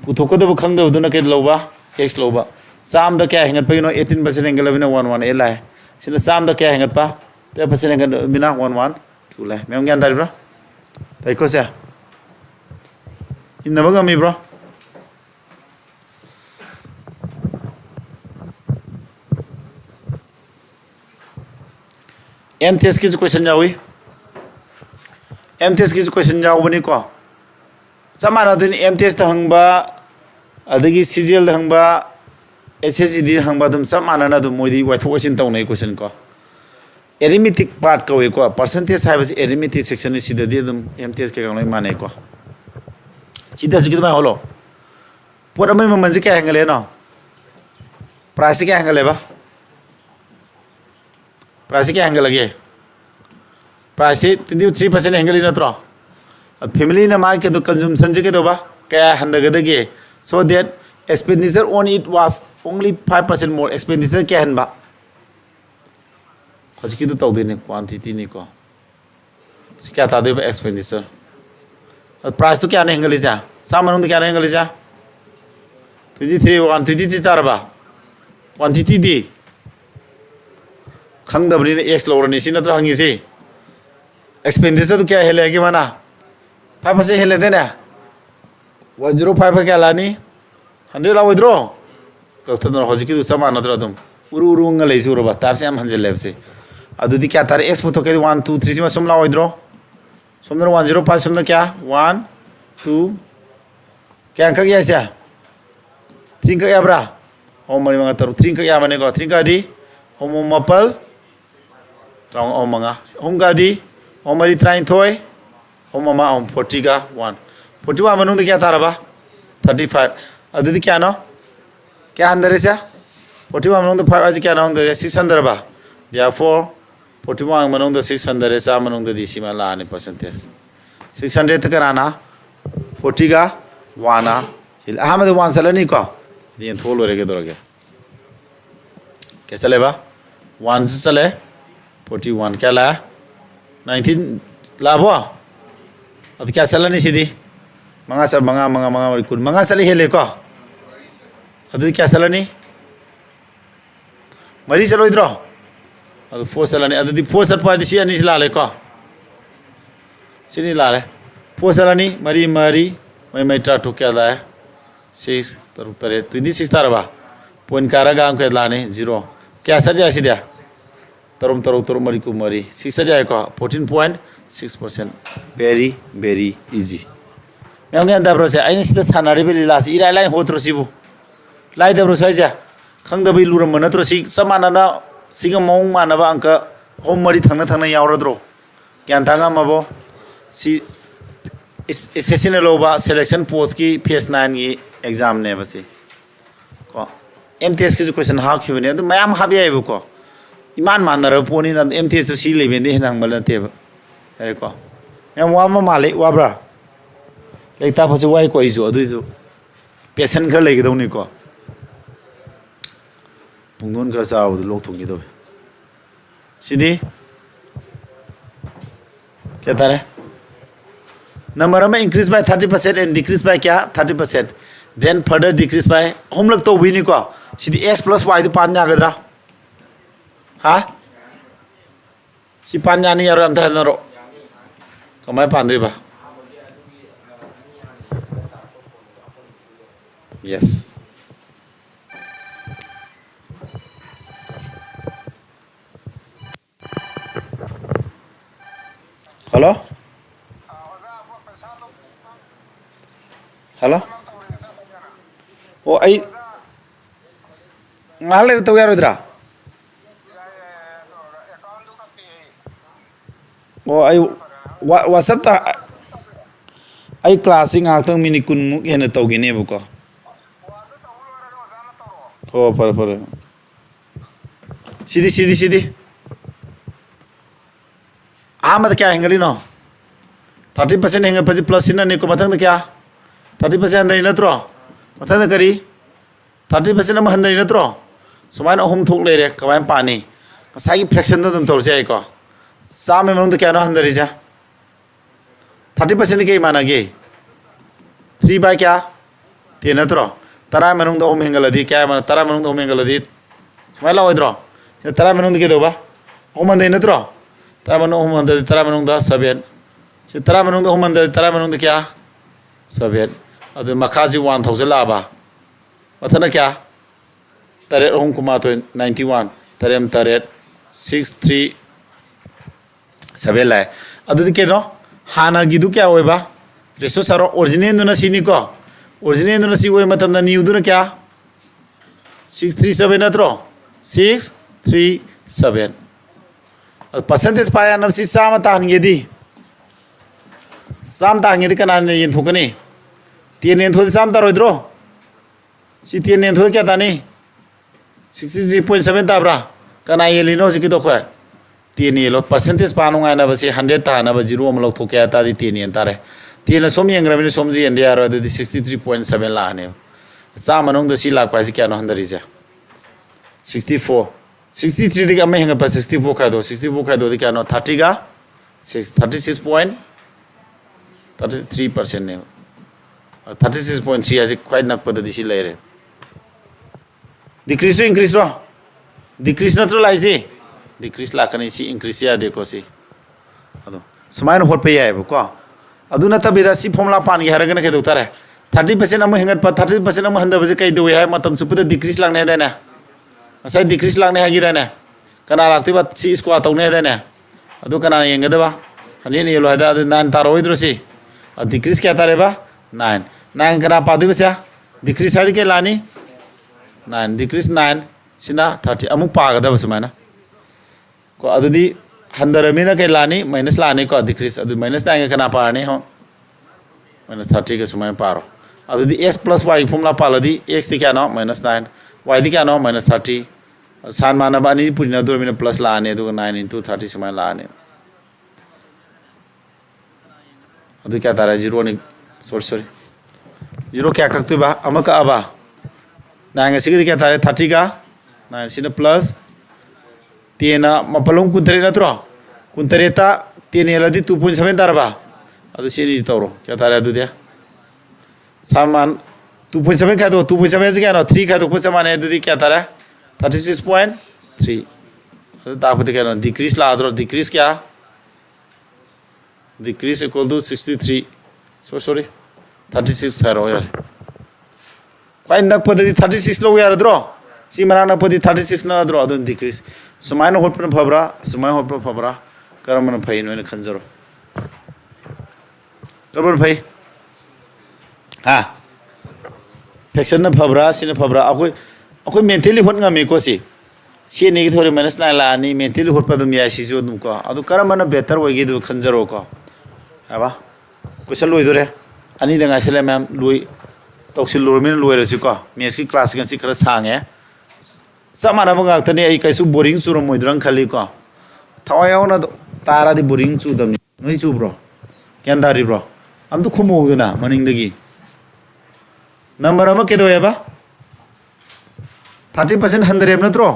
puthok da khang da duna ke loba x loba sam da kya hingat pa 18% angle bina 11 elai sila sam da kya hingat pa 10% angle bina 11 chulai mem gyan dari bro tai ko sia inna baga mi bro MTS ki question jawi MTS की question जाओ बनी को समाना दिन MTS ता हंगबा अदगी CGL हंगबा SSGD हंगबा तुम समाना ना तुम मोदी वाइथो क्वेश्चन ताऊ नहीं क्वेश्चन को arithmetic part को एक को percentage है बस arithmetic section ने सीधा दिया तुम MTS के कागज माने को सीधा सीधा तुम्हें होलो पूरा में मंजिल क्या हैंगले ना प्राइस क्या हैंगले बा प्राइस क्या हैंगल लगे price 23% angle in throw family ना मार्क के तो कंज्यूमशन के तो बा क्या हंदगदगे so that expenditure on it was only 5% more expenditure क्या हन बा कुछ की तो ताऊ देने क्वांटिटी नहीं को क्या था दे expenditure और प्राइस तो क्या नहीं एंगल जा सामान तो क्या नहीं एंगल जा 23 तार बा क्वांटिटी दी खंग दबनी ने x लोरनी सी न तो हंगी सी एक्सपेंडिचर तो क्या है लेगी माना 5% है लेते ना 105 क्या लानी 100 लाओ इधरो कस्टमर तो हज़ की तो सामान अतरा तुम उरु उरु अंगल ऐसे उरबा ताप से हम हंजल लेब से अदुदी क्या तारे एक्स पुतो के 1 2 3 से सुम लाओ इधरो सुमदर 105 सुमदर क्या 1 2 क्या अंक क्या ऐसा 3 का क्या बरा ओम मरी मंगा तरु 3 का क्या मने को 3 का दी ओम मपल राउंड ओम मंगा ओम का दी ओम मरी ट्राइन थोय ओम ममा ओम 40 का 1 41 मनुंग क्या था रबा 35 अदुदी क्या नो क्या अंदर है सा 41 मनुंग 5 आज क्या नो 600 बा therefore 41 मनुंग 600 है सा मनुंग दिसी माला आने परसेंटेज 600 तक कराना 40 का 1 आ हिल अहमद 1 सलनी को दिन थोल वरे के दोगे कैसे लेबा 1 से चले 41 क्या ला 19 लाभो ꯑꯗꯨ ꯀꯌꯥ ꯆꯠꯂꯅꯤ ꯁꯤꯗꯤ ꯃꯉꯥ ꯆꯠ ꯃꯉꯥ ꯃꯉꯥ ꯃꯉꯥ ꯃꯔꯤ ꯀꯨꯟ ꯃꯉꯥ ꯆꯠꯂꯤ ꯍꯦꯜꯂꯦꯀꯣ ꯑꯗꯨꯗꯤ ꯀꯌꯥ ꯆꯠꯂꯅꯤ ꯃꯔꯤ ꯆꯠꯂꯣꯏꯗ꯭ꯔꯣ ꯑꯗꯨ 4 ꯆꯠꯂꯅꯤ ꯑꯗꯨꯗꯤ 4 ꯆꯠꯄ ꯍꯥꯏꯗꯤ ꯁꯤ ꯑꯅꯤꯁꯤ ꯂꯥꯜꯂꯦꯀꯣ ꯁꯤꯅꯤ ꯂꯥꯜꯂꯦ 4 ꯆꯠꯂꯅꯤ ꯃꯔꯤ ꯃꯔꯤ ꯃꯔꯤ ꯃꯔꯤ ꯇꯔꯥꯇꯔꯨꯛ ꯀꯌꯥ ꯂꯥꯛꯑꯦ 6 ꯇꯔꯨꯛ ꯇꯔꯦꯠ 26 ꯇꯥꯔꯕ ꯄꯣꯏꯟ ꯀꯥꯔꯒ ꯑꯃꯨꯛ ꯂꯥꯛꯑꯅꯤ 0 ꯀꯌꯥ ꯆꯠ ꯌꯥꯏ ꯁꯤꯗꯤ ꯇꯔꯨꯛ ꯇꯔꯨꯛ ꯇꯔꯨꯛ ꯃꯔꯤ ꯀꯨꯟꯃꯔꯤ 6 ꯆꯠ ꯌꯥꯏꯀꯣ 14.6% very very easy ꯃꯌꯥꯝ ꯒ꯭ꯌꯥꯟ ꯇꯥꯕ꯭ꯔꯣꯁꯦ ꯑꯩꯅ ꯁꯤꯗ ꯁꯥꯟꯅꯔꯤꯕ ꯂꯤꯂꯥꯁꯤ ꯏꯔꯥꯏ ꯂꯥꯏ ꯍꯣꯠꯇ꯭ꯔꯣ ꯁꯤꯕꯨ ꯂꯥꯏꯗꯕ꯭ꯔꯣ ꯁ꯭ꯋꯥꯏꯁꯦ ꯈꯪꯗꯕꯩ ꯂꯨꯔꯝꯕ ꯅꯠꯇ꯭ꯔꯣ ꯁꯤ ꯆꯞ ꯃꯥꯟꯅꯅ सिगा मौंग मानबा अंक होम मरी थंगना थंगना यावरद्रो ग्यान तांगा मबो सी एसएससी ने लोबा सिलेक्शन पोस्ट की फेस 9 की एग्जाम ने बसी को एमटीएस की जो क्वेश्चन हाउ खिबने तो मयाम हाबि आइबो को इमान मानर पोनी ना एमटीएस सी लेबेंदे हनांगबल नतेब अरे को यम वामा माले वाब्रा लेता फसे वाई को इजो अदुइजो पेशेंट खर लेगदौनी को पुंगदोन खर चावद लोक थोंगिदो सिदी क्या तारे नंबर में increase by 30% and decrease by क्या 30% देन फर्दर डिक्रीज बाय हम लोग तो भी नहीं को सिदी s plus y तो पान जागदरा हाँ सी पान जानी यार अंत है नरो कमाई पान दे बा यस हेलो हेलो ओ आई माले तो यार इधर ओ आई व्हाट्सएप ता आई क्लासिंग आतंग मिनी कुन मुक हेन तौगिने बको ओ पर सीधी सीधी सीधी आमद क्या हेंगली नो 30% हेंगे पजी प्लस सिना ने को मथंग क्या 30% हंदई नत्रो मथंग करी 30% म हंदई नत्रो सुमाइन अहुम थोक लेरे कमाय पानी कसाई फ्रैक्शन दम तोरसे आई को सामे मनुंग क्या नो हंदरी जा 30% के माना गे 3 बाय क्या 10 नत्रो तरा मनुंग दो हेंगलदी क्या माना तरा मनुंग दो हेंगलदी सुमाइ लावद्रो तरा मनुंग के दोबा अहुम हंदई नत्रो तरा मनुंग अहुम हंदई तरा मनुंग दा 7 से तरा मनुंग अहुम हंदई तरा मनुंग क्या 7 अदु मखाजी 1000 लाबा मथना क्या तरे अहुम कुमातो 91 तरेम तरे 637 लाए अदु के नो हाना गिदु क्या होइबा रेसो सारो ओरिजिनल दुना सिनी को ओरिजिनल दुना सी होय मतमना न्यू दुना क्या 637 नत्रो 637 परसेंटेज पाया नमसी साम तानगेदी साम तांगेदी कनाने यंथोकनी 10 यंथोदी साम तारोइद्रो सी 10 यंथोदी क्या तानी 63.7 ताब्रा कना येलिनो सिकी तो खोय 10 येलो परसेंटेज पानु गायना बसी 100 ताना ब 0 अम लौथोके तादी 10 यन तारे 10 सोम यंग्रबिनी सोम जी यंदे यारो दि 63.7 लाने सा मनोंग द सी लाख पासी क्या नो हंदरीजा 64 63 दिगा में हेंगा पर 64 का दो 64 क्या नो 30 का 36.33% ने 36.3 आज क्वाइट नक पद दिसी ले रे डिक्रीज इंक्रीज रो डिक्रीज नत्रो लाइसी डिक्रीज लाकनी सी इंक्रीज या देखो सी अदो सुमाइन होट पे याय को अदु नत बेदा सी फॉर्मुला पान के हरगन के दोतारे 30% अम हेंगत पर 30% अम हंद बजे कई दो है मतम सुपद डिक्रीज लांगने देना असै डिक्रीज लांगने हागी देना कना लाक्ति बा सी स्क्वायर तौने देना अदु कना येंगदबा हने ने लो हदा 9 तारोइद्रो सी डिक्रीज क्या तारेबा 9 9 कना पादु बसा डिक्रीज हादी के लानी 9 डिक्रीज 9 सिना 30 अमु पागदबा सुमाना को अदुदी हंदरमिना के लानी माइनस लानी को डिक्रीज अदु माइनस 9 कना पारने हो माइनस 30 के समय पारो अदुदी s plus y formula Paldi x दी क्या नो माइनस 9 y दी क्या नो माइनस 30 सान मानबा नि पुरिना दोरमिना प्लस लाने दु 9 into 30 समय लाने अदु क्या तारा 0 नि सॉरी 0 क्या कक्तु बा अमका अबा नांगे सिगि क्या तारे 30 का 9 सिना प्लस 10 मपलुंग कुंतरे नत्रो कुंतरेता 10 हेलदी 2.7 तारबा ꯑꯗꯨ ꯁꯤꯅꯤ ꯇꯧꯔꯣ ꯀꯌꯥ ꯇꯥꯔꯦ ꯑꯗꯨꯗꯤ ꯁꯥꯃꯥꯟ 2.7 खादो 2.7 से क्या ना 3 खादो कुछ समान है तो क्या तारा 36.3 तो ताकत क्या ना डिक्रीज ला दो डिक्रीज क्या डिक्रीज इक्वल टू 63 सॉरी 36 है रो यार कोई नक पद्धति 36 लोग यार द्रो सी मना नक पद्धति 36 ना द्रो अदन डिक्रीज सुमाइन होट पर फबरा सुमाइन होट पर फबरा करम मन फाइन मैंने खंजरो करम फाइन हाँ फ्रैक्शन न फबरा सिन फबरा अखोई मेंटली होट ngam ko si ni thore minus 9 la ni mentally होट पदम या si जो दum को अदु करम मन बेटर होगी दु खंजरो को हबा क्वेश्चन लोइ दोरे अनि दंगा सेले मैम लोइ तौसिल लोरमिन लोइ रसि को मेस की क्लास गंसि खरा सांगे समाना बंगा तने आई कैसु बोरिंग चुरो मोइद्रंग खाली को थावायाव न तारा दि बोरिंग चु दम नोइ चु ब्रो क्यान दारि ब्रो हम तो खुमौदना मनिंग दगी नंबर अमा केदो याबा 30% हंदर एब नत्रो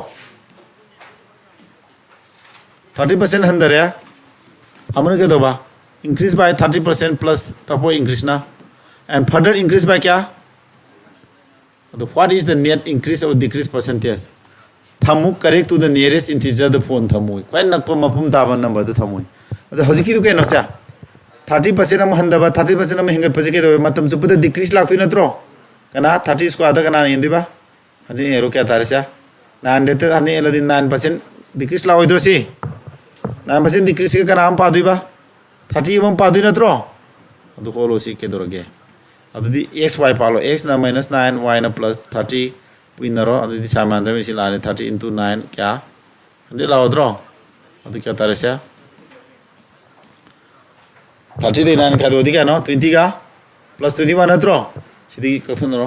30% हंदर या अमन केदो बा increase by 30% plus tapo increase na and further increase by क्या what is the net increase or decrease percentage thamu correct to the nearest integer the phone thamu kwai nakpa mapum daba number the thamu ado hojiki du keno cha 30% am handaba 30% am hingat paje ke do matam chu pada decrease lak tu natro kana 30 square da kana indi ba ani ero kya tar cha 9 det ani eladi 9% decrease la oidro si 9% decrease ke kana am pa dui ba 30 am pa dui natro adu holo si ke dorage adu di x y palo x na minus 9 y na plus 30 puinaro adu di samandra mi si la 30 into 9 kya andi la odro adu kya tar cha 30 de 9 ka do di ka no 20 ka plus 21 natro sidi kathunro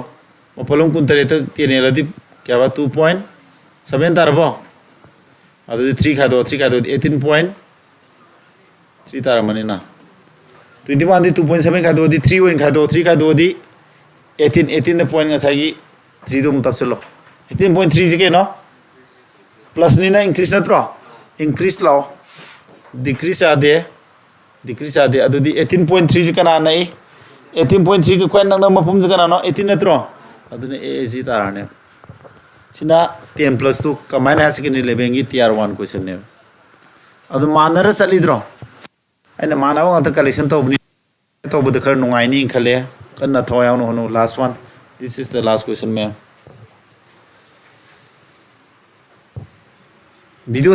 mapolong kun tare ta tiene ladi kya ba 2.7 tarbo adu 3 ka do 18.3 tar mani na 21 di 2.7 ka do di 3 win ka do 3 ka do di 18 the point nga sagi 3 do mutab chalo 18.3 ji ke no plus ni na increase natro increase law decrease ade adu di 18.3 ji kana nai 18.3 ke kwen nang mapum ji kana no 18 natro adu ne a ji tarane sina 10 plus 2 combine has ke ni lebengi tier 1 question ne adu manara salidro aina manawa ngata collection to bni to bud khar nungai ni khale kanna thoyaw no no last one this is the last question ma'am video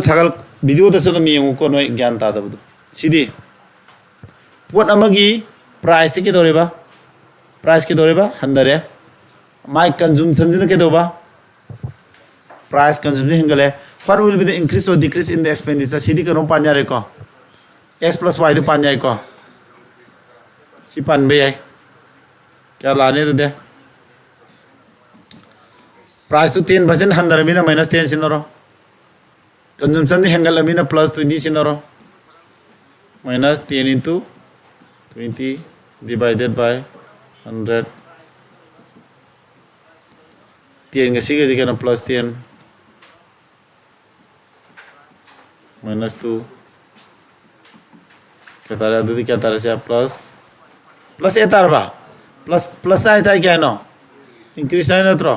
da sa mi ko no gyan ta da budu sidi pot amagi price ke doreba handare my consumption jina ke doba price consumption hingale what will be the increase or decrease in the expenditure sidi ko no panya re ko x plus y to panya ko si pan be ai kya lane to de price to 10% handare mina minus 10 sinoro consumption hingale mina plus 20 sinoro minus 10 into 20 divided by 100 10 ga sige dikana plus 10 minus 2 kya tara se plus A tarba plus ai thai kya no increase ai natro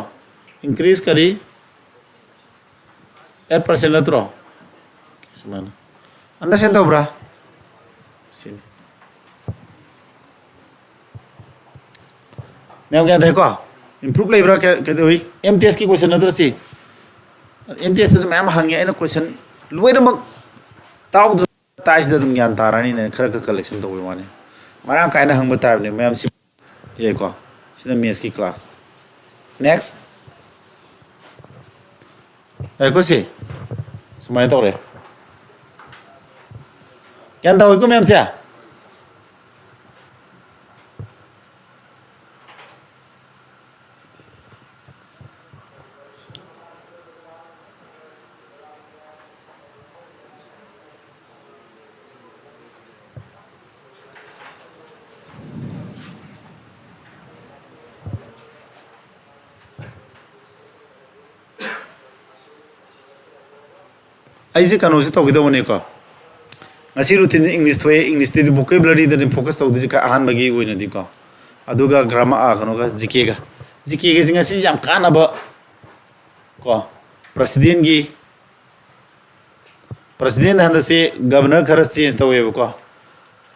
increase kari 8% natro semana understand to bra sini मैं क्या देखो improve ले बरा क्या कहते हुई MTS की question नतर सी MTS तो मैम हंगे है ना क्वेश्चन लुए नमक ताऊ दो ताइज दे तुम ज्ञान तारानी ने खर खर कलेक्शन तो हुई माने मारा काय ना हंग बताया ने मैम सी ये को सिना मेस की क्लास नेक्स्ट अरे को सी सुमाय तो रे ज्ञान ताऊ को मैम से ऐसे कनो से तो किधर बने को ngasi routine English thoe English the vocabulary the focus to the ahan bagi oina di ko aduga grammar kano ga GK ga ngasi jam kana ba ko president handa se governor khara change to we ko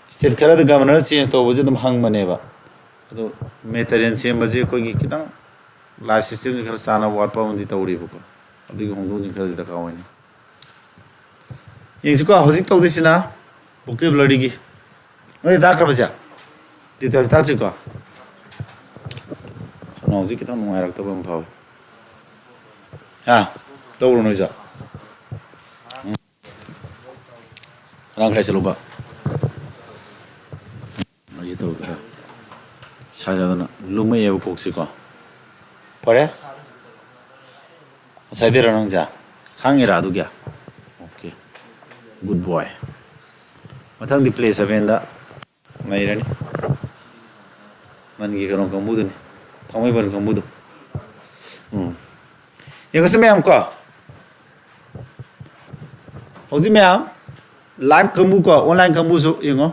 state khara the governor change to was dum hang mane ba adu metarian sem baje ko gi kitang life system khara sana wat pa undi tawri ko adu hongdo ni khara da ka wani yin ko hojik to disina vocabulary gi oi da khara baja ti ta ta ko no ji kitang no arak to bam phaw ha to no ja rang khai chalo ba ai to ka sa ja na lumai ya ko si ko pare sai de rang ja khang ira du kya okay good boy mathang di play 7 da mai rani man gi kan ko mudu ni thomai ban ko mudu ye ko se me am ko hoji me am live kambu ko online kambu so yengo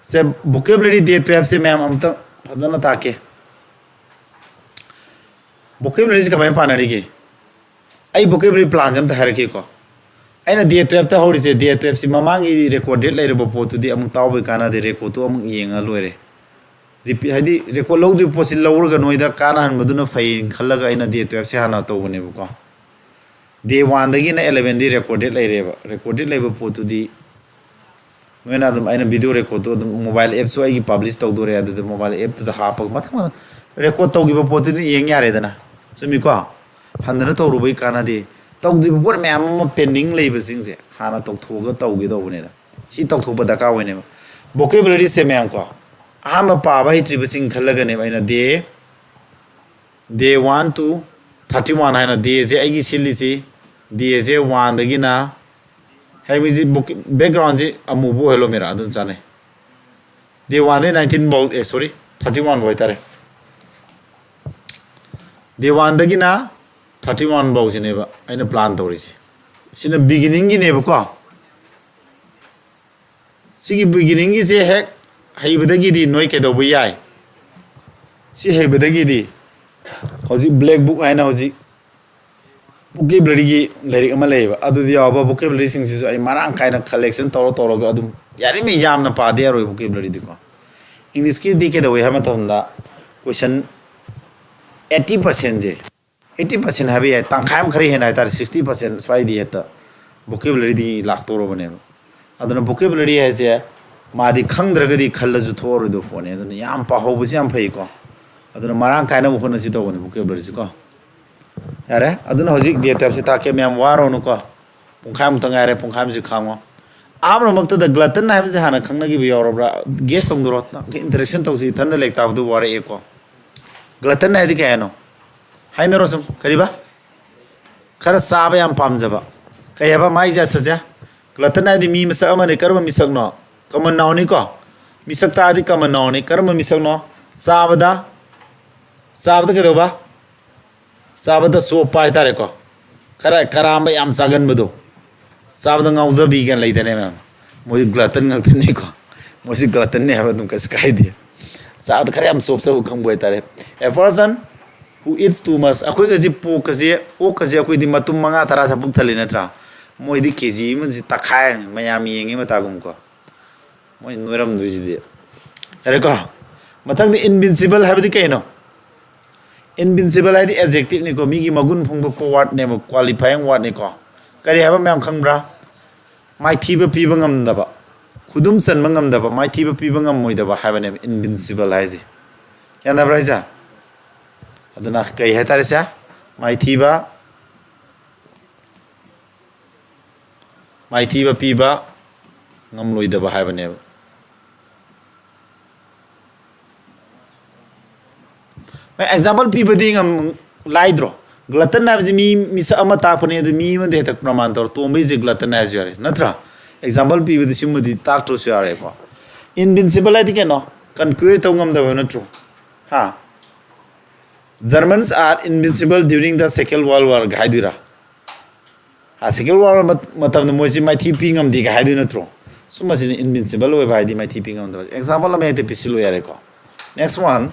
se vocabulary de 12 se ma'am amta phadana take vocabulary ka bai panari ke ai vocabulary plan jam ta harake ko aina de 12 ta hori se de 12 si mamangi recorded lai rebo potu di amung taw bai kana de record to amung yenga loire repeat hadi record log di posil lawur ga noida kana han maduna fai khallaga aina de 12 se hana to bune ko Day 1 dagi na 11 di recorded lai reba recorded lai ba potu di when adam aina video record to mobile app so ai publish to do re adu mobile app to ha pa mathama record to gi ba potu di yeng yare dana sumi ko handana to ru bai kana di to di bor me am pending lai ba sing se hana to thu ga to gi do ne da si to thu ba da ka we ne vocabulary se me am ko ama pa ba hitri ba sing khalaga ne aina day 1 to 31 aina day je ai gi silli si day je 1 dagi na hai mi ji background ji amu bo hello mera adun chane day 1 de 19 bol sorry 31 boy tare day 1 dagi na 31 bol jine ba aina plan to ri si sina beginning gi ne ba ko sigi beginning gi je hek hai badagi di noi ke do bu yai si hai badagi di hoji black book aina hoji vocabulary gi lyric ama leba adu dia ba vocabulary sing si ai marang kaina collection toro ga adum yari me yam na pa de ro vocabulary di ko english ki di ke do we hama tonda question 80% je 80% habi ai tang kham khari hena tar 60% swai di eta vocabulary di lak toro bane aduna vocabulary hai se ma di khangdra ga di khalla ju thor do phone aduna yam pa ho bu yam phai ko aduna marang kaina bu khona si to bane vocabulary ji ko yare aduna hojik dia tap si take me am waro nu ko pungkham tang yare pungkham ji khango amro makta da glutton na je hana khangna gi bi yorobra guest tong durot na interaction to si thanda lek ta du ware e ko glutton na di ka no haina rosum kariba khara saba yam pamjaba kayaba mai ja tsaja glutton na di mi masa amane karma misak no common noun ni ko misak ta di common noun ni karma misak no sabada ke do ba sabada so pai tare ko khara karamba yam sagan bado sabada ngauza bi gan lai dane ma'am moi glutton ngakten ni ko moi si glutton ne ha dum ka sky dia sad khara yam sop sa kham boy tare a person who eats too much akoi ga ji po ka je o ka je akoi di matum manga tara sa puk thali na tra moi di kg man ji takhai mayam yengi mata gum ko moi noiram du ji de are ko mathang di invincible ha di kaino invincible है adjective ni ko mi gi magun phong dok word ne qualifying word ni ko kari haba myam khangbra mai thiba piba ngam da ba khudum san mangam da ba mai thiba piba ngam moi da ba haba ne invincible hai ji yana bra ja aduna kai hai tare sa mai thiba piba ngam loi da ba haba ne example people ding laidro glutton na mi misa ama ta pone de mi ma de tak praman tor to me je glutton as yare natra example people de simudi tak to yare ko invincible I think no conquer to ngam da na true ha Germans are invincible during the second world war gaidura Civil War matam the moisi my tipping on the guy do not throw. So much invincible way by the my tipping on the example of the Pisilu Erico. Next one.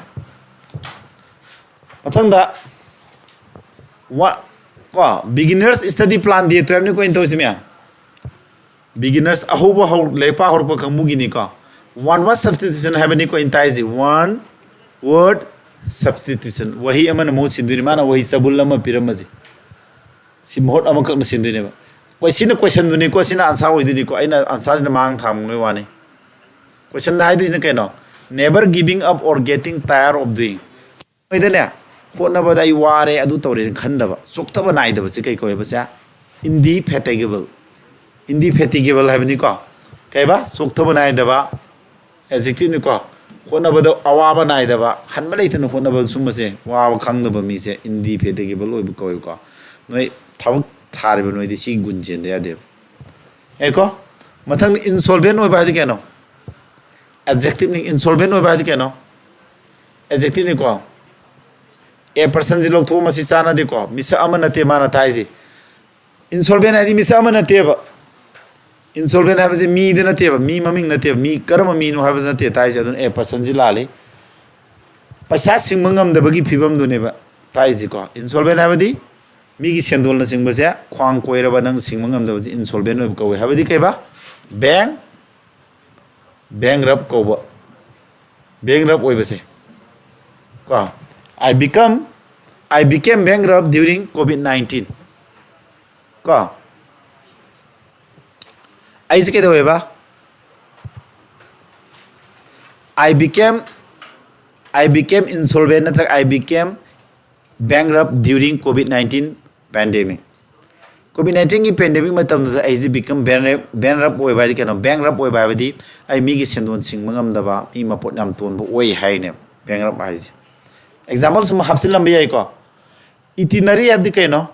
Matanda what beginners study plan the 12 ko into simia. Beginners ahoba how lepa or Kamuginico. One word substitution have any cointize one word substitution. Wahi aman most in the Rimana, Wahi Sabulama Piramazi. Simhot Amakam Sindineva. Question to Nico, answer with Nico, and answers the man Tamwani. Question the idea in the cano. Never giving up or getting tired of doing. Wait there. What about I ware adutor in Kandava? Soktaba night of Sikaiko, indefatigable. Indefatigable have Nico. Kaiba, Soktaba night as it in the car. What about the Awaba night of Hanmalatan, what about Sumase, wow, Kandaba mise, indefatigable, because no. Terrible no the sea good gen there. Echo Matang insolvent no by the cano. Adjective insolvent no by the cano. Adjective Nico. A person is looked to Masisana de co. Miss Amanate Manatize. Insolvent had Miss Amanateva. Insolvent has a me the native, me mumming native, me Karamamino have a native a person zilali. Passing mungum the buggy pibum do never. Taizico. Insolvent have the Migi Sandol sing was there, Quang Quairaban singing them was insolvent of go. Have a decaba? Bankrupt cover. Bankrupt over. I became bankrupt during COVID-19. Go. I say the I became insolvent. I became bankrupt during COVID-19 pandemic. COVID-19 pandemic matam I become bankrupt by the kind of bankrupt by the I make it send on sing mangam daba ima put nam tone way high name bankrupt eyes. Examples of Hapsilam Biaco itinerary of the cano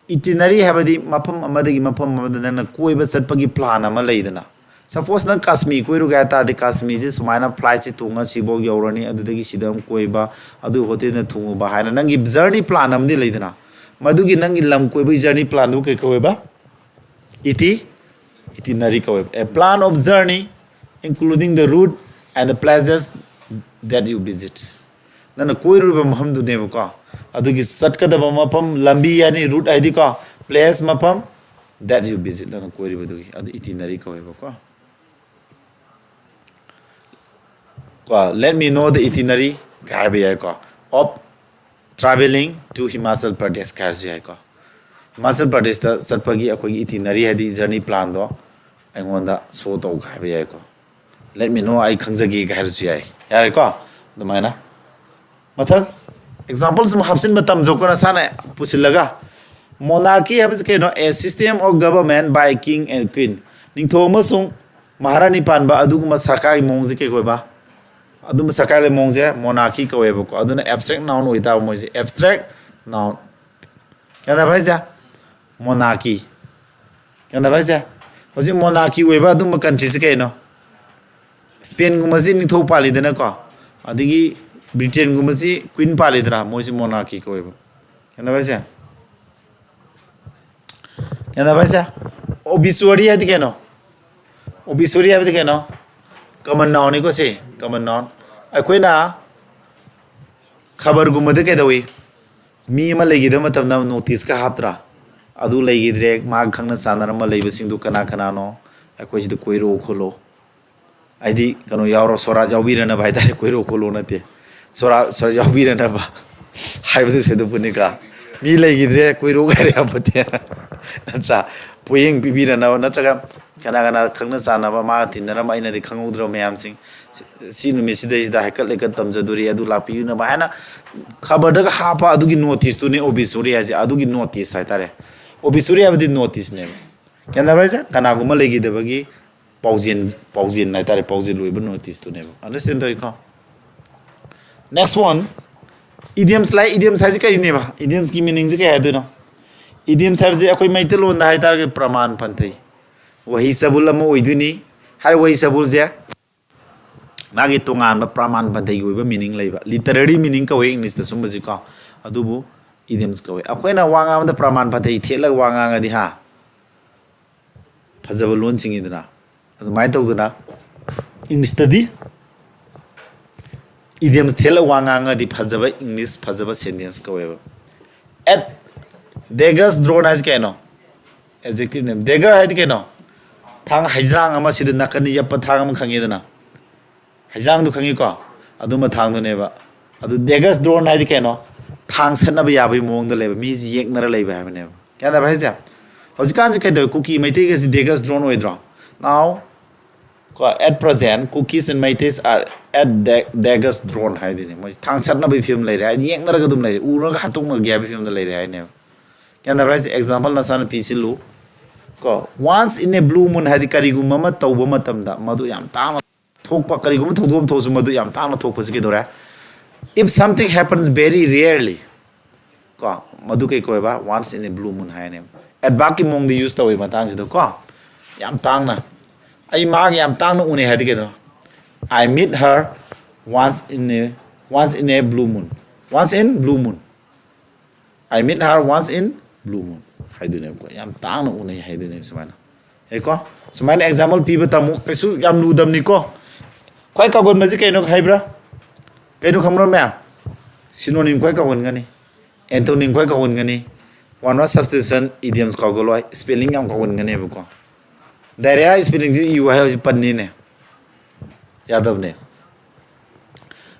itinerary have the mapam amadi mapam than a quiver setpagi plan a maladana. Suppose not Kasmi, Kuirugata, the Kasmi, Sumana flights to Sibo Yorani, and the Sidam Kuiba, Adu Hotel to behind and Nangi journey plan of the Ladana. Madugi Nangi Lam Kuiba journey plan, Luke Koeba. Itinerary Koeb. A plan of journey, including the route and the places that you visit. Then a Kuiru Mahamdu Nevuka. Adugi Satkada Mapam, Lambi any route Idika, place Mapam that you visit. Then a Kuiru, itinerary Koeba. Let me know the itinerary of traveling to Himachal Pradesh. Himachal Pradesh the Satpagi itinerary had the journey plan though. I want that so to let me know I Kanzagi Garzi. Yariko, the mana. Matan examples of Hapsin Matam Zokona Sana Pusilaga. Monarchy happens a system of government by king and queen. Ning Thomasung Maharani Panba Aduguma Sakai Monzike Goba. Adum Sakale Monze, monarchy coevo, Aduna abstract noun without Moise, abstract noun. Canavaza monarchy. Canavaza was in monarchy weva dum countries cano. Spain Gumazin to Palidanaco. Adigi Britain Gumazi, Queen Palidra, Moise monarchy coevo. Canavaza Canavaza Obituary at the cano. Obituary at the cano. Common noun, you say, common noun. A quena Kabar Gumadeke, me Malay, the Matam notice Kahatra. Adu lay drag, Mag Kana Sanama labelsing to Kanakanano, a question the Quero Colo. I did Kano Yaro Sora Jawirana by that Quero Colonate. Sora Jawirana. I was the Punica. Me lay drag Quero Gariapatia. Natra, Puying Bibirana, Natraga. Kanagana Kanasana Martin, the Ramina the Kangudro Mamsing, Sinu Messides, the Hackle Tamzaduri, Adulapi, Unabana, Kabada Hapa, Adugi notice to Obisuri as Adugi notice, Satare. Obisuri have the notice name. Can the Reza? Kanaguma Legi the Bagi, Pausian, Natare Pausi, we will notice to never. Understand the icon? Next one idioms like idioms has a never. Idioms give meanings I don't know. Idioms have the Aquimatel on the high target Praman Pante. Wahi Sabulamo Iduni, how way Sabulzia Nagitungan, but Praman Pante, meaning labor. Literary meaning away English the Sumbazika, Adubu, idioms kawe akoina wanga amda praman pathai thela wanga ngadi ha phajaba lon chingidna adu mai tawduna English study idioms thela wanga ngadi phajaba English phajaba sentence kawe at daggers drawn as keno adjective name dagger hai keno thang haijrang ama sid nakani yapa thang am khangidna haijrang du khangi ko aduma thang du neba adu daggers drawn hai keno thang sanaba yabai mong da leba mi yeknara leba ha ne kya da bhai ja hojikan je kai cookie maite ke daggers drawn oidro now at present cookies and maites are at daggers drawn hai dine mo thang sanaba film lai ra yeknara ga dum lai ura ga hatung ma gya film da lai ra ne kya da bhai example na san pisilu ko once in a blue moon hadi karigum mama tawba matamda madu yam ta thokpa karigum thodom thosu madu yam ta na thokpa sike dora if something happens very rarely ko madu ke koiba once in a blue moon hai ne at baki mong the use tawi matang sido ko yam tang na ai ma yam tang na une hadi ke do I meet her once in a blue moon once in blue moon I meet her once in blue moon haidune ko yam tang na unai haidune sumana he ko sumana example piba tamu kesu yam ludam ni ko khoi ka gon maji kaino haibra kaino khamro me synonym khoi ka gon ngani antonym khoi ka gon ngani one word substitution idioms ka goloi spelling yam ka gon ngani bu ko direct spelling ji you have panni ne yadav ne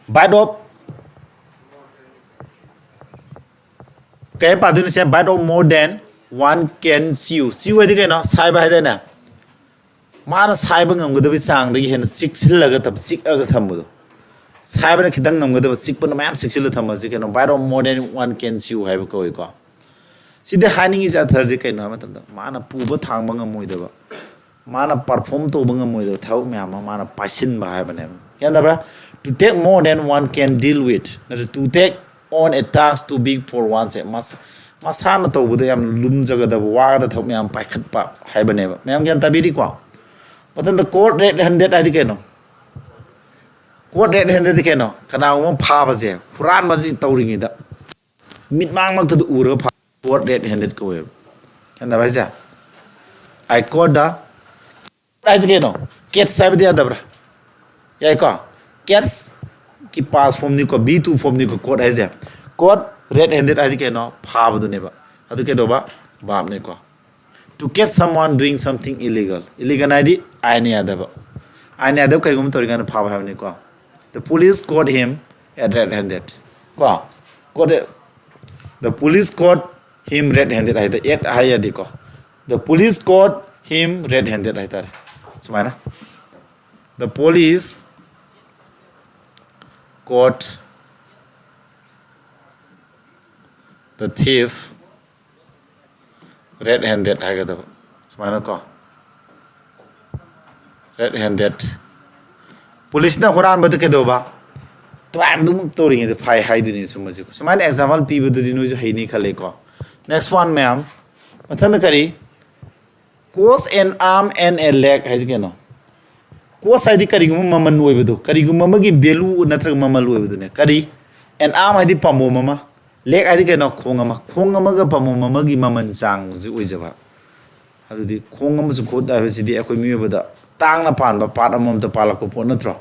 bite of kaya padun se bite of more than one can sew hadi kaino saiba hai na mana saiba ngam gadabi sang dagi hen sikchillaga tab sikaga thambudo saiba na khidang ngam gadaba sikpana mayam sikchilla thamma ji kaino bite of more than one can sew hai ba koi ko side haning is athar ji kaino matam mana puba thangba ngam moidaba mana perform to bangam moido thau myam mana pasin ba hai bane yanda bra to take more than one can deal with to take on a task too big for oneself masana tawbuda yam lum jagada wada thok myam paikhat pa haibane ba myam gyan tabiri ko patan the court red handed adi keno court red handed keno kana um pha ba je quran ma ji tawringi da mit mang mak tu ura pha court red handed ko we kanda ba ja I caught the prize keno cat sabe dia dabra yai ko cats ki pass form ni ko b2 form ni ko court hai ja court red handed adi keno phabadu ne ba adu ke do ba bab ne ko to catch someone doing something illegal adi aini adaba kai gum tori gan phab ha ne ko the police caught him at red handed ko the police caught him red handed ai the yet hai adi ko the police caught him red handed ai tar sumana the police caught the thief red handed hagada sumana ko red handed police na horan badu ke do ba to am dum tori ngi phai hai dini sumaji ko sumana example pi badu dinu jo haini khale ko next one ma'am mathana kari cause an arm and a leg hai ke no cause hai di kari gum maman oi badu kari gum mama gi value natra mamal oi badu ne kari an arm hai di pamo mama leg adi ke no khongama ga pamoma gi maman chang ji oijaba adudi khongama su khod da si di akoi mi bada tang na pan ba pat amom ta palak ko pon natro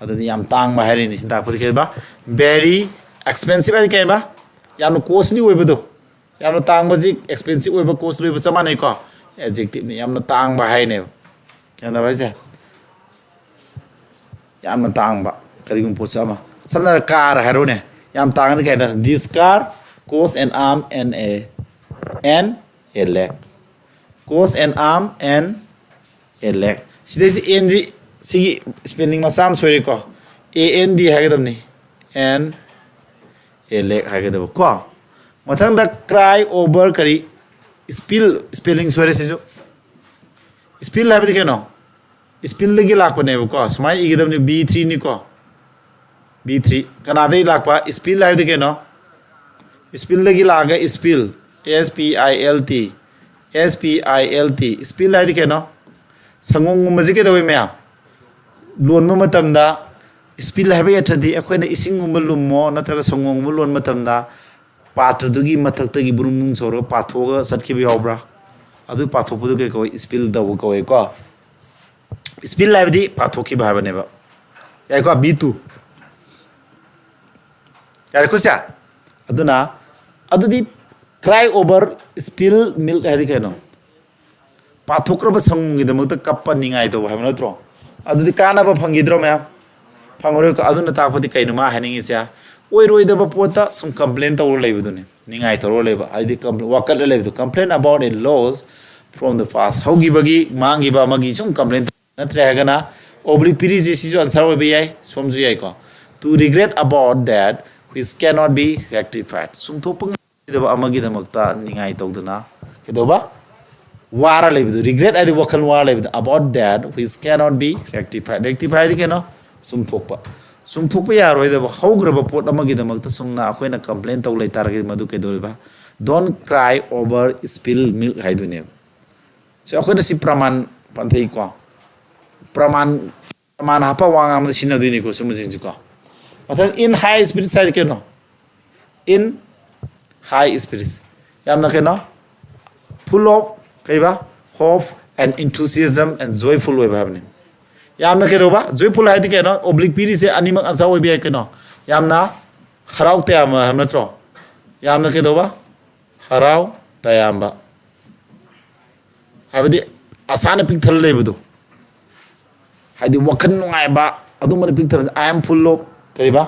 adudi yam tang ba hari ni sinta phud ke ba very expensive adi ke ba yam costly oibado yam tang ba ji expensive oiba costly oiba chama nei ko adjective ni yam tang ba hai ne kya da ba ja yam tang ba kari gum po sama samna car haro ne yam tang the kaida this car costs an arm and a leg costs an arm and a leg sidai en ji sigi spelling masam sori ko and hagadam ni and a leg hagadam ko mathang da cry over kari spelling sori se jo spill habi ke no spill lagi lak pa ne ko smai igidam ni b3 ni ko b3 kanadai lakpa spill hai de ke no spill lagi laga spill spilt spill hai de ke no sangong maji ke doi me lon ma matam da spill hai ba yathadi akhoi na ising lummo natraga sangong lon matam da पात्रदुगी मथक्तगी बुरुमुंग सोर पाथोगा सटखिब यावब्रा अदु पाथोपदु के कोई spill दव कोई को spill लाइबदी पाथोखि भाबनेबा याको B2 यार खुशा अदुना अदुदी cry over spill milk हादि केनो पाथोक्रब संगी दमक कप्प निंगाय तो भाबन नत्रो अदुदी कानाबा फंगिद्रो मया फंगरो अदुना तापदि कैनो मा हानिंगिसा ओइ रोइदबा पोता सम कंप्लेन तौर लेबदुने निंगाय तौर लेबा आइदि वाकल लेबदु complain about in laws from the past हौगिबगी मांगिबा मगी सम कंप्लेन नत्रे हगना ओब्लिक पिरिजि सिजु आंसर होबे याय सोमजु याय को to regret about that which can not be rectified सुमथोपंग दबा अमगी दमकता निंगाय तौदना केदोबा वारा लेबदु रिग्रेट आइदि वखल वारा लेबदु about that which can not be rectified rectified केनो सुमथोपा सुमथोपा यारोइदबा हौग्रबा पोट अमगी दमकता सुमना अखोइना कंप्लेन तौ लै तारगे मदु केदोबा don't cry over spill milk हाइदुने सो अखोइना सि प्रमाण पंथै को प्रमाण प्रमाण हापा वांगाम सिनदुनि को सुमजिंजु को मतलब इन हाई स्पिरिट साइड केनो इन हाई स्पिरिट्स यामना केनो फुल ऑफ कइबा hope and enthusiasm and joyful way भाबने यामना केदोबा जॉयफुल हाइदि केनो ओब्लिक पिरि से अनिमक आंसा ओइ बिया केनो यामना हराव तयाम हमनत्रो यामना केदोबा हराव तयामबा हाबदि आसाना पिकथल लेबदो हाइदि वखन नुंगायबा अदुमन पिकथल आई एम फुल ऑफ कइबा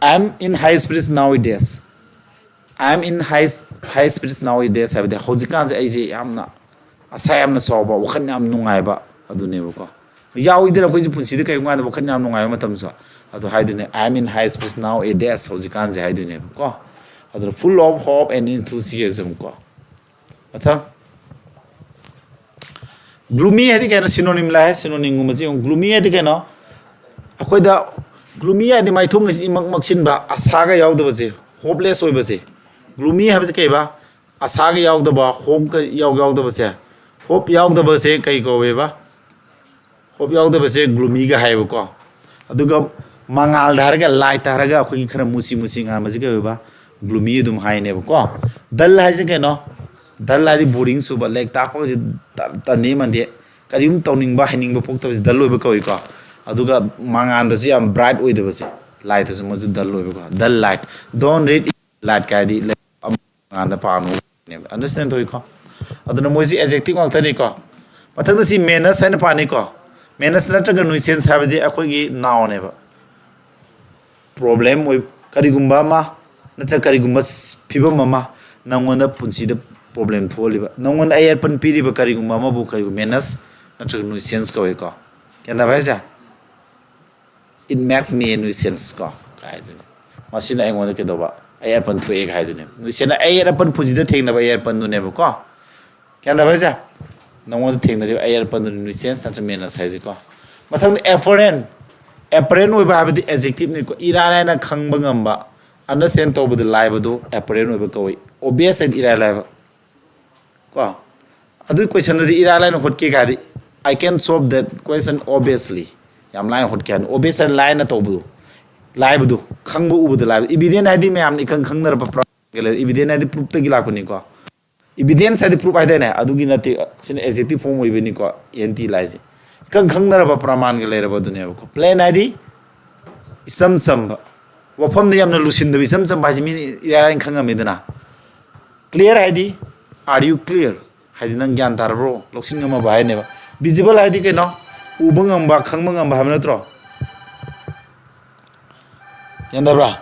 I am in high spirits nowadays I am in high spirits nowadays हाबदि हौजिकान जे आइजे यामना आसा यामना सौबा वखन याम नुंगायबा अदुनेबको याउइदर कोइ पुनसिदि कइगुंगा वखन याम नुंगायबा मतमसो अदु हाइदिने I am in high spirits nowadays हौजिकान जे हाइदिनेबको अदु full of hope and enthusiasm को अथा ग्लूमी है क्या सिनोनिम लाए सिनोनिम ग्लूमी है क्या अखोदा ग्लूमी है माइथोंग मक्सिनबा आसागा यावदबसे होपलेस होइबसे ग्लूमी है कईबा आसागा यावदबा होप यावदबसे होप यावदबसे कई कौवेबा होप यावदबसे ग्लूमी गा हाइबको अदुगा मंगाल धारगा लाइट धारगा अखोगी खरा मुसी मुसी गामजे कईबा ग्लूमी दुम हाइनेबको दल हाइजे केनो दल हाइदि बोरिंग सुबा लाइक तापसे तने मंदे करिम तौनिंगबा हाइनिंगबा पोक्तबसे दल होइबा कौइको अदुगा मंगानदसु याम ब्राइट ओइदबसे लाइट असु मजु दल होइबको दल लाइट डोंट रीड लाइट काइदि मंगानदा पानो अंडरस्टैंड होइको अदुना मोइसि एडजेक्टिव वाक्तनिको मथंग सि मेनस हाइन पानिको मेनस नत्रगा नुइसेंस हाबदि अखोगी नाउनेबा प्रॉब्लम ओइ करिगुम्बा मा नत्र करिगुम्बा फिबम मा नंगोंदा पुंसिदा प्रॉब्लम थोलिबा नंगोंदा एयरपन पीरिबा करिगुम्बा मा बु करिगु मेनस नत्र नुइसेंस कवेको केंदा भाइसा it makes me a nuisance ko kaidune masina aingonda kedoba airpan thue kaidune nuisena airpan phujida thengna ba airpan dune ba ko kenda ba ja nangod thengna ri airpan dune nuisance ta mena size ko mathang apparent oi ba habdi adjective ni ko irala na khangba ngamba understand to bud live do apparent oi ba ko obvious and irala ba ko adu question di irala na hotke ga di I can solve that question obviously yam line hot can obvious line to bu live do khang bu bu live evidence id me am ni khang khang nar pa evidence id proof ta gila ko ni ko evidence id proof id na adu gi na ti sin adjective form oi ni ko nt lies khang khang nar pa praman ge le ra ba dunia ko plain id isam sam wafam ne yam na lusin da isam sam ba ji mi ira khang am idana clear id are you clear haidi nang gyan tar bro loksin ma ba ne ba visible id ke no ubangamba khangmangamba ham natro yandabra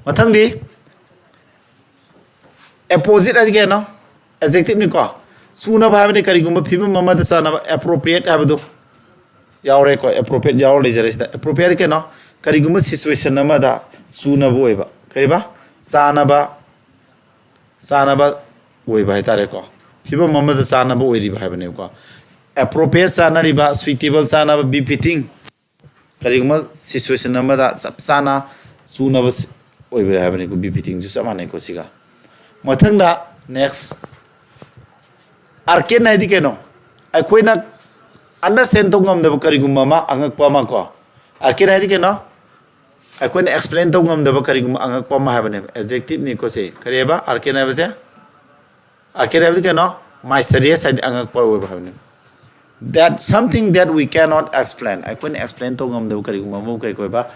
mathangdi opposite adi no adjective ni ko suna bha ne kari gumba phibam mama da sana appropriate habdo yaure ko appropriate yaure jeresta appropriate ke no kari gumba situation nama da suna boiba kariba sanaba oiba haitare ko phibam mamada sanaba oiriba habane ko appropriate sanariba suitable sanaba befitting karigma situation namada sap sana sunaba oiba habane ko befitting ju samane ko siga mathangda next arken naidi keno akoina understand to ngam da karigma ma angak pa ma ko arcane hai di ke no ai ko explain to ngam da ba kari gum angak pa ma ha bane adjective ni ko se kare ba arcane hai ba se arcane hai di ke no mysterious hai angak pa we ba bane that something that we cannot explain ai ko explain to ngam da kari gum ma kai ko ba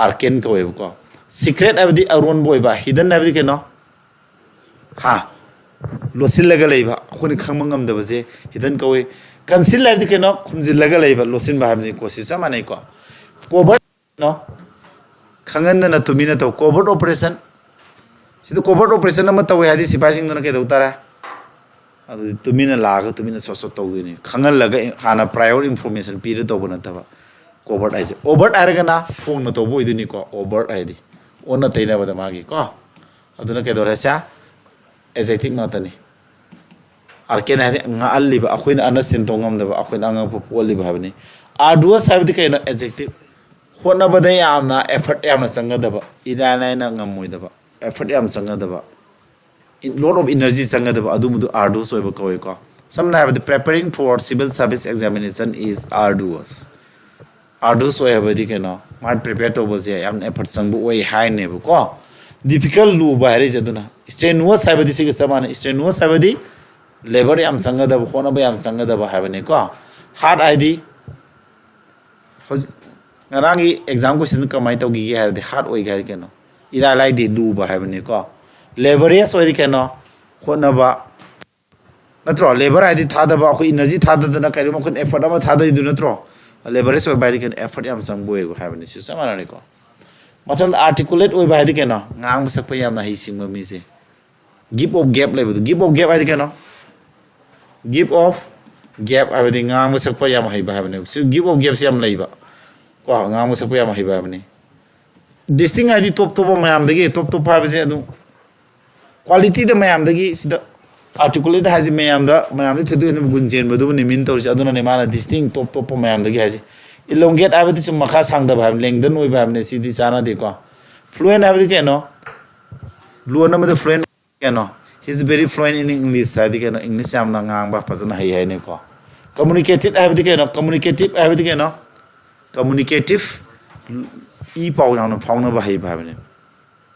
arcane ko we ko secret hai di aron boy ba hidden hai di ke no ha losil laga leiba ko ni khang ngam da ba je hidden ko we conceal hai di ke no khumjil laga leiba losin ba ha ni ko si sama nei ko covert no khangan na tumina to covert operation sido covert operation na mataw hadi sipai sing na ke do tara adu tumina laga tumina so so to ni khangan laga hana prior information pi do bana ta ba covert ai overt araga na phone na to boy du ni ko overt ai di onna teina ba da magi ko aduna ke do rasa adjective ma ta ni arcane ai nga alli ba akoina understand to ngam da ba akoina anga poli ba ni arduous hai di ke na adjective hona bada yamna effort yamna sangadaba irana na ngamoidaba effort yam sangadaba lot of energy sangadaba adumudu arduous oiba koi ko samna have the preparing for civil service examination is arduous oiba di keno might prepare to bose yam effort sangbu oi high ne ko difficult lu ba hare jaduna strenuous have di sig samana strenuous have di labor yam sangadaba hona ba yam sangadaba have ne ko hard id ngarang exam question kamai to gi ha de hard oi ga ke no ira lai de du ba ha ne ko laborious oi ke no khona ba natro labor ai di tha da ba ko energy tha da na kari mo kun effort ama tha da du natro laborious oi ba di ke effort yam sang boy ha ne si sama na ko mathal articulate oi ba di ke no ngang sak pa yam na hi sing ma mi se give of gap lai bu give of gap ai di ke no give of gap ai di ngang sak pa yam hai ba ha ne so give of gap se yam lai ba ko ngam sa puya mahi ba ni distinct id top top mayam dagi top top ha bese adu quality da mayam dagi sida articulate haji mayam da thudu ne gunjen badu ni min tor aduna ne mana distinct top top mayam dagi haji elongate abati sum makha sang da ba lengden oi ba ne sidi chana de ko fluent abati ke no fluent am da fluent ke no he is very fluent in english sadi ke no english am na ngang ba pazana hai hai ne ko communicative abati ke no communicative abati ke no communicative e pau yang phau na ba hai ba ne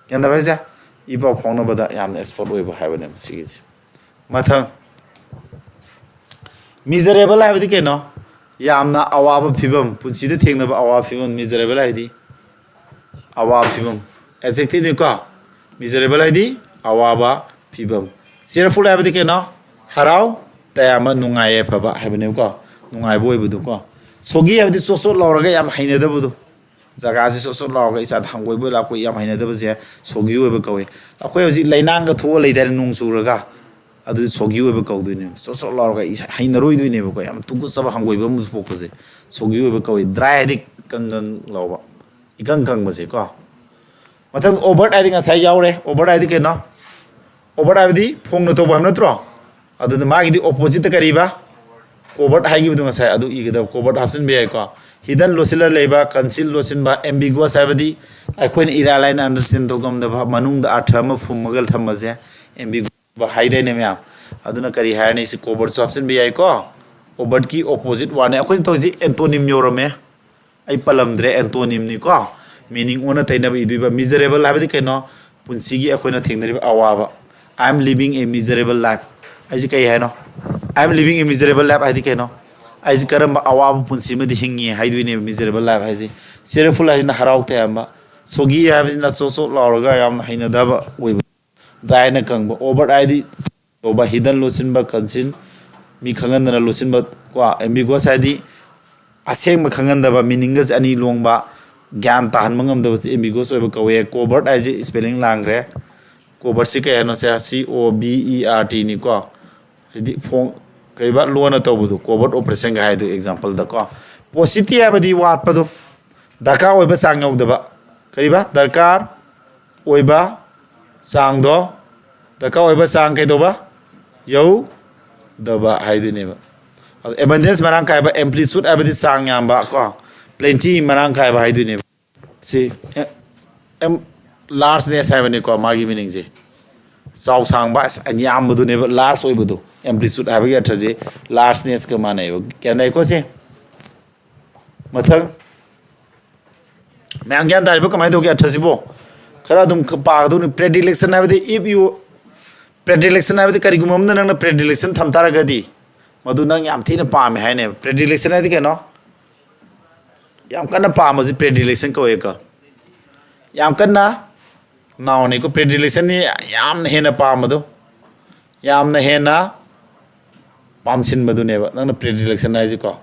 yan da ba ja e pau phau na ba da yam expert oi ba hai ba ne si mathang miserable hai ba ke no yam na awaba phibam punsi de theng na ba awaba phibam miserable hai di awaba phibam adjective ni ko miserable hai di awaba phibam cheerful hai ba ke no harau tayama nungai pha ba hai ba ne ko nungai boi bu du ko sogi abdi soso lawraga yam haina da budu jaga ji soso lawraga isa hangoi bo la ko yam haina da bje sogi we ba kawe akoi hoji lainang ga tho leidar nung suraga adu sogi we ba kaw duine soso lawraga isa haina roi duine ba ko yam tugu sab hangoi ba mus pok je sogi we ba kawe dry dik kangang lawba ikang kang bse ko mathang over I think sai yaure over I think no over I di phong no to ba no tro adu ma gi di opposite kariba covert hai gi du ngasai adu i gida covert option be ko hidden losila leiba conceal losin ba ambiguous sabadi ai khoin ira line understand to gam da ba manung da athama fumagal thamma je ambiguous ba hai dai ne mya aduna kari hai ne si covert option be ai ko overt ki opposite one ai khoin to ji antonym yorome ai palamdre antonym ni ko meaning ona taina ba idu ba miserable habadi ke no punsi gi akoina thingnari ba awa I am living a miserable life ai ji kai hai no I am living a miserable life I think no I ji karam awab punsi ma di hingi hai du ne miserable life hai ji cheerful ai na harau te amba sogi ya na so so lawraga yam haina da ba oi dai na kang ba over I di to ba hidden losin ba conceal mi khangan na losin ba kwa ambiguous I di aseng ma khangan da ba meaningless ani long ba gyan tan mangam da ba ambiguous oi ba kawe covert I ji spelling langre covert si ka no C O B E R T ni ko di phone kai ba lona to bu covert operation ga hai du example da ko positive ba di wat pa do darkar oi ba sang yau da ba kai ba darkar oi ba sang do darkar oi ba sang kai do ba yau da ba hai du ne ba abundance marang kai ba amplitude ba di sang yam ba ko plenty marang kai ba hai du ne si large ne sai ba ne ko magi meaning je sau sang ba anyam bu ne ba large oi bu amplitude ha ba traje largeness ka mane ba kya nai ko se mathang मैं ज्ञान तारीब कमाई दोगे अठसिबो खरा तुम पागदो प्रेडिलेक्शन है if you प्रेडिलेक्शन है करीगुम नंग प्रेडिलेक्शन थमतारगदी मधु नंग याम थीना पामे है प्रेडिलेक्शन है कनो याम कन्ना पामजी प्रेडिलेक्शन कौए का याम कन्ना नावने को प्रेडिलेक्शन ने याम हेना पामदो याम हेना पामसिन मधुनेब नंग प्रेडिलेक्शन है को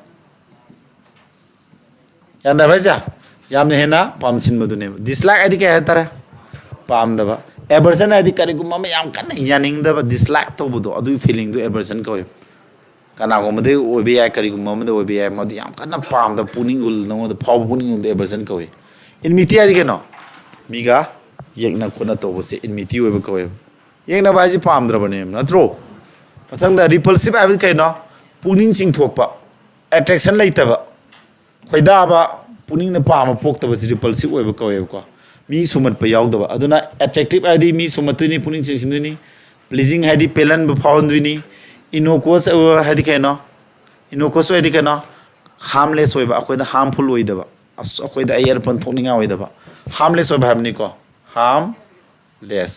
याद रहा याम हेना पामसिन मधुनेब डिसलाइक है क्या है तारा पामदब एवर्सन है करीगुम याम कन्ना यानिंगदब डिसलाइक तौबदो अदु फीलिंग दो एवर्सन कौए कनागुमदे ओबे याय करीगुम ममदे ओबे याय मदु याम कन्ना पामद पुनिंग उल नंगोद फाव पुनिंग उल एवर्सन कौए इनमिटी है केनो मीगा येगना खोना तौबसे इनमिटी ओबे कौए येगना बाजी पामद्रबने नत्रो मथंग रिपल्सिव है कनो पुनिंग चिंगथोकपा एट्रैक्शन लेतबा खोइदाबा पुनिंग न पाम पोक्तबसे रिपल्सिव ओबे कौए को मी सुमत यावदबा अदुना एट्रैक्टिव है मी सुमतुनी पुनिंग चिंगसिंदुनी प्लीजिंग है पेलन फाउंदुनी इनोकोस है कनो इनोकोस है कनो हार्मलेस होइबा अखोइदा हार्मफुल होइदबा अखोइदा एयर पंथोनिंगा होइदबा हार्मलेस होइबा हाबनिको हार्मलेस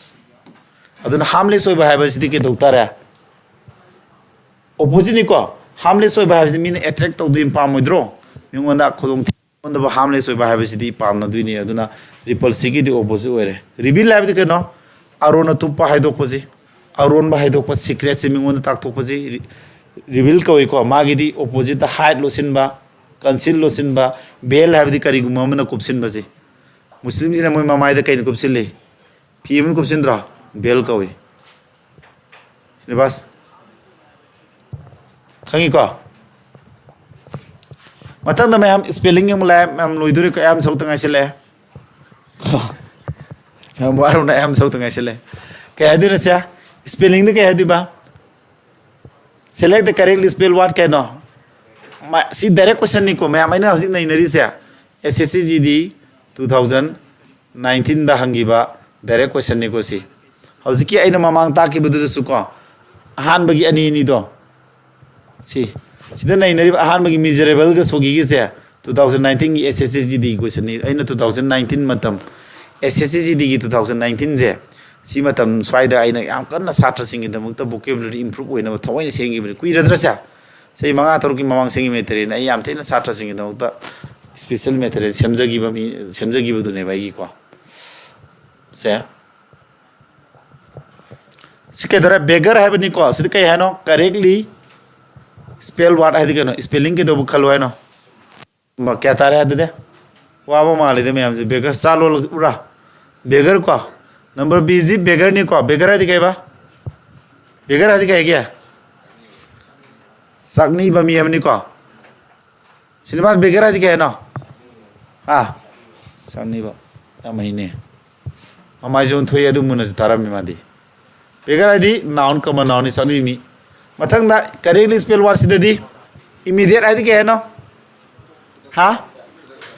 अदुना हार्मलेस होइबा हाबसिदि के दौतारे ऑपोजिट निको हार्मलेस होइबा हाबसिदि मीन अट्रैक्ट तौदि पामोइद्रो मिंगोंदा खोदोंग थिंगोंदा हार्मलेस होइबा हाबसिदि पामनदुइनी अदुना रिपल्सिव की ऑपोजिट होइरे रिवील हाबदि कनो अरोना तुपा हाइदोकपसि अरोन हाइदोप सिक्रेट से मिंगों ताकथोपजे रिवील कौको मागी ऑपोजिट हाइट लोसिनबा कंसील लोसिनबा बेल है करीगुम कुपसिनबजे मुस्लिम जी मोई ममाइद कई कुपसिले फी कुपसिंद्रा बेल कौई बस खंगीको मथंग मैम स्पेलिंग लाए मैम लोदरे को सौतंगाइसले मैम वारोना सौतंगाइसले क्या से स्पेलिंग क्या है select the correctly spell word कैनो सी डायरेक्ट क्वेश्चन निको मैं मैंने हजिक नईनरी से एसएससी जीडी 2019 दा हंगीबा डायरेक्ट क्वेश्चन निको सी हजिक की अइना ममांग ताकिबदुसु को अहानबगी अनी नि दो सी सिदा नईनरी अहानबगी मिजरेबल ग सोगी गे से 2019 की एसएससी जीडी क्वेश्चन नि अइना 2019 मतम एसएससी जीडी की 2019 जे सी मतम स्वाइदा आइना याम कन्ना छात्र सिंग दमक त वोकेबुलरी इंप्रूव होइना थवैन सेंगी बनि कुइरद्रसा सही मंगा तरुक की ममांग सेंगी मेथरे न याम थेना छात्र सिंग दमक त स्पेशल मेथरे सेमजगी बदुने बाई को से सिकेदरा बेगर है बनि को सिद कई है नो करेक्टली स्पेल वर्ड है दिनो स्पेलिंग के दो खलवा नो क्या तारे है दे वाबो माले दे मैम जे बेगर सालो उरा बेगर को नंबर बीजी बेगर नहीं को बेगर है दिखाई बा बेगर है दिखाई क्या सकनी बमी हमनी को सिनेमा बेगर है दिखाई ना हाँ सकनी बा क्या महीने हमारे जो थोड़ी अदुम मुन्ना तारा में मादी बेगर है दी नाउन कमन नाउन सकनी मी मथंग दा करेक्टली स्पेल वर्ड सीधे दी इमीडिएट है दिखाई ना हाँ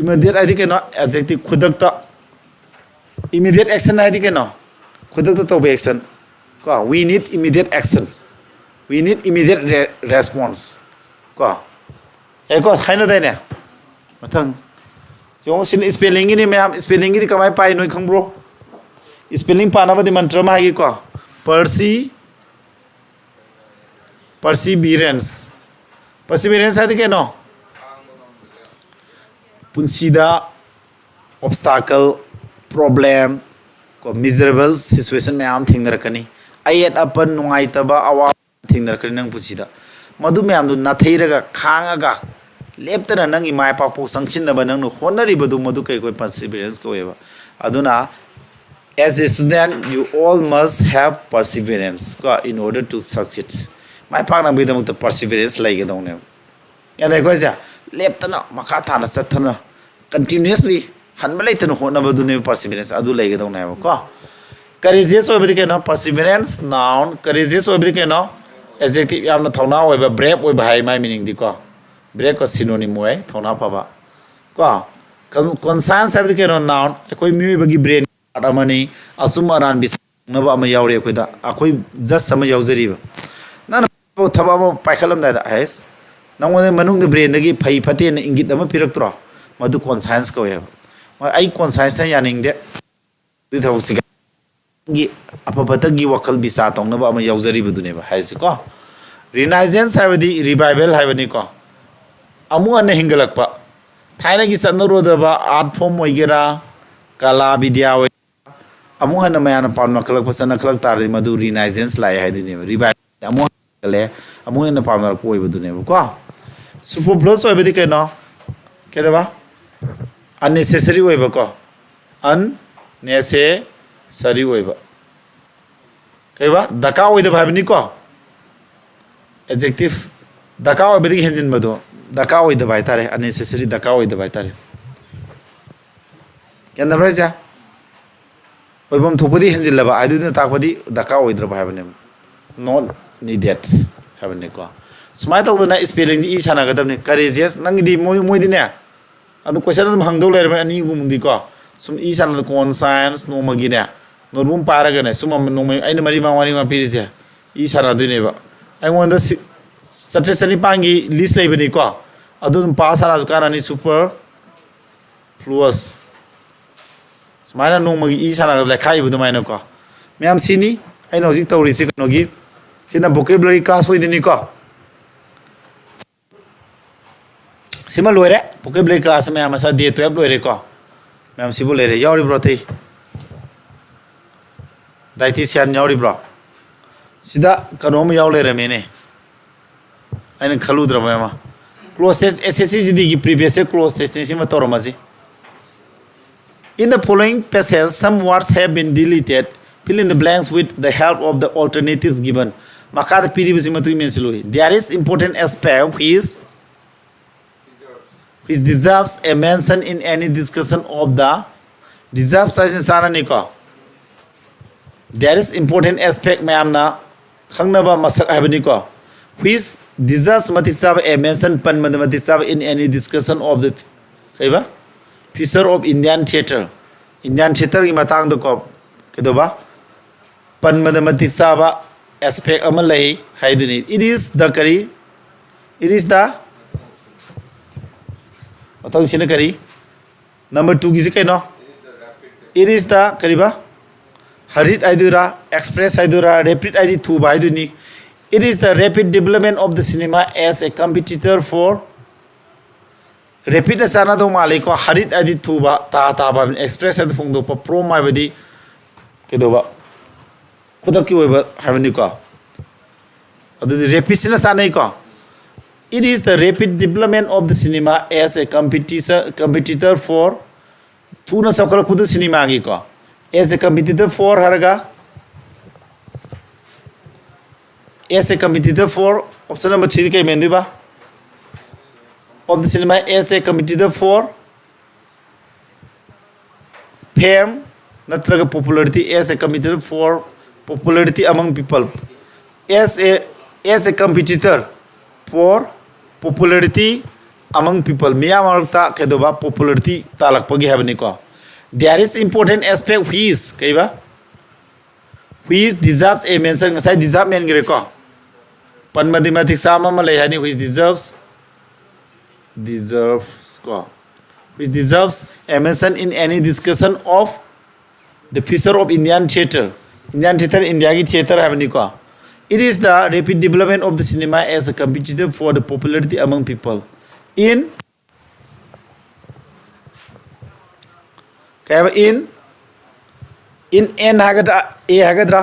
इमीडिएट है दिखाई ना एडजेक्टिव खुदक तो immediate action है दिखे ना खुद तो एक्शन को we need immediate action we need immediate response को एको खाइना देने मथंग जो सिन स्पेलिंग की मैम स्पेलिंग की कमाई पाई नोई खंब्रो स्पेलिंग पाना बदे मंत्र में है को perseverance है दिखे ना पुंसीदा obstacle प्रॉब्लम को मिजरेबल सिचुएशन में आम थिंगरकनी अयत अपन नुंगाइतबा अवा थिंगरकनी नंग पुछिदा मधु मैम दु नाथैरगा खांगागा लेप्तना नंग इमाय पापो संक्षिनबा नंग होनरिबदु मधु कै कोई perseverance कोएबा अदुना as a student you all must have perseverance को in order to succeed my पाना बिदम त perseverance लाइगे दौने या देखो जा लेप्तना मखा थाना चथना continuously हनबा लेतन होनबदुने परसिवरेंस अदु लेगदौना है को करेजियस होबदि केनो परसिवरेंस नाउन करेजियस होबदि केनो एडजेक्टिव यामना थौना होबा ब्रेव होबा हाय माय मीनिंग दि को ब्रेव को सिनोनिम होय थौना पाबा को कॉन्सायंस होबदि केनो नाउन एकोय मिबगी ब्रेन अमनी असुम अरान बिस नबा अम यावरे अखोयदा अखोय जस्ट सम यावजरिबा नान थबा म पाइखलम दादा हैस नंगोने मनुंग दे ब्रेन दगी फई फते न इंगित अम पिरक्त्रो मधु कॉन्सायंस को है ai conscience ta yaning de du thau sig gi apabata gi wakal bisa tong na ba ma yauzari bu dune ba hai si ko renaissance hai badi revival hai bani ko amu an hingalak pa thaina gi sanro da ba art form oigera kala vidya amu hana mayana paun makalak pasana khalak tar madu renaissance lai hai dune revival amu le amu hana paun mar ko bu dune ko superfluous oi badi ke no ke da ba unnecessary oi ba ko unnecessary oi ba ke ba daka oi da bhabni ko adjective daka oi badi henjin madu daka oi da bai tare unnecessary daka oi da bai tare yan da raja oi bom thupadi henjin laba adu na takpadi daka oi dra bhabne not needed habne ko smai to na spelling ji sana gadam ne courageous nang di moi di ne adu question dum hangdo le ba ani gum di ko sum i sana conscience no magi ne no bum para ga ne sum no mai ai mari ma piri se i sana du ne ba ai won da satisani pangi list le ba ni ko adu dum pa sana ju kana ni super fluous smai na no magi i sana le khai bu du mai na ko myam sini ai no ji tawri si no gi sina vocabulary class foi di ni ko sima loire vocabulary class में हम ऐसा दिए तो अब लोरे को मैं हम सिबुल ले रहे यारी ब्रो थे dietitian यारी ब्रो सीधा करोम याव ले रहे मैंने ऐन खलूद रहा मैं माँ close test SSC जिदी की previous close test नहीं सिमा तोरो मज़ी in the following passage some words have been deleted fill in the blanks with the help of the alternatives given maka the piri bisi matu imen siloi there is important aspect which deserves a mention in any discussion of the deserves as sana ni ko there is important aspect ma'am na khangnaba masak habani ko which deserves matisab a mention pan matisab in any discussion of the kaiba future of Indian theater ki matang do ko kedoba pan matisab aspect amalai haiduni it is the kari it is the Atau sini kari number 2 kisi kai no it is the kariba harit aidura express aidura rapid aidi thu ba aiduni it is the rapid development of the cinema as a competitor for rapid asana do malai ko harit aidi thu ba ta ba express adu phung do pa pro mai badi ke do ba khudak ki oi ba habani ko adu rapid sina sanai ko it is the rapid development of the cinema as a competitor for tuna sakala kudu cinema gi ko as a competitor for haraga as a competitor for option number 3 kai mendu ba of the cinema as a competitor for fame natraga popularity as a competitor for popularity among people as a competitor for popularity among people miya marta kedoba popularity talak pagi habni ko there is important aspect which deserves a mention ngasai deserve men gre ko pan mathematics sama ma lai hani which deserves ko which deserves a mention in any discussion of the future of Indian theater India ki theater habni ko it is the rapid development of the cinema as a competitor for the popularity among people in n hagadra a hagadra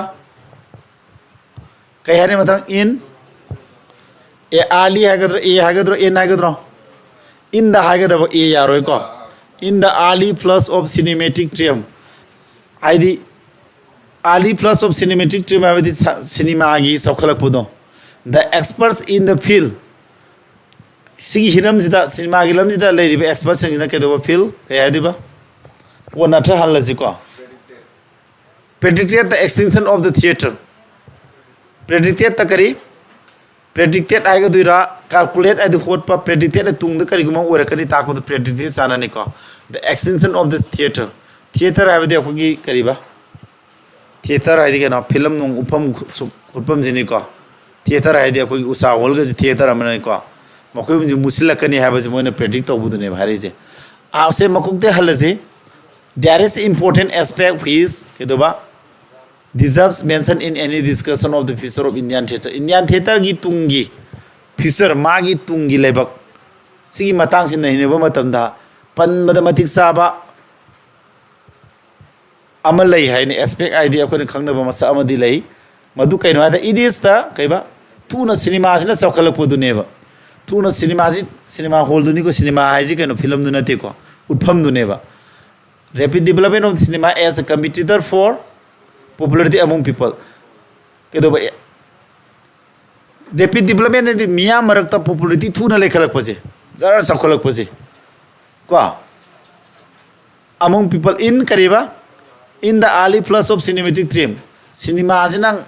kai hani matang in a ali hagadra a hagadra n hagadra in the hagadra a yaroi ko in the ali plus of cinematic triumph id Ali plus of cinematic trim have this cinema agi sokhalak pudo the experts in the field sigi hiram jida cinema agi lam jida lai riba experts sing na kedo field kay adiba wona tra halaji ko predicted the extinction of the theater predicted ta kari predicted aiga duira calculate adi hot pa predicted tung da kari guma ora kari ta ko predicted sana ni ko the extinction of the theater have the ko gi kariba theater ai ke na film nung upam khutpam jini ko theater ai de ko usa hol ga theater amana ko makoi mu musila kani ha ba je moina predict to budu ne bhari je a se makuk de hal je there is important aspect which deserves mention in any discussion of the future of Indian theatre. Indian theatre gi tungi future magi tungi lebak sigi matang sin nahi neba matamda pan bada matik saba amal lai hai ni aspect idea ko khangna ba masa amadi lai madu kaino ada it is the kaiba tuna cinema sina chokhalak podu neba tuna cinema hall duni ko cinema hai ji kaino film duna te ko utpham duneba rapid development of cinema as a competitor for popularity among people kedo rapid development in the miya marakta popularity thuna lekhalak paje zara sakhalak paje ko among people in kariba in the early flush of cinematic dream cinema asinang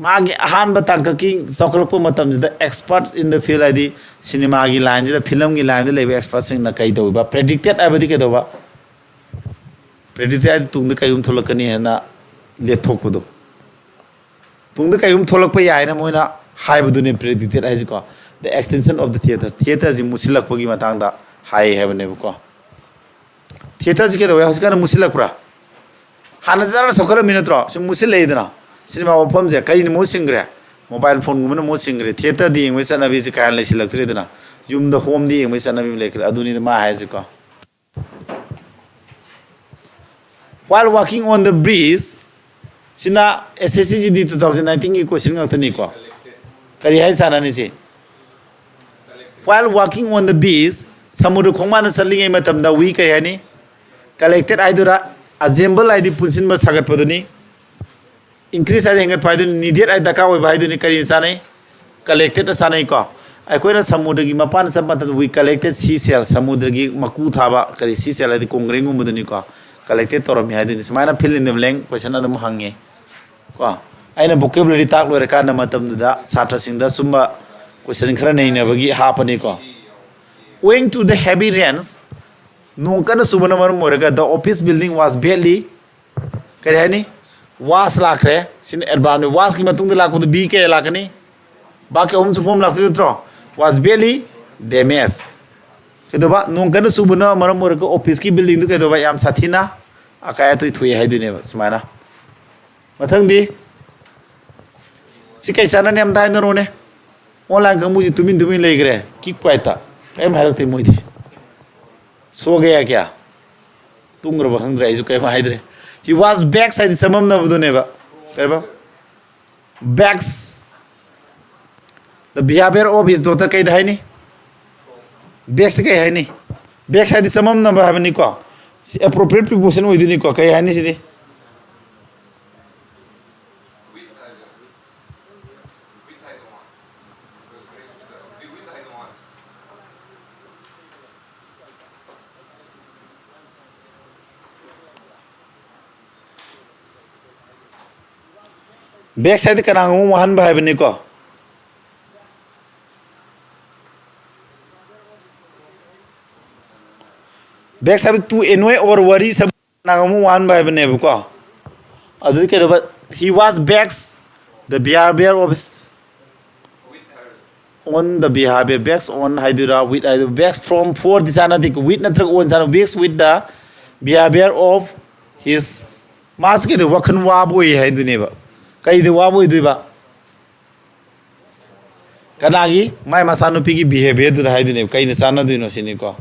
magi ahan batang king sakhalak pa matam the expert in the field id cinema gi line the film gi line the expert sing na kai do ba predicted abadi kedo ba predicted tung the kayum tholakani na लेथोकपदो तुंग कयुम थोलक यायना मोइना हाइबदुने predicted आइज को the extension of the theatre जी मुसिलकपगी मतंगदा हाइ हेबनेबको थिएटर जी केदो हस्कान मुसिलकप्रा हाना जरा सखर मिनत्रो सु मुसिल लेदना सिनेमा वफम जे कई मो सिंग्रे मोबाइल फोन गुमन मो सिंग्रे थिएटर दी इंग वेसना बि जी कान लेसिलक्त्रेदना युम द होम दी इंग वेसना बि लेकर अदुनी मा हाइज को while walking on the breeze Sina SSC di 2019 ki question ngakta ni ko kari hai sana ni si while walking on the beach samudra khongma na salingai matam da wi kari hani collected aidura assemble aidi punsin ma sagat paduni increase aidi hangat paiduni needed aidi daka oi baiduni kari sanai collected sanai ko aikoina samudra gi mapan samata we collected seashell samudra gi maku thaba kari seashell aidi kongreng umuduni ko collected torom haiduni sumaina fill in the blank question adum hange ko aina vocabulary tak lore kana matam da satra singda sumba question khara nei na bagi hapani ko owing to the heavy rains nongkana subana mar moraga the office building was barely kare hani was lakre sin urban was ki matung da lakko bi ke lakani ba ke hom sufom laktu tro was barely damaged kedoba nongkana subana mar moraga office ki building du kedoba yam sathina akaya to thui hai dune sumaina mathang di si kai sana ne am dai no ne online ka muji tumin legre ki paita em harak te moi di so gaya kya tungra ba hangra isu kai ma haidre he was back side samam na budune ba karba backs the behavior of his daughter kai dai ni back se kai hai ni back side samam na ba habni ko appropriate preposition oiduni ko kai hai ni sidi back side kanang mo han ba habni ko back side to annoy or worry sab kanang mo han ba habni ko adu ke do he was backs the behavior of on the behavior backs on haidura with backs from for disana dik with natrak on sana backs with the behavior of his mas ke do wakhan wa boy haidune ba kai de wa boy duiba kanagi mai masanu pigi behavior du haidune kai ne sana duino sini ko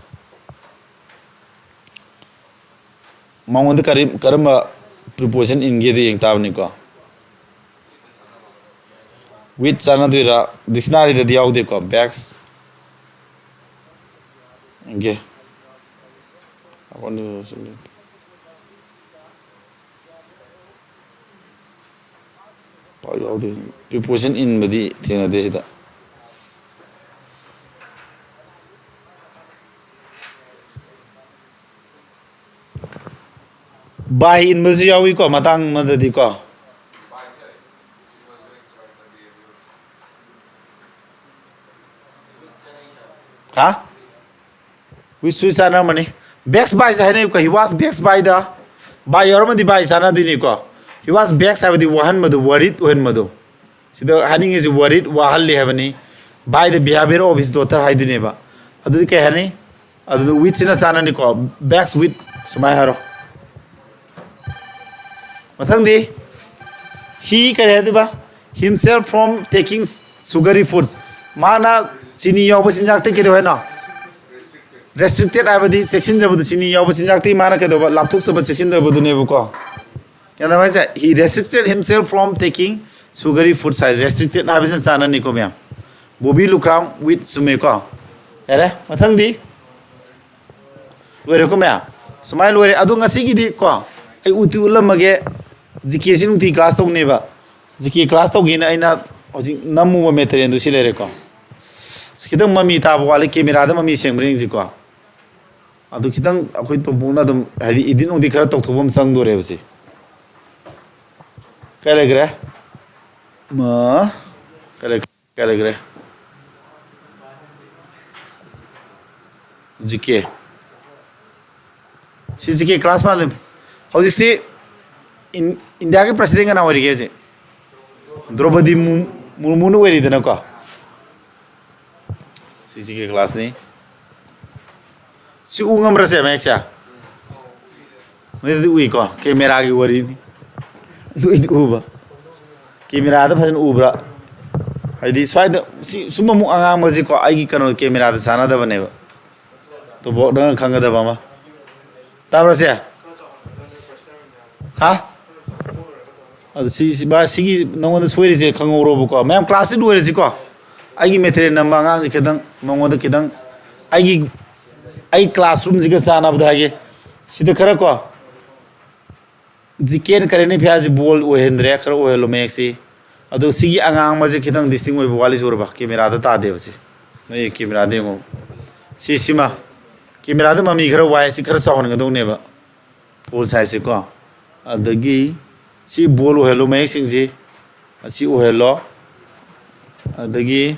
mangond karma preposition in ge de yeng tabni ko with sana duira dictionary de diaw de ko backs nge akon preposition in badi thina desida by in mazi yawi ko matang madadi ko ha we suicide money backs by sa ne ko he was backs by the by yormadi by sana dini ko he was backs have the wahan madu worried when madu sida haning is worried wahalli havani by the behavior of his daughter haidine ba adu ke hani adu with sina sana ni ko backs with sumai haro mathangdi he kare hadiba himself from taking sugary foods mana chini yoba sinjak te kedo na restricted abadi section jabu chini yoba sinjak te mana kedo lapthuk sab section jabu ne ko yana mai he restricted himself from taking sugary foods restricted abisen sana ni ko mya bobi lukram with sume ko yare mathangdi lore ko mya sumai lore adu ngasi gi di ko ai uti ulamage jike sin uti class tong ne ba jike class tong gi na aina hoji namu ba metre ndu silere ko khidang mami ta ba wale camera da mami seng bring ji ko adu khidang akoi to buna dum hadi idin udi khara tok thobam sang do re basi kale gre ma kale gre jike si jike class ma lim hoji si India ke president ka na wari ge je Draupadi Murmu no wari dana ko si jike class ni si ungam rase ma eksa me du ui ko camera gi wari ni du uba camera da phajan ubra haidi swaida si suma mu anga ma ji ko ai gi kano camera da sana da bane ba to bo dang khanga da ba ma ta bra se ha adu si ba si gi nong da soiri je khang ro bu ko ma'am class du re ji ko ai gi metre na ma ngang ji kedang mong da kedang ai classroom ji ga sana ba da ge sida khara ko jiken kare ne phya ji bol o hendre khara o helo mek si adu sigi angang ma je kedang disting oi wali jor ba camera da ta de basi nei camera de mo si sima camera da mami khara wai si khara sahon ga dong ne ba pol sai si ko adagi si bol o helo mek sing ji si o helo adagi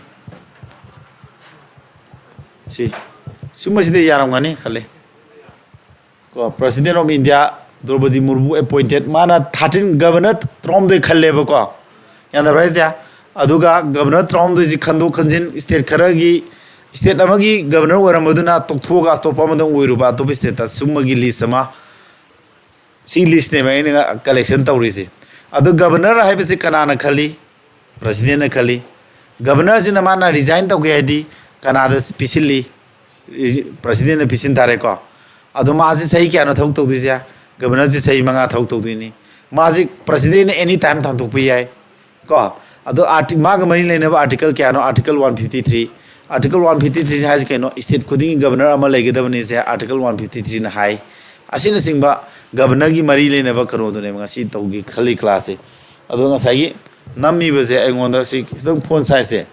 si suma si de yaram ngani khale ko president of India Draupadi Murmu appointed mana 13 governor from the khalle ba ko yana raja aduga governor from the khando khanjin state kharagi state amagi governor waramaduna tokthoga topa madam oiruba top state ta sumagi list sama si list ne mai ne collection tawrisi adu governor haibasi kanana khali president na khali governor sin mana resign tawge hadi kanada pisili president na pisin tare ko adu maji sahi kya na thok tawdisia governor ji sahi manga thok tawdini maji president any time thang thok pi yai ko adu maga mani lene ba article kya no article 153 article 153 has ke no state khuding governor ama legedabani se article 153 na hai asina singba governor gi mari lene ba karo do ne nga si tawgi khali class e adu nga sai gi nammi ba se engonda si thong phone sai se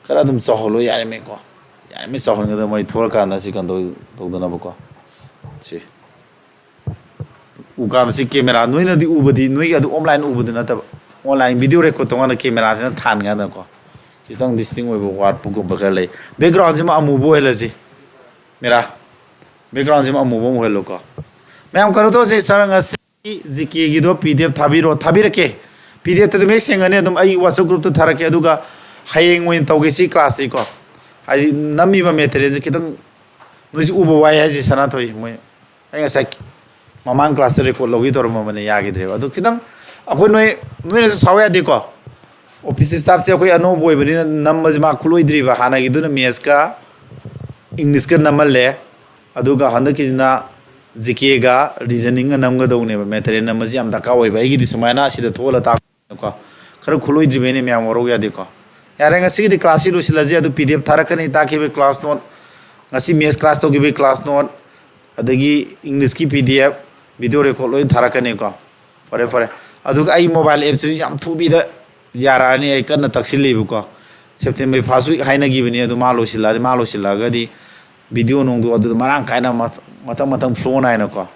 khara dum chaholo yare me ko yare me chahol nga da mai thor ka na si kan do dana ba ko si ukan si camera noi na di ubadi noi adu online ubadi na ta online video record to ngana camera se than nga da ko isang distinct oi bo wat pu ko ba kale background jima amu bo hela ji mera background jima amu bo helo ko ma'am करो तो से सरंग जिकी गिदो PDF थाबिरो थाबिरके PDF तद make सेंगने दम आई WhatsApp group तो थारके अदुगा हयेंग when तौगे C class को आई नमी बा मेथरे जे किदं नोजि उबो वाय हाजि सना थोइ मोय आई सा ममांग क्लास रेकॉर्ड लोगी तोर मने यागिद्रे अदु किदं अखोय नोय ने सावया दे को ऑफिस स्टाफ से अखोय अनो बोय बनि नम मा खुलोइद्रि बा हाना गिदुना मैथ्स का इंग्लिश का नमल ले अदुगा हंद किजना जिके गा रीजनिंग नमगा दौने मेथरे नमजी am daka oi bai gi sumaina sida thola ta ko khar khuloi dribene me amoro ya de ko yare nga sigi di class lu sila je adu pdf tharakani ta ke be class note ngasi mes class to gi be class note adagi english ki pdf video record loi tharakani ko pare adu ai mobile app ji am thu bi da yara ni ai kan taksil li ko september first week haina gi bini adu malo sila ga di video nong du adu marang kaina matang flow na ko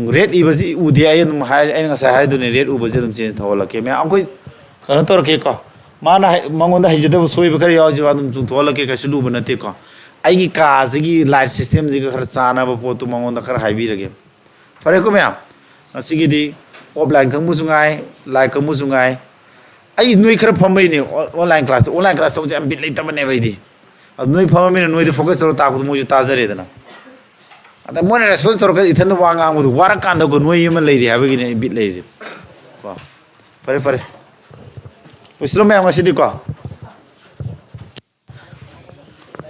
red ibazi udi ayen hai ai nga sai du ne red ubazi dum change thola ke me angkoi kan tor ke ko mana mangonda hijada soi bakar yaw ji wadum chu thola ke ka sulu banate ko ai gi ka gi light system ji ka khar chana ba potu mangonda khar hai bi rage pare ko me asigi di offline kang mu sungai like kang mu sungai ai noi khar phambai ne online class to jam bit lai ta bane bai di noi phama me noi de focus tor ta ko mu ju ta jare dana ꯑꯗ ꯃꯣꯏꯅ response ꯇꯧꯔꯒ ꯏꯊꯟꯗ ꯋꯥ ꯉꯥꯡꯕꯗꯣ ꯋꯥꯔꯀꯥꯟꯗꯀꯣ ꯅꯣꯏ ꯑꯃ ꯂꯩꯔꯤ ꯍꯥꯏꯕꯒꯤꯅꯦ ꯑꯩ ꯕꯤꯠ ꯂꯩꯔꯤꯁꯦ ꯀꯣ ꯐꯔꯦ ꯐꯔꯦ ꯂꯣꯏꯁꯤꯜꯂꯣ ꯃꯌꯥꯝ ꯉꯁꯤꯗꯤꯀꯣ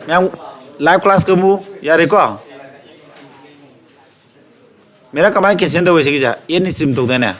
मैम लाइव क्लास कमु यारे को मेरा कमाई कैसे तो वैसे की जा ये नहीं स्ट्रीम तो देना